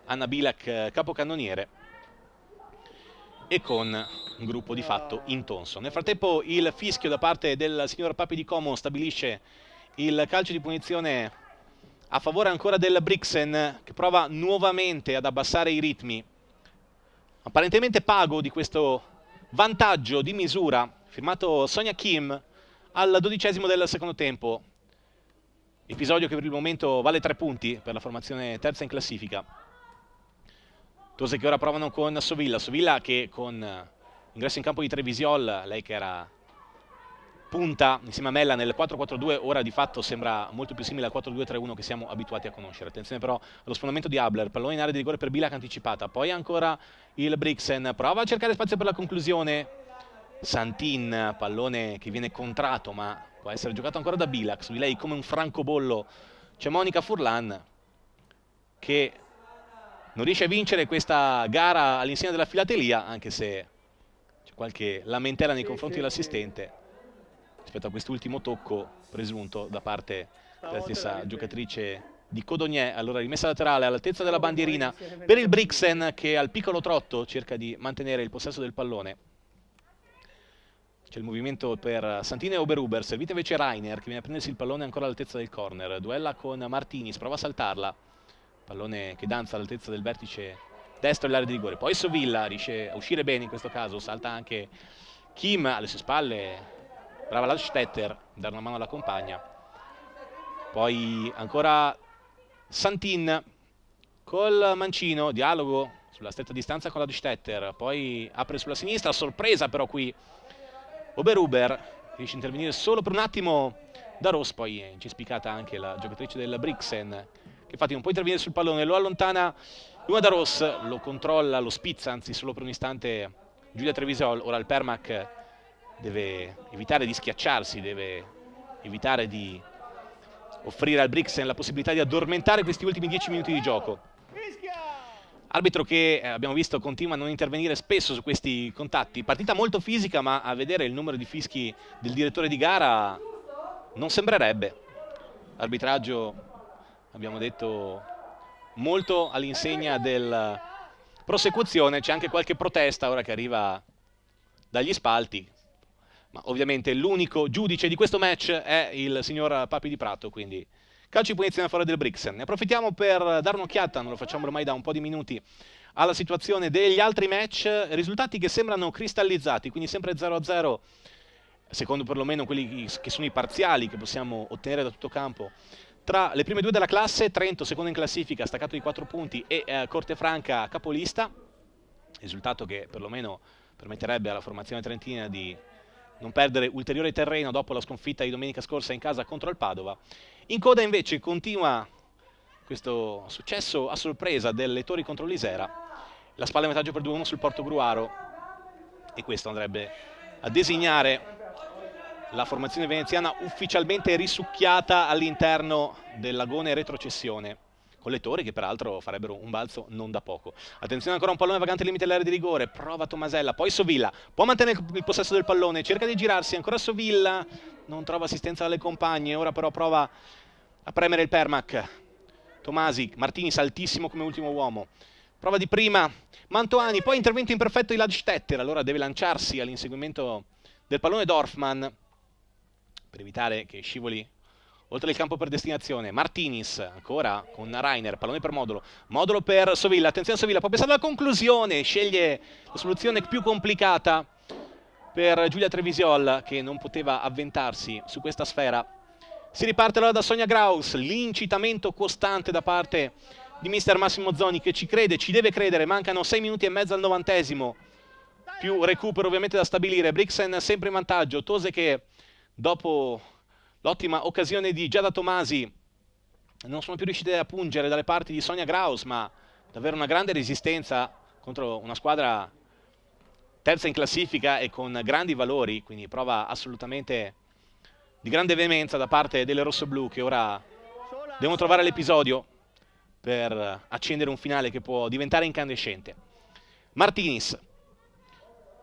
Anna Bilak capocannoniere e con un gruppo di fatto intonso. Nel frattempo il fischio da parte del signor Papi di Como stabilisce il calcio di punizione a favore ancora del Brixen, che prova nuovamente ad abbassare i ritmi, apparentemente pago di questo vantaggio di misura firmato Sonia Kim al 12° del secondo tempo, episodio che per il momento vale 3 punti per la formazione terza in classifica. Tose che ora provano con Sovilla che con ingresso in campo di Trevisiol, lei che era punta insieme a Mella nel 4-4-2, ora di fatto sembra molto più simile al 4-2-3-1 che siamo abituati a conoscere. Attenzione però allo spostamento di Abler, pallone in area di rigore per Bilak anticipata, poi ancora il Brixen, prova a cercare spazio per la conclusione, Santin, pallone che viene contratto ma può essere giocato ancora da Bilak. Su di lei come un francobollo c'è Monica Furlan, che non riesce a vincere questa gara all'insegna della filatelia, anche se c'è qualche lamentela nei confronti dell'assistente rispetto a quest'ultimo tocco presunto da parte della stessa giocatrice di Codogné. Allora rimessa laterale all'altezza della bandierina per il Brixen, che al piccolo trotto cerca di mantenere il possesso del pallone. C'è il movimento per Santini e Oberhuber, servita invece Rainer che viene a prendersi il pallone ancora all'altezza del corner, duella con Martinis, prova a saltarla, pallone che danza all'altezza del vertice destro dell'area di rigore, poi Sovilla riesce a uscire bene in questo caso, salta anche Kim alle sue spalle, brava Ladstetter a dare una mano alla compagna, poi ancora Santin col mancino, dialogo sulla stretta distanza con Ladstetter, poi apre sulla sinistra, sorpresa però qui Oberhuber riesce a intervenire solo per un attimo da Ross, poi è incespicata anche la giocatrice del Brixen, che infatti non può intervenire sul pallone, lo allontana Luna da Ross, lo controlla, lo spizza anzi solo per un istante Giulia Trevisol. Ora il Permac deve evitare di schiacciarsi, deve evitare di offrire al Brixen la possibilità di addormentare questi ultimi 10 minuti di gioco. Arbitro che abbiamo visto continua a non intervenire spesso su questi contatti, partita molto fisica, ma a vedere il numero di fischi del direttore di gara non sembrerebbe. Arbitraggio, abbiamo detto, molto all'insegna del prosecuzione, c'è anche qualche protesta ora che arriva dagli spalti, ma ovviamente l'unico giudice di questo match è il signor Papi di Prato, quindi calcio di punizione a favore del Brixen. Ne approfittiamo per dare un'occhiata, non lo facciamo ormai da un po' di minuti, alla situazione degli altri match, risultati che sembrano cristallizzati, quindi sempre 0-0, secondo perlomeno quelli che sono i parziali che possiamo ottenere da tutto campo, tra le prime 2 della classe, Trento secondo in classifica, staccato di 4 punti, e Cortefranca capolista, risultato che perlomeno permetterebbe alla formazione trentina di non perdere ulteriore terreno dopo la sconfitta di domenica scorsa in casa contro il Padova. In coda invece continua questo successo a sorpresa del Lettori contro l'Isera, la spalla in vantaggio per 2-1 sul Portogruaro, e questo andrebbe a designare la formazione veneziana ufficialmente risucchiata all'interno dell'agone retrocessione, con Lettori che peraltro farebbero un balzo non da poco. Attenzione, ancora un pallone vagante al limite dell'area di rigore, prova Tomasella, poi Sovilla, può mantenere il possesso del pallone, cerca di girarsi, ancora Sovilla, non trova assistenza dalle compagne, ora però prova a premere il Permac. Tomasi, Martinis altissimo come ultimo uomo, prova di prima Mantoani, poi intervento imperfetto di Ladstetter, allora deve lanciarsi all'inseguimento del pallone Dorfman per evitare che scivoli oltre il campo per destinazione. Martinis ancora con Rainer, pallone per Modolo, Modolo per Sovilla, attenzione Sovilla, può pensare alla conclusione, sceglie la soluzione più complicata per Giulia Trevisiol che non poteva avventarsi su questa sfera. Si riparte allora da Sonia Graus, l'incitamento costante da parte di mister Massimo Zoni, che ci crede, ci deve credere, mancano 6 minuti e mezzo al 90°, più recupero ovviamente da stabilire. Brixen sempre in vantaggio, Tose che dopo l'ottima occasione di Giada Tomasi non sono più riuscite a pungere dalle parti di Sonia Graus, ma davvero una grande resistenza contro una squadra terza in classifica e con grandi valori, quindi prova assolutamente di grande veemenza da parte delle rossoblù, che ora devono trovare l'episodio per accendere un finale che può diventare incandescente. Martinez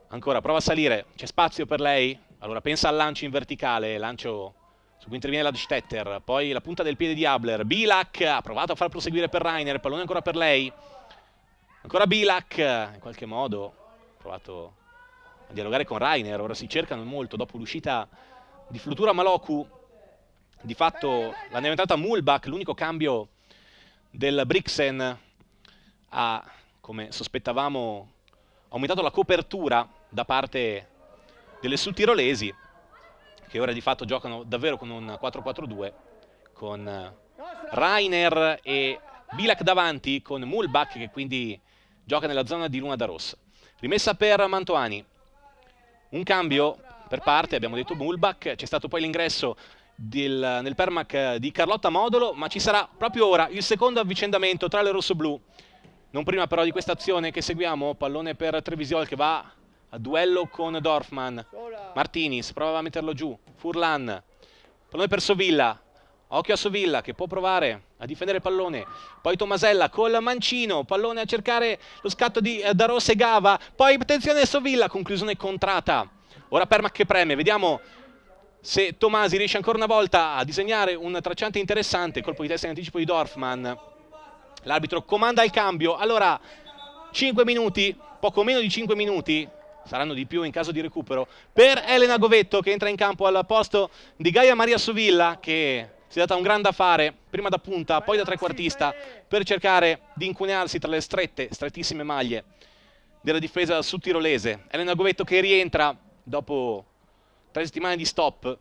ancora prova a salire, c'è spazio per lei, allora pensa al lancio in verticale, lancio su cui interviene Ladstetter, poi la punta del piede di Abler, Bilak ha provato a far proseguire per Reiner, pallone ancora per lei, ancora Bilak, in qualche modo ha provato a dialogare con Reiner, ora si cercano molto dopo l'uscita di Flutura Maloku, di fatto l'hanno diventata Mulbach, l'unico cambio del Brixen ha, come sospettavamo, aumentato la copertura da parte delle sudtirolesi, che ora di fatto giocano davvero con un 4-4-2, con Reiner e Bilak davanti, con Mulbach che quindi gioca nella zona di Luna da Rossa. Rimessa per Mantovani, un cambio per parte, abbiamo detto Mulbach, c'è stato poi l'ingresso nel permac di Carlotta Modolo, ma ci sarà proprio ora il secondo avvicendamento tra le rossoblù. Non prima però di questa azione che seguiamo, pallone per Trevisiol che va a duello con Dorfman. Martinez prova a metterlo giù, Furlan, pallone per Sovilla, occhio a Sovilla che può provare a difendere il pallone, poi Tomasella col mancino, pallone a cercare lo scatto di Daros e Gava, poi attenzione Sovilla, conclusione contrata. Ora Permac che preme, vediamo se Tomasi riesce ancora una volta a disegnare un tracciante interessante, colpo di testa in anticipo di Dorfman. L'arbitro comanda il cambio, allora 5 minuti, poco meno di 5 minuti, saranno di più in caso di recupero, per Elena Govetto che entra in campo al posto di Gaia Maria Sovilla, che si è data un grande affare, prima da punta, poi da trequartista, per cercare di incunearsi tra le strettissime maglie della difesa sudtirolese. Elena Govetto che rientra dopo 3 settimane di stop,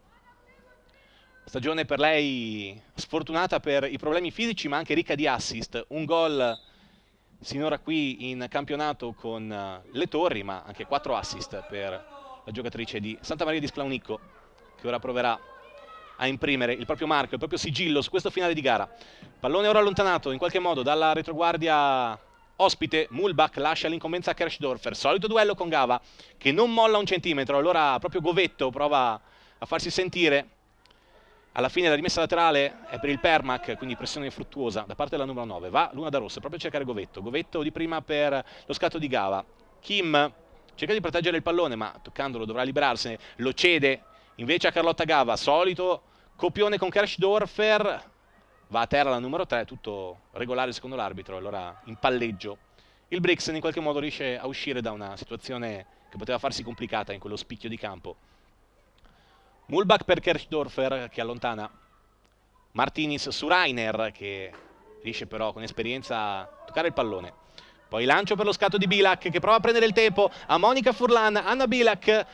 stagione per lei sfortunata per i problemi fisici ma anche ricca di assist, un gol sinora qui in campionato con le Torri, ma anche 4 assist per la giocatrice di Santa Maria di Sclaunicco, che ora proverà a imprimere il proprio marchio, il proprio sigillo su questo finale di gara. Pallone ora allontanato in qualche modo dalla retroguardia ospite, Mulbach lascia l'incombenza a Kersdorfer, solito duello con Gava che non molla un centimetro, allora proprio Govetto prova a farsi sentire. Alla fine la rimessa laterale è per il Permac, quindi pressione fruttuosa da parte della numero 9. Va Luna da Rossa proprio a cercare Govetto. Govetto di prima per lo scatto di Gava. Kim cerca di proteggere il pallone, ma toccandolo dovrà liberarsene. Lo cede invece a Carlotta Gava. Solito copione con Kersdorfer. Va a terra la numero 3, tutto regolare secondo l'arbitro. Allora in palleggio il Brixen in qualche modo riesce a uscire da una situazione che poteva farsi complicata in quello spicchio di campo. Mulbach per Kersdorfer che allontana, Martinez su Reiner che riesce però con esperienza a toccare il pallone, poi lancio per lo scatto di Bilak che prova a prendere il tempo a Monica Furlan, Anna Bilak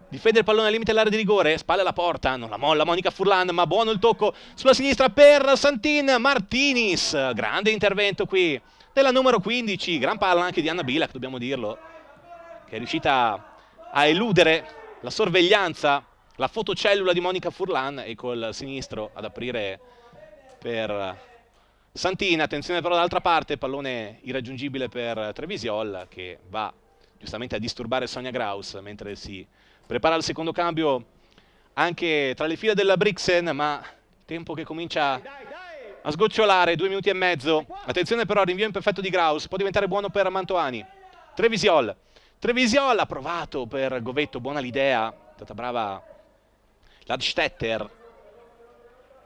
difende il pallone al limite dell'area di rigore, spalle alla porta, non la molla Monica Furlan, ma buono il tocco sulla sinistra per Santin. Martinez, grande intervento qui della numero 15, gran palla anche di Anna Bilak, dobbiamo dirlo, che è riuscita a eludere la sorveglianza, la fotocellula di Monica Furlan, e col sinistro ad aprire per Santin. Attenzione però dall'altra parte, pallone irraggiungibile per Trevisiol che va giustamente a disturbare Sonia Graus mentre si prepara il secondo cambio anche tra le file della Brixen, ma tempo che comincia a sgocciolare, 2 minuti e mezzo. Attenzione però al rinvio imperfetto di Graus, può diventare buono per Mantovani. Trevisiol ha provato per Govetto, buona l'idea, è stata brava Ladstetter,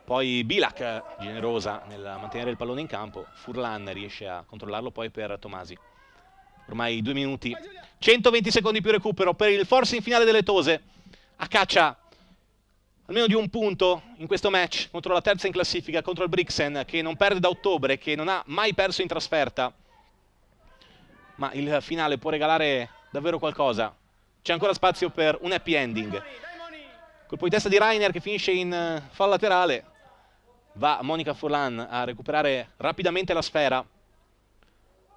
poi Bilak generosa nel mantenere il pallone in campo, Furlan riesce a controllarlo poi per Tomasi. Ormai 2 minuti, 120 secondi più recupero per il forse in finale delle Tose, a caccia almeno di un punto in questo match contro la terza in classifica, contro il Brixen che non perde da ottobre, che non ha mai perso in trasferta, ma il finale può regalare davvero qualcosa. C'è ancora spazio per un happy ending. Colpo di testa di Reiner che finisce in fallo laterale. Va Monica Furlan a recuperare rapidamente la sfera.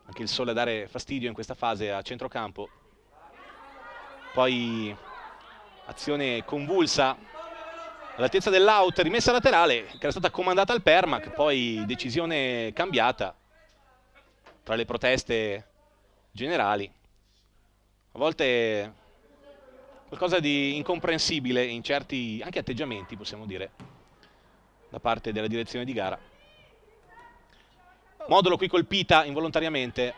Anche il sole a dare fastidio in questa fase a centrocampo. Poi azione convulsa all'altezza dell'out, rimessa laterale che era stata comandata al Permac, poi decisione cambiata. tra le proteste generali. A volte qualcosa di incomprensibile in certi anche atteggiamenti, possiamo dire, da parte della direzione di gara. Modolo qui colpita involontariamente,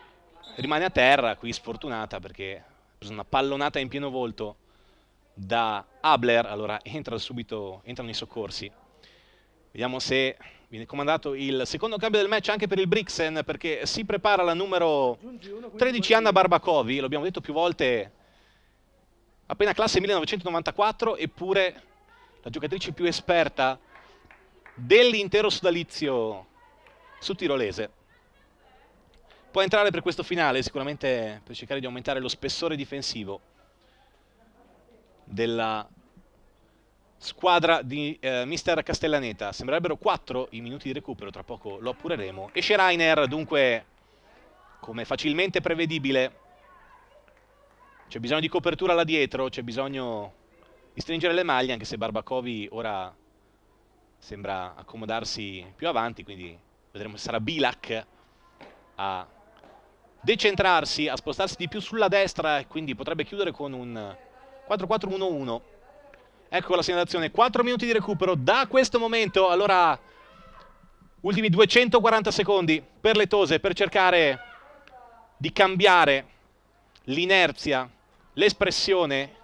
rimane a terra, qui sfortunata perché ha preso una pallonata in pieno volto da Abler. Allora entrano i soccorsi. Vediamo se viene comandato il secondo cambio del match anche per il Brixen, perché si prepara la numero 13 Anna Barbakovi, lo abbiamo detto più volte, appena classe 1994, eppure la giocatrice più esperta dell'intero sodalizio sudtirolese. Può entrare per questo finale, sicuramente per cercare di aumentare lo spessore difensivo della squadra di mister Castellaneta. Sembrerebbero 4 i minuti di recupero, tra poco lo appureremo. Esce Rainer, dunque, come facilmente prevedibile, c'è bisogno di copertura là dietro, c'è bisogno di stringere le maglie, anche se Barbakovi ora sembra accomodarsi più avanti, quindi vedremo se sarà Bilak a decentrarsi, a spostarsi di più sulla destra, e quindi potrebbe chiudere con un 4-4-1-1. Ecco la segnalazione, 4 minuti di recupero da questo momento. Allora, ultimi 240 secondi per le Tose per cercare di cambiare l'inerzia, l'espressione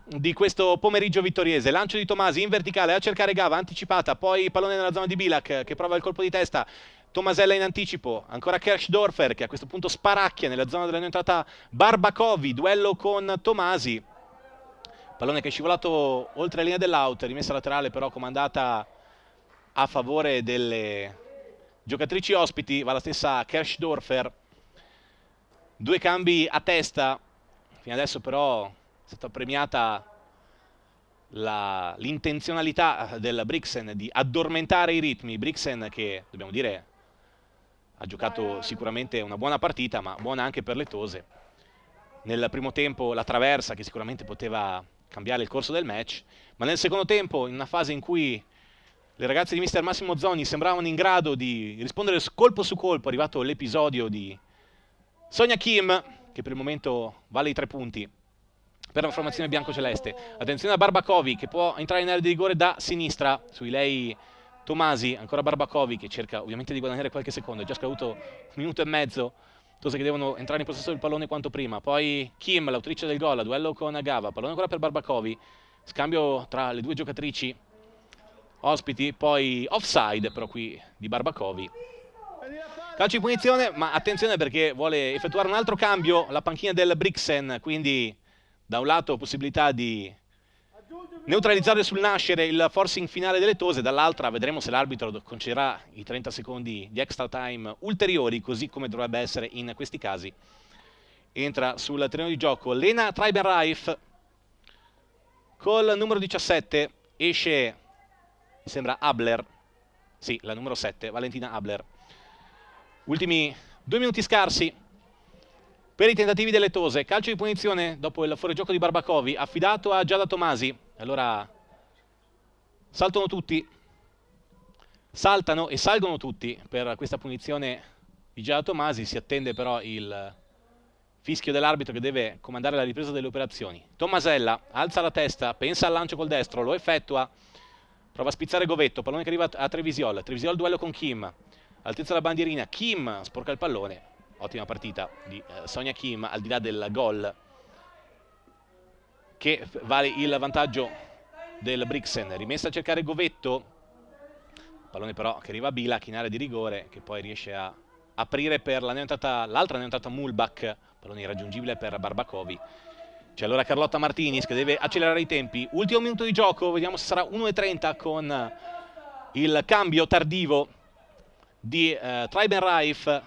di questo pomeriggio vittoriese. Lancio di Tomasi in verticale a cercare Gava, anticipata, poi pallone nella zona di Bilak che prova il colpo di testa. Tomasella in anticipo, ancora Kirchdorfer che a questo punto sparacchia nella zona della entrata Barbakovi, duello con Tomasi. Pallone che è scivolato oltre la linea dell'out, rimessa laterale però comandata a favore delle giocatrici ospiti, va la stessa Kirchdorfer. 2 cambi a testa, fino adesso però è stata premiata l'intenzionalità del Brixen di addormentare i ritmi. Brixen che, dobbiamo dire, ha giocato sicuramente una buona partita, ma buona anche per le Tose. Nel primo tempo la traversa che sicuramente poteva cambiare il corso del match, ma nel secondo tempo, in una fase in cui le ragazze di mister Massimo Zoni sembravano in grado di rispondere colpo su colpo, è arrivato l'episodio di Sonia Kim, che per il momento vale i 3 punti per la formazione biancoceleste. Attenzione a Barbakovi che può entrare in area di rigore da sinistra, su di lei Tomasi, ancora Barbakovi che cerca ovviamente di guadagnare qualche secondo, è già scaduto 1 minuto e mezzo. Tose che devono entrare in possesso del pallone quanto prima. Poi Kim, l'autrice del gol, duello con Gava, pallone ancora per Barbakovi, scambio tra le 2 giocatrici ospiti, poi offside però qui di Barbakovi. Calcio di punizione, ma attenzione perché vuole effettuare un altro cambio la panchina del Brixen, quindi da un lato possibilità di neutralizzare sul nascere il forcing finale delle Tose, dall'altra vedremo se l'arbitro concederà i 30 secondi di extra time ulteriori, così come dovrebbe essere in questi casi. Entra sul terreno di gioco Lena Treibenreif col numero 17, esce, mi sembra, Abler, sì, la numero 7, Valentina Abler. Ultimi 2 minuti scarsi per i tentativi delle Tose. Calcio di punizione dopo il fuorigioco di Barbakovi, affidato a Giada Tomasi. Allora saltano e salgono tutti per questa punizione di Giada Tomasi. Si attende però il fischio dell'arbitro che deve comandare la ripresa delle operazioni. Tomasella alza la testa, pensa al lancio col destro, lo effettua, prova a spizzare Govetto, pallone che arriva a Trevisiol. Trevisiol duello con Kim, altezza della bandierina, Kim sporca il pallone. Ottima partita di Sonia Kim, al di là del gol che vale il vantaggio del Brixen. Rimessa a cercare Govetto, pallone però che arriva a Bilak in area di rigore, che poi riesce a aprire per l'altra neonatata Mulbach, pallone irraggiungibile per Barbakovi. C'è allora Carlotta Martinis che deve accelerare i tempi. Ultimo minuto di gioco, vediamo se sarà 1:30 con il cambio tardivo di Treibenreif.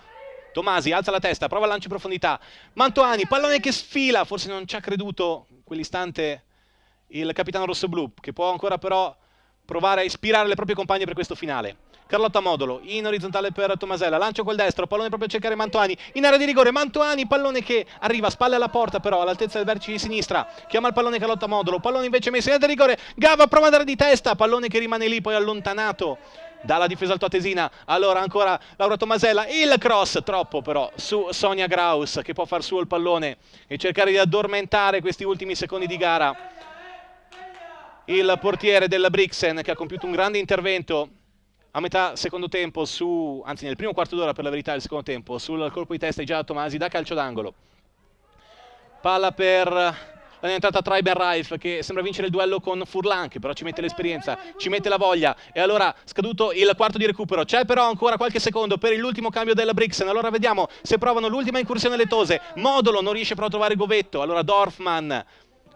Tomasi alza la testa, prova il lancio in profondità, Mantoani, pallone che sfila, forse non ci ha creduto quell'istante il capitano rossoblu, che può ancora però provare a ispirare le proprie compagne per questo finale. Carlotta Modolo in orizzontale per Tomasella, lancio col destro, pallone proprio a cercare Mantoani, in area di rigore, Mantoani, pallone che arriva, spalle alla porta però all'altezza del vertice di sinistra, chiama il pallone Carlotta Modolo, pallone invece messo in area di rigore, Gava prova ad andare di testa, pallone che rimane lì poi allontanato dalla difesa altoatesina. Allora ancora Laura Tomasella, il cross troppo però su Sonia Graus, che può far suo il pallone e cercare di addormentare questi ultimi secondi di gara il portiere della Brixen, che ha compiuto un grande intervento a metà secondo tempo, anzi nel primo quarto d'ora per la verità del secondo tempo, sul colpo di testa di Giada Tomasi da calcio d'angolo. Palla per la entrata tra Iben Raif, che sembra vincere il duello con Furlan, che però ci mette l'esperienza, ci mette la voglia, e allora scaduto il quarto di recupero. C'è però ancora qualche secondo per l'ultimo cambio della Brixen. Allora vediamo se provano l'ultima incursione lettose. Modolo non riesce però a trovare Govetto, allora Dorfman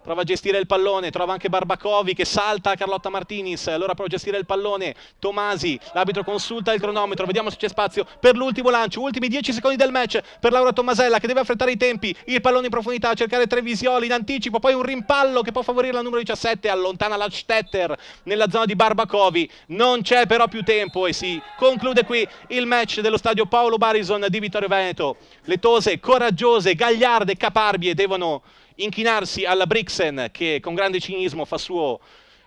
prova a gestire il pallone, trova anche Barbacovi che salta a Carlotta Martinis, allora prova a gestire il pallone Tomasi, l'arbitro consulta il cronometro, vediamo se c'è spazio per l'ultimo lancio, ultimi 10 secondi del match per Laura Tomasella, che deve affrettare i tempi, il pallone in profondità, cercare Trevisioli in anticipo, poi un rimpallo che può favorire la numero 17, allontana la Stetter nella zona di Barbacovi, non c'è però più tempo e si conclude qui il match dello stadio Paolo Barison di Vittorio Veneto. Le tose coraggiose, gagliarde, caparbie devono inchinarsi alla Brixen, che con grande cinismo fa suo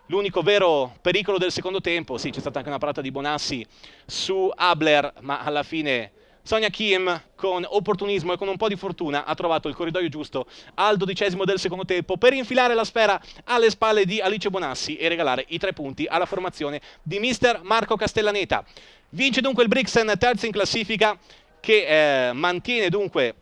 l'unico vero pericolo del secondo tempo. Sì, c'è stata anche una parata di Bonassi su Abler, ma alla fine Sonia Kim con opportunismo e con un po' di fortuna ha trovato il corridoio giusto al 12° del secondo tempo per infilare la sfera alle spalle di Alice Bonassi e regalare i 3 punti alla formazione di mister Marco Castellaneta. Vince dunque il Brixen, terzo in classifica, che mantiene dunque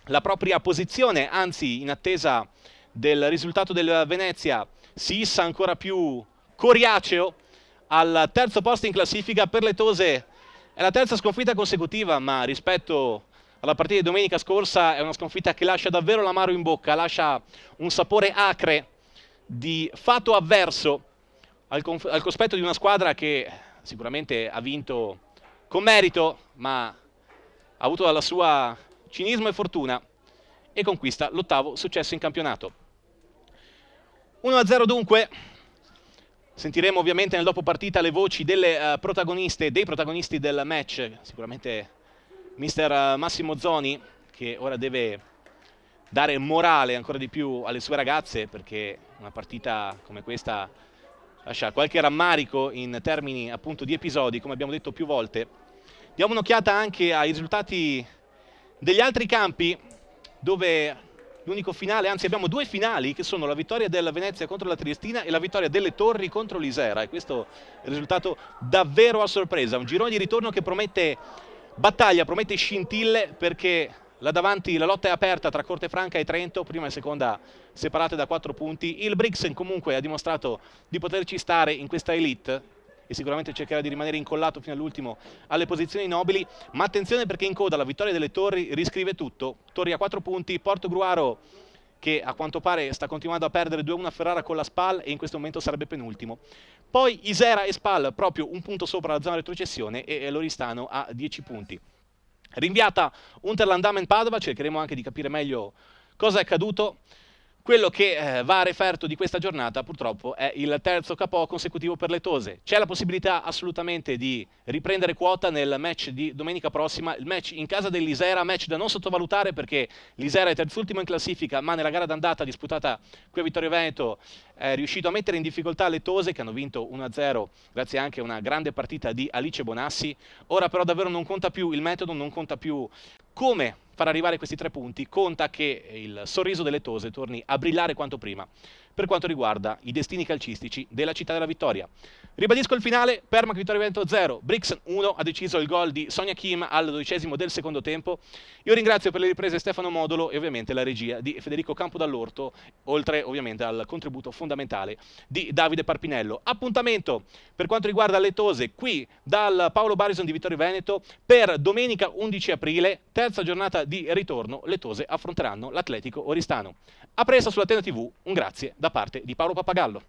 la propria posizione, anzi in attesa del risultato del Venezia si issa ancora più coriaceo al terzo posto in classifica. Per le tose è la terza sconfitta consecutiva, ma rispetto alla partita di domenica scorsa è una sconfitta che lascia davvero l'amaro in bocca, lascia un sapore acre di fatto avverso al cospetto di una squadra che sicuramente ha vinto con merito, ma ha avuto dalla sua cinismo e fortuna e conquista l'8° successo in campionato. 1-0 dunque. Sentiremo ovviamente nel dopo partita le voci delle protagoniste, dei protagonisti del match, sicuramente mister Massimo Zoni, che ora deve dare morale ancora di più alle sue ragazze, perché una partita come questa lascia qualche rammarico in termini appunto di episodi, come abbiamo detto più volte. Diamo un'occhiata anche ai risultati degli altri campi, dove l'unico finale, anzi abbiamo 2 finali, che sono la vittoria del Venezia contro la Triestina e la vittoria delle Torri contro l'Isera, e questo è il risultato davvero a sorpresa. Un girone di ritorno che promette battaglia, promette scintille, perché là davanti la lotta è aperta tra Cortefranca e Trento, prima e seconda separate da 4 punti. Il Brixen comunque ha dimostrato di poterci stare in questa elite e sicuramente cercherà di rimanere incollato fino all'ultimo alle posizioni nobili, ma attenzione, perché in coda la vittoria delle Torri riscrive tutto. Torri a 4 punti, Portogruaro che a quanto pare sta continuando a perdere 2-1 a Ferrara con la Spal e in questo momento sarebbe penultimo. Poi Isera e Spal proprio un punto sopra la zona retrocessione e Loristano a 10 punti. Rinviata Unterland-Damen-Padova, cercheremo anche di capire meglio cosa è accaduto. Quello che va a referto di questa giornata purtroppo è il terzo KO consecutivo per le tose. C'è la possibilità assolutamente di riprendere quota nel match di domenica prossima, il match in casa dell'Isera, match da non sottovalutare perché l'Isera è terzultimo in classifica, ma nella gara d'andata disputata qui a Vittorio Veneto è riuscito a mettere in difficoltà le tose, che hanno vinto 1-0 grazie anche a una grande partita di Alice Bonassi. Ora però davvero non conta più il metodo, non conta più come far arrivare questi 3 punti, conta che il sorriso delle tose torni a brillare quanto prima per quanto riguarda i destini calcistici della città della vittoria. Ribadisco il finale: Permac Vittorio Veneto 0, Brixen 1, ha deciso il gol di Sonia Kim al 12° del secondo tempo. Io ringrazio per le riprese Stefano Modolo e ovviamente la regia di Federico Campodall'Orto, oltre ovviamente al contributo fondamentale di Davide Parpinello. Appuntamento per quanto riguarda le tose qui dal Paolo Barison di Vittorio Veneto per domenica 11 aprile, terza giornata di ritorno. Le tose affronteranno l'Atletico Oristano. A presto sulla Tena TV, un grazie da parte di Paolo Pappagallo.